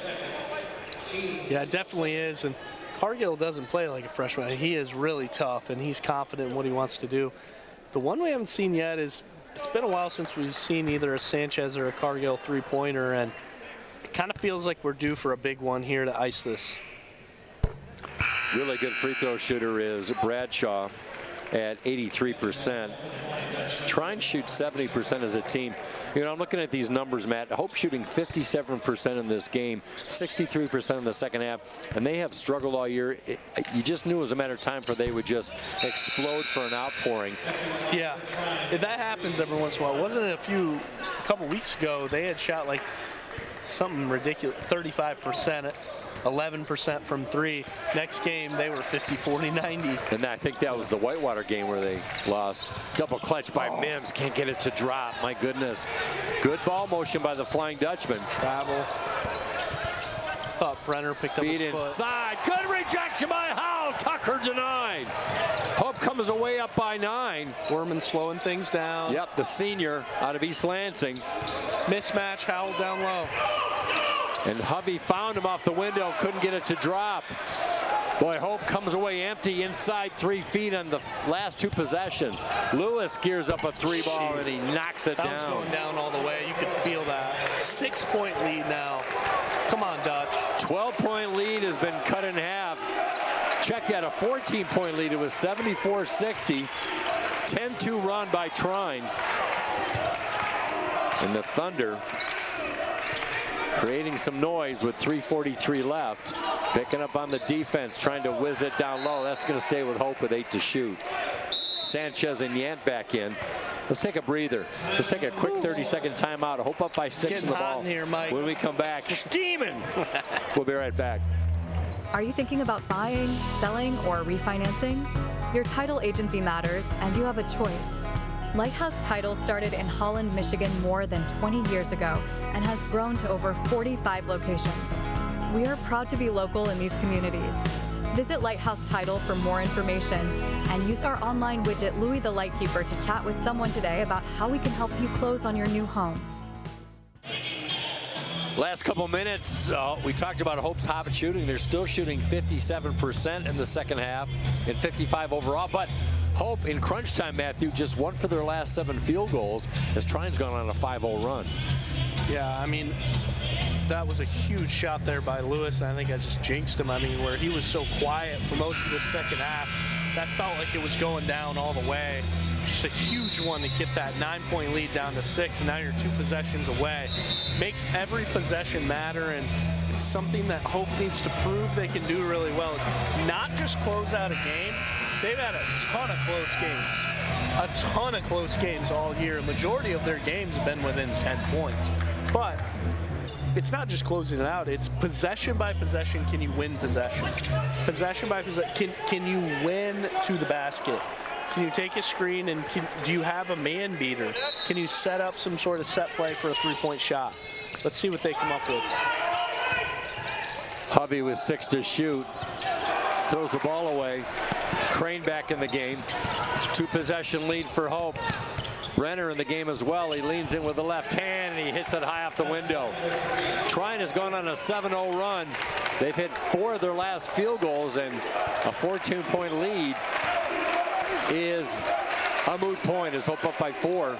E: Yeah, it definitely is. And Cargill doesn't play like a freshman. He is really tough, and he's confident in what he wants to do. The one we haven't seen yet is, it's been a while since we've seen either a Sanchez or a Cargill 3-pointer, and it kind of feels like we're due for a big one here to ice this.
F: Really good free throw shooter is Bradshaw at 83%. Trine shoots 70% as a team. You know, I'm looking at these numbers, Matt. Hope shooting 57% in this game, 63% in the second half, and they have struggled all year. You just knew it was a matter of time for they would just explode for an outpouring.
E: Yeah, that happens every once in a while. Wasn't it a couple weeks ago, they had shot like something ridiculous, 35%. 11% from 3. Next game, they were 50, 40, 90.
F: And I think that was the Whitewater game where they lost. Double clutch by Mims. Can't get it to drop. My goodness. Good ball motion by the Flying Dutchman.
E: Travel. Thought Brenner picked up his
F: Feed
E: foot.
F: inside. Good rejection by Howell. Tucker denied. Hope comes away up by 9.
E: Werman slowing things down.
F: Yep, the senior out of East Lansing.
E: Mismatch, Howell down low.
F: And Hovey found him off the window, couldn't get it to drop. Boy, Hope comes away empty inside 3 feet on the last 2 possessions. Lewis gears up a 3-ball and he knocks it down.
E: That was going down all the way. You could feel that. 6-point lead now. Come on, Dutch.
F: 12-point lead has been cut in half. Check that, a 14-point lead. It was 74-60. 10-2 run by Trine. And the Thunder creating some noise with 3:43 left. Picking up on the defense, trying to whiz it down low. That's going to stay with Hope with 8 to shoot. Sanchez and Yant back in. Let's take a breather. Let's take a quick 30-second timeout. Hope up by 6 in the ball.
E: In here, Mike.
F: When we come back, steaming. We'll be right back.
H: Are you thinking about buying, selling, or refinancing? Your title agency matters, and you have a choice. Lighthouse Title started in Holland, Michigan more than 20 years ago and has grown to over 45 locations. We are proud to be local in these communities. Visit Lighthouse Title for more information and use our online widget Louie the Lightkeeper to chat with someone today about how we can help you close on your new home.
F: Last couple minutes, we talked about Hope's hot shooting. They're still shooting 57% in the second half and 55 overall, but Hope in crunch time, Matthew, just 1 for their last 7 field goals as Trine's gone on a 5-0 run.
E: Yeah, I mean, that was a huge shot there by Lewis. I think I just jinxed him. I mean, where he was so quiet for most of the second half, that felt like it was going down all the way. Just a huge one to get that 9-point lead down to 6, and now you're 2 possessions away. Makes every possession matter, and it's something that Hope needs to prove they can do really well, is not just close out a game. They've had a ton of close games. A ton of close games all year. A majority of their games have been within 10 points. But it's not just closing it out. It's possession by possession. Can you win possessions? Possession by possession. Can you win to the basket? Can you take a screen and do you have a man beater? Can you set up some sort of set play for a 3-point shot? Let's see what they come up with.
F: Hovey with 6 to shoot. Throws the ball away. Crane back in the game. 2-possession lead for Hope. Brenner in the game as well. He leans in with the left hand and he hits it high off the window. Trine has gone on a 7-0 run. They've hit 4 of their last field goals, and a 14-point lead is a moot point as Hope up by 4.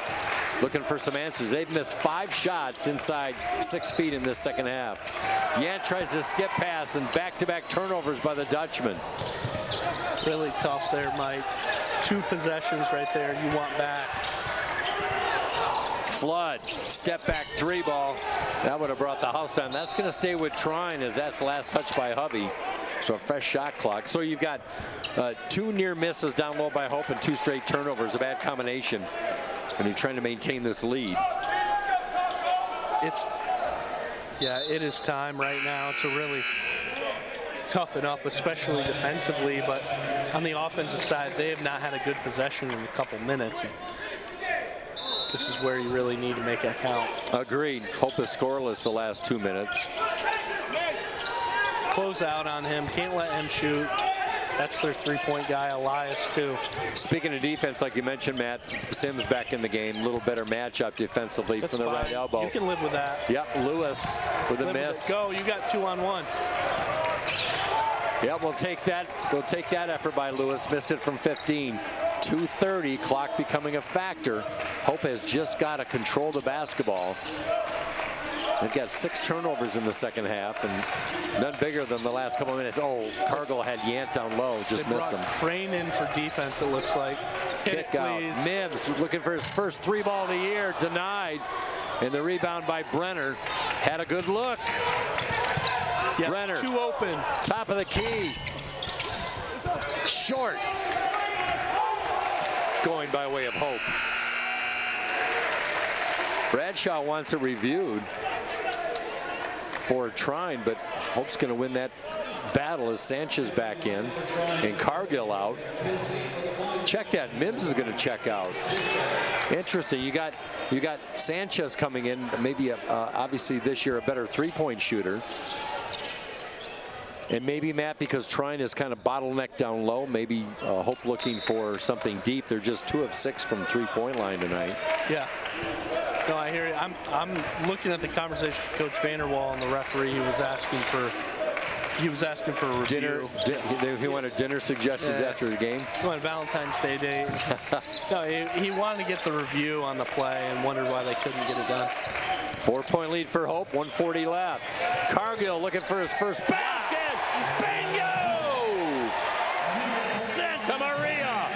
F: Looking for some answers. They've missed 5 shots inside 6 feet in this second half. Yant tries to skip pass and back-to-back turnovers by the Dutchman.
E: Really tough there, Mike. 2 possessions right there you want back.
F: Flood, step back 3-ball. That would have brought the house down. That's going to stay with Trine as that's the last touch by Hovey. So a fresh shot clock. So you've got 2 near misses down low by Hope and 2 straight turnovers. A bad combination. And you're trying to maintain this lead.
E: It is time right now to really toughen up, especially defensively. But on the offensive side, they have not had a good possession in a couple minutes. And this is where you really need to make it count.
F: Agreed. Hope is scoreless the last 2 minutes.
E: Close out on him. Can't let him shoot. That's their 3-point guy, Elias, too.
F: Speaking of defense, like you mentioned, Matt, Sims back in the game. A little better matchup defensively from the right elbow.
E: You can live with that.
F: Yep, Lewis with a miss.
E: Go, you got 2-on-1.
F: Yep, we'll take that. We'll take that effort by Lewis. Missed it from 15. 2:30, clock becoming a factor. Hope has just got to control the basketball. They've got 6 turnovers in the second half, and none bigger than the last couple of minutes. Oh, Cargill had Yant down low, just missed him.
E: Trine in for defense, it looks like.
F: Kick out. Mims looking for his first 3 ball of the year, denied. And the rebound by Brenner. Had a good look.
E: Yeah,
F: Brenner.
E: 2 open.
F: Top of the key. Short. Going by way of Hope. Bradshaw wants it reviewed for Trine, but Hope's going to win that battle as Sanchez back in and Cargill out. Check that. Mims is going to check out. Interesting. You got Sanchez coming in, maybe obviously this year a better 3-point shooter. And maybe, Matt, because Trine is kind of bottlenecked down low, maybe Hope looking for something deep. They're just 2 of 6 from 3-point line tonight.
E: Yeah. No, I hear you. I'm looking at the conversation with Coach Vanderwall and the referee. He was asking for a review.
F: He wanted dinner suggestions after the game?
E: He wanted Valentine's Day date. No, he wanted to get the review on the play and wondered why they couldn't get it done.
F: 4-point lead for Hope, 1:40 left. Cargill looking for his first basket. Bingo! Santa Maria!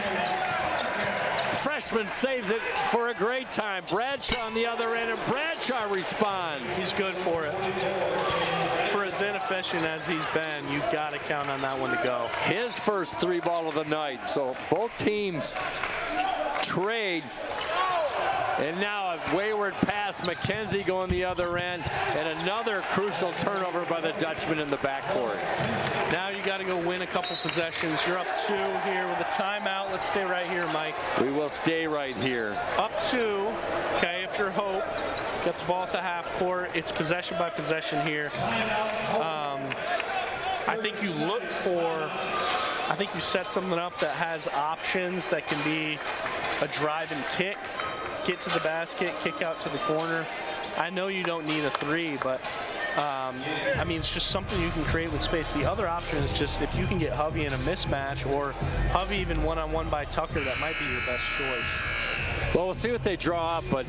F: Freshman saves it for a great time. Bradshaw on the other end, and Bradshaw responds.
E: He's good for it. For as inefficient as he's been, you've got to count on that one to go.
F: His first 3 ball of the night. So both teams trade. And now a wayward pass, McKenzie going the other end, and another crucial turnover by the Dutchman in the backcourt.
E: Now you got to go win a couple possessions. You're up 2 here with a timeout. Let's stay right here, Mike.
F: We will stay right here.
E: Up 2, okay, if you're Hope, got the ball at the half court. It's possession by possession here. I think you look for, I think you set something up that has options that can be a drive and kick. Get to the basket, kick out to the corner. I know you don't need a 3, but I mean, it's just something you can create with space. The other option is just if you can get Hovey in a mismatch, or Hovey even one-on-one by Tucker, that might be your best choice.
F: Well, we'll see what they draw up, but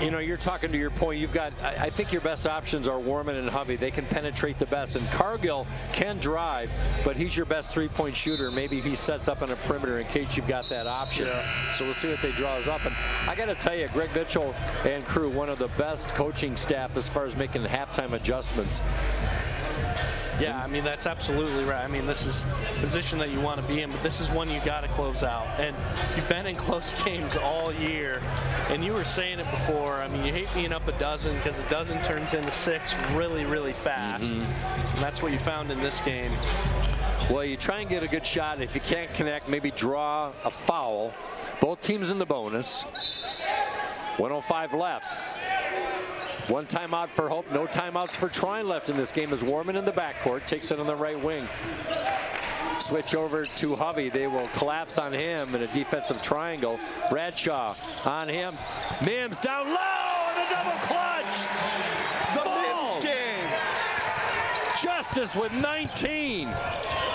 F: you know, you're talking to your point. You've got, I think your best options are Warman and Hovey. They can penetrate the best, and Cargill can drive, but he's your best 3-point shooter. Maybe he sets up on a perimeter in case you've got that option. Yeah. So we'll see what they draws up. And I got to tell you, Greg Mitchell and crew, one of the best coaching staff as far as making halftime adjustments.
E: Yeah, I mean, that's absolutely right. I mean, this is a position that you want to be in, but this is one you got to close out. And you've been in close games all year, and you were saying it before. I mean, you hate being up a dozen because a dozen turns into 6 really, really fast. And that's what you found in this game.
F: Well, you try and get a good shot. If you can't connect, maybe draw a foul. Both teams in the bonus. 1:05 left. 1 timeout for Hope, no timeouts for Trine left in this game as Warman in the backcourt takes it on the right wing. Switch over to Hovey. They will collapse on him in a defensive triangle. Bradshaw on him. Mims down low and a double clutch. The Mims game. Justice with 19.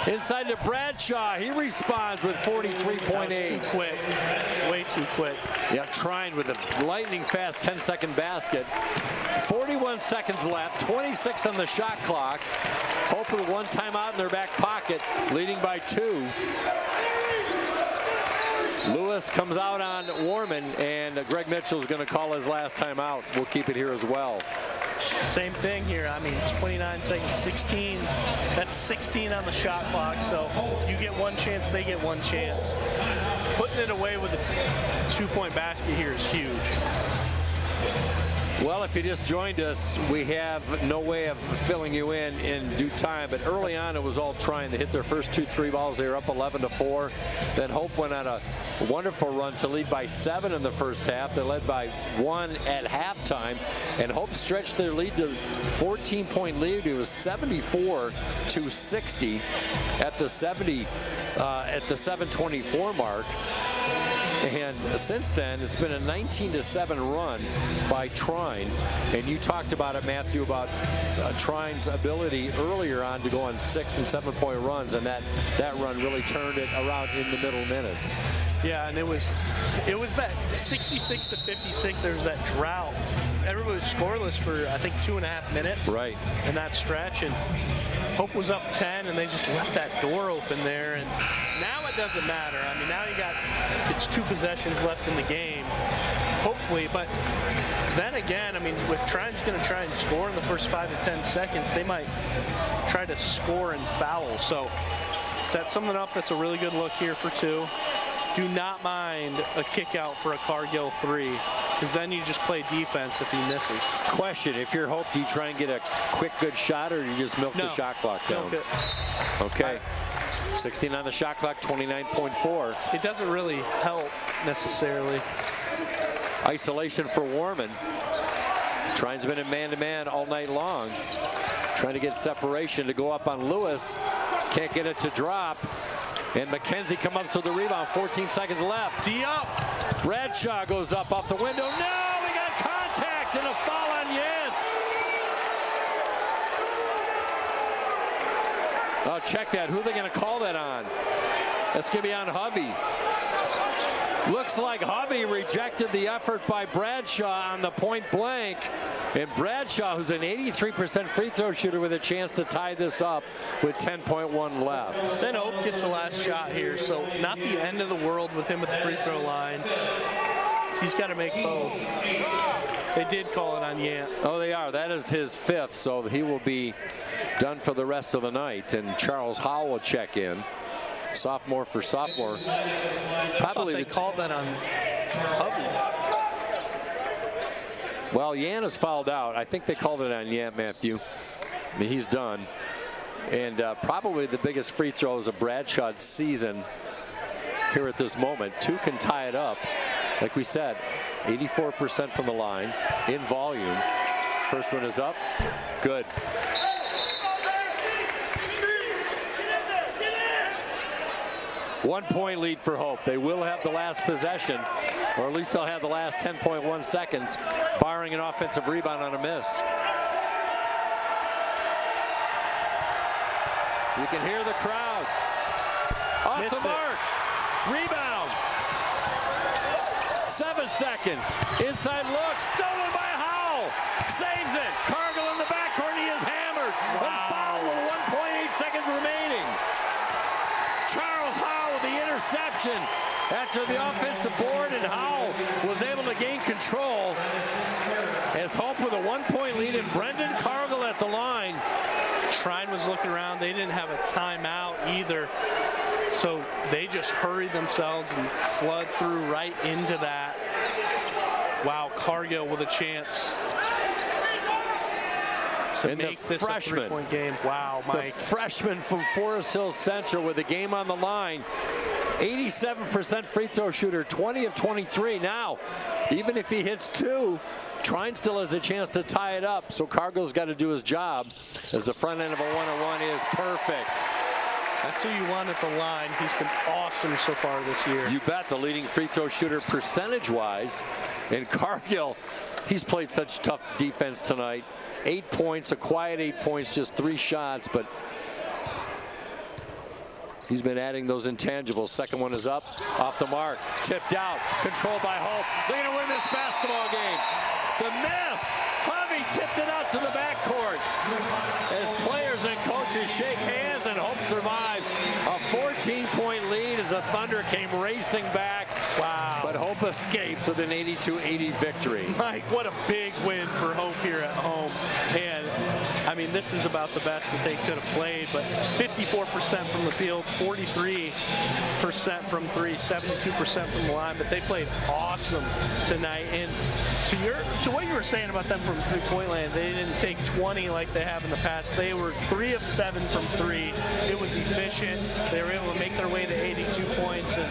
F: Inside to Bradshaw. He responds with 43.8.
E: Too quick. Way too quick.
F: Yeah, Trine with a lightning fast 10-second basket. 41 seconds left. 26 on the shot clock. Hope with 1 timeout in their back pocket, leading by 2. Lewis comes out on Warman, and Greg Mitchell's going to call his last timeout. We'll keep it here as well.
E: Same thing here. I mean, 29 seconds, 16. That's 16 on the shot clock. So you get 1 chance, they get 1 chance. Putting it away with a 2-point basket here is huge.
F: Well, if you just joined us, we have no way of filling you in due time. But early on, it was all Trine. They hit their first 2 3 balls. They were up 11-4. Then Hope went on a wonderful run to lead by 7 in the first half. They led by 1 at halftime. And Hope stretched their lead to 14-point lead. It was 74-60 at the 7:24 mark. And since then, it's been a 19-7 run by Trine. And you talked about it, Matthew, about Trine's ability earlier on to go on 6- and 7-point runs, and that run really turned it around in the middle minutes.
E: Yeah, and it was that 66-56. There was that drought everybody was scoreless for, I think, 2.5 minutes.
F: Right.
E: In that stretch, and Hope was up 10, and they just left that door open there. And now it doesn't matter. I mean, now it's 2 possessions left in the game, hopefully. But then again, I mean, if Trine's going to try and score in the first 5 to 10 seconds, they might try to score and foul. So set something up that's a really good look here for 2. Do not mind a kick out for a Cargill 3, because then you just play defense if he misses.
F: Question, if you're Hope, do you try and get a quick, good shot, or do you just milk the shot clock down?
E: Milk it.
F: Okay. 16 on the shot clock, 29.4.
E: It doesn't really help necessarily.
F: Isolation for Warman. Trine's been in man-to-man all night long. Trying to get separation to go up on Lewis. Can't get it to drop. And McKenzie comes up with the rebound. 14 seconds left.
E: D up.
F: Bradshaw goes up off the window. No, we got contact and a foul on Yant. Oh, check that. Who are they going to call that on? That's going to be on Hovey. Looks like Hovey rejected the effort by Bradshaw on the point blank. And Bradshaw, who's an 83% free throw shooter, with a chance to tie this up with 10.1 left.
E: Then Hope gets the last shot here, so not the end of the world with him at the free throw line. He's got to make both. They did call it on Yant.
F: Oh, they are. That is his 5th, so he will be done for the rest of the night. And Charles Howell will check in. Sophomore for sophomore. Probably
E: they called that on Hovey.
F: Well, Yant is fouled out. I think they called it on Yant, Matthew. I mean, he's done. And probably the biggest free throws of Bradshaw's season here at this moment. 2 can tie it up. Like we said, 84% from the line in volume. First one is up. Good. One-point lead for Hope. They will have the last possession, or at least they'll have the last 10.1 seconds, barring an offensive rebound on a miss. You can hear the crowd. Off the mark. Rebound. 7 seconds. Inside look. Stolen by Howell. Saves it. Cargill in the backcourt. He is hammered. And fouled with 1.8 seconds remaining. Charles Howell with the interception after the offensive board, and Howell was able to gain control as Hope with a 1-point lead, and Brendan Cargill at the line.
E: Trine was looking around. They didn't have a timeout either, so they just hurried themselves and flood through right into that. Wow, Cargill with a chance to make this a 3-point game. Wow, Mike.
F: The freshman from Forest Hills Central with the game on the line. 87% free throw shooter, 20 of 23. Now, even if he hits 2, Trine still has a chance to tie it up. So Cargill's got to do his job, as the front end of a 1-on-1 is perfect.
E: That's who you want at the line. He's been awesome so far this year.
F: You bet. The leading free throw shooter percentage-wise. And Cargill, he's played such tough defense tonight. 8 points, a quiet 8 points, just 3 shots, but he's been adding those intangibles. Second one is up, off the mark, tipped out, controlled by Hope. They're going to win this basketball game. The miss. Hovey tipped it out to the backcourt. As players and coaches shake hands, and Hope survives. A 14-point lead as the Thunder came racing back.
E: Wow.
F: But Hope escapes with an 82-80 victory.
E: Mike, what a big win for Hope here at home. And I mean, this is about the best that they could have played, but 54% from the field, 43% from 3, 72% from the line, but they played awesome tonight. And to what you were saying about them from three-point land, they didn't take 20 like they have in the past. They were 3 of 7 from 3. It was efficient. They were able to make their way to 82 points, and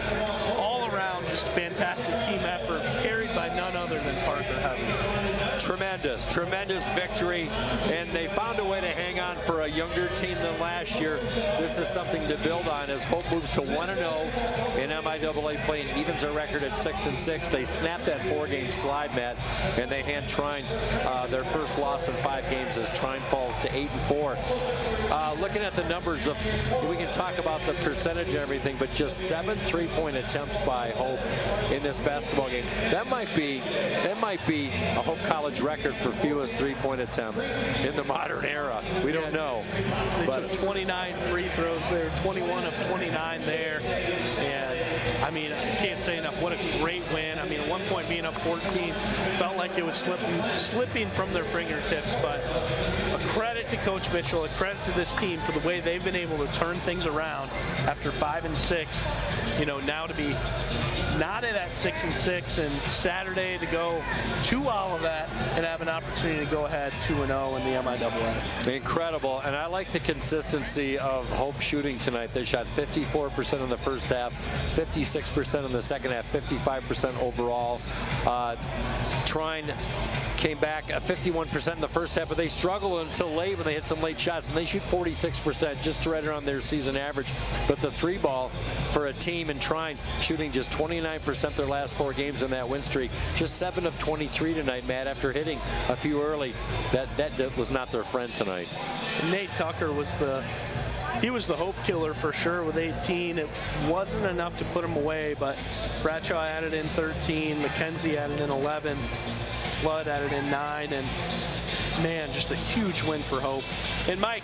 E: all around just fantastic team effort, carried by none other than Parker Hovey.
F: Tremendous victory, and they found found a way to hang on for a younger team than last year. This is something to build on as Hope moves to 1-0 in MIAA play and evens their record at 6-6. They snapped that 4-game slide, Matt, and they hand Trine their first loss in 5 games as Trine falls to 8-4. Looking at the numbers, we can talk about the percentage and everything, but just 7 3-point attempts by Hope in this basketball game. That might be a Hope College record for fewest 3-point attempts in the modern era. We don't know.
E: They took 29 free throws there, 21 of 29 there, and I mean, I can't say enough. What a great win. I mean, at one point being up 14, felt like it was slipping from their fingertips, but a credit to Coach Mitchell, a credit to this team for the way they've been able to turn things around after 5-6. You know, now to be knotted at 6-6 and Saturday to go to Olivet and have an opportunity to go ahead 2-0 in the MIAA.
F: Incredible, and I like the consistency of Hope shooting tonight. They shot 54% in the first half, 56% in the second half, 55% overall. Trine came back at 51% in the first half, but they struggled until late when they hit some late shots, and they shoot 46%, just right around their season average. But the 3-ball for a team in Trine shooting just 29% their last 4 games in that win streak, just 7 of 23 tonight, Matt, after hitting a few early. That was not their friend tonight.
E: Nate Tucker was the Hope killer for sure with 18. It wasn't enough to put him away, but Bradshaw added in 13, McKenzie added in 11, Flood added in 9, and man, just a huge win for Hope. And Mike,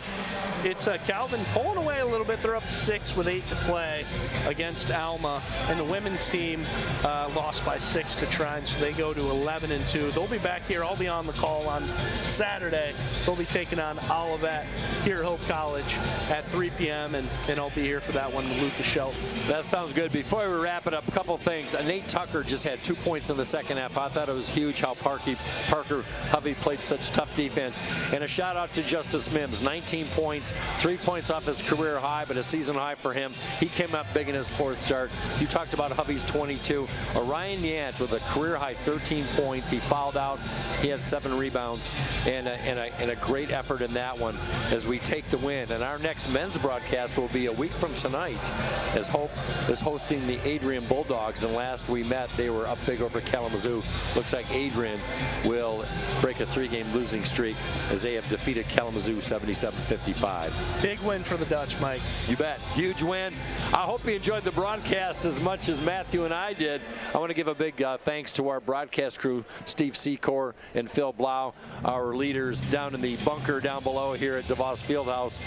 E: it's Calvin pulling away a little bit. They're up 6 with 8 to play against Alma, and the women's team lost by 6 to Trine, so they go to 11-2. They'll be back here. I'll be on the call on Saturday. They'll be taking on Olivet here at Hope College at 3 p.m., and I'll be here for that one with Lucas Shelton.
F: That sounds good. Before we wrap it up, a couple things. Nate Tucker just had 2 points in the second half. I thought it was huge how Parker Hovey played such tough defense. And a shout out to Justice Mims, 19 points, 3 points off his career high, but a season high for him. He came up big in his 4th start. You talked about Hovey's 22. Orion Yant with a career high 13 points. He fouled out. He had 7 rebounds and a great effort in that one as we take the win. And our next men's broadcast will be a week from tonight as Hope is hosting the Adrian Bulldogs. And last we met, they were up big over Kalamazoo. Looks like Adrian will break a 3-game losing streak as they have defeated Kalamazoo 77-55.
E: Big win for the Dutch, Mike.
F: You bet. Huge win. I hope you enjoyed the broadcast as much as Matthew and I did. I want to give a big thanks to our broadcast crew, Steve Secor and Phil Blau, our leaders down in the bunker down below here at DeVos Fieldhouse.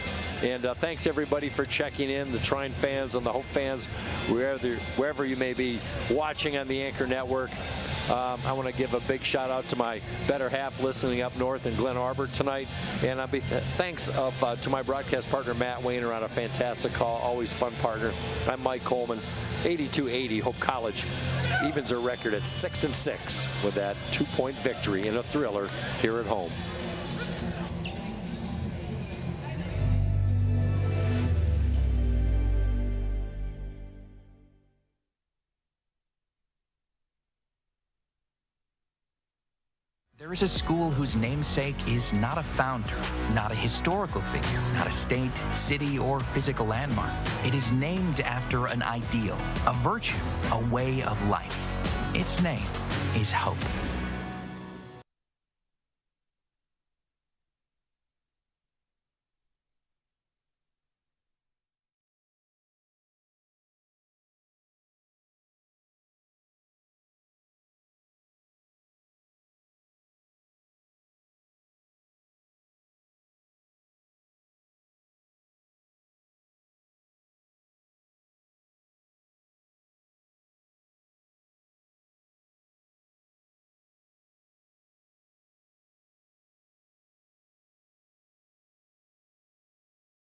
F: And thanks everybody for checking in, the Trine fans and the Hope fans, wherever you may be watching on the Anchor Network. I want to give a big shout out to my better half listening up north in Glen Arbor tonight. And thanks to my broadcast partner, Matt Wayner, on a fantastic call. Always fun partner. I'm Mike Coleman. 82-80, Hope College evens their record at 6-6 with that 2-point victory in a thriller here at home.
I: There is a school whose namesake is not a founder, not a historical figure, not a state, city, or physical landmark. It is named after an ideal, a virtue, a way of life. Its name is Hope.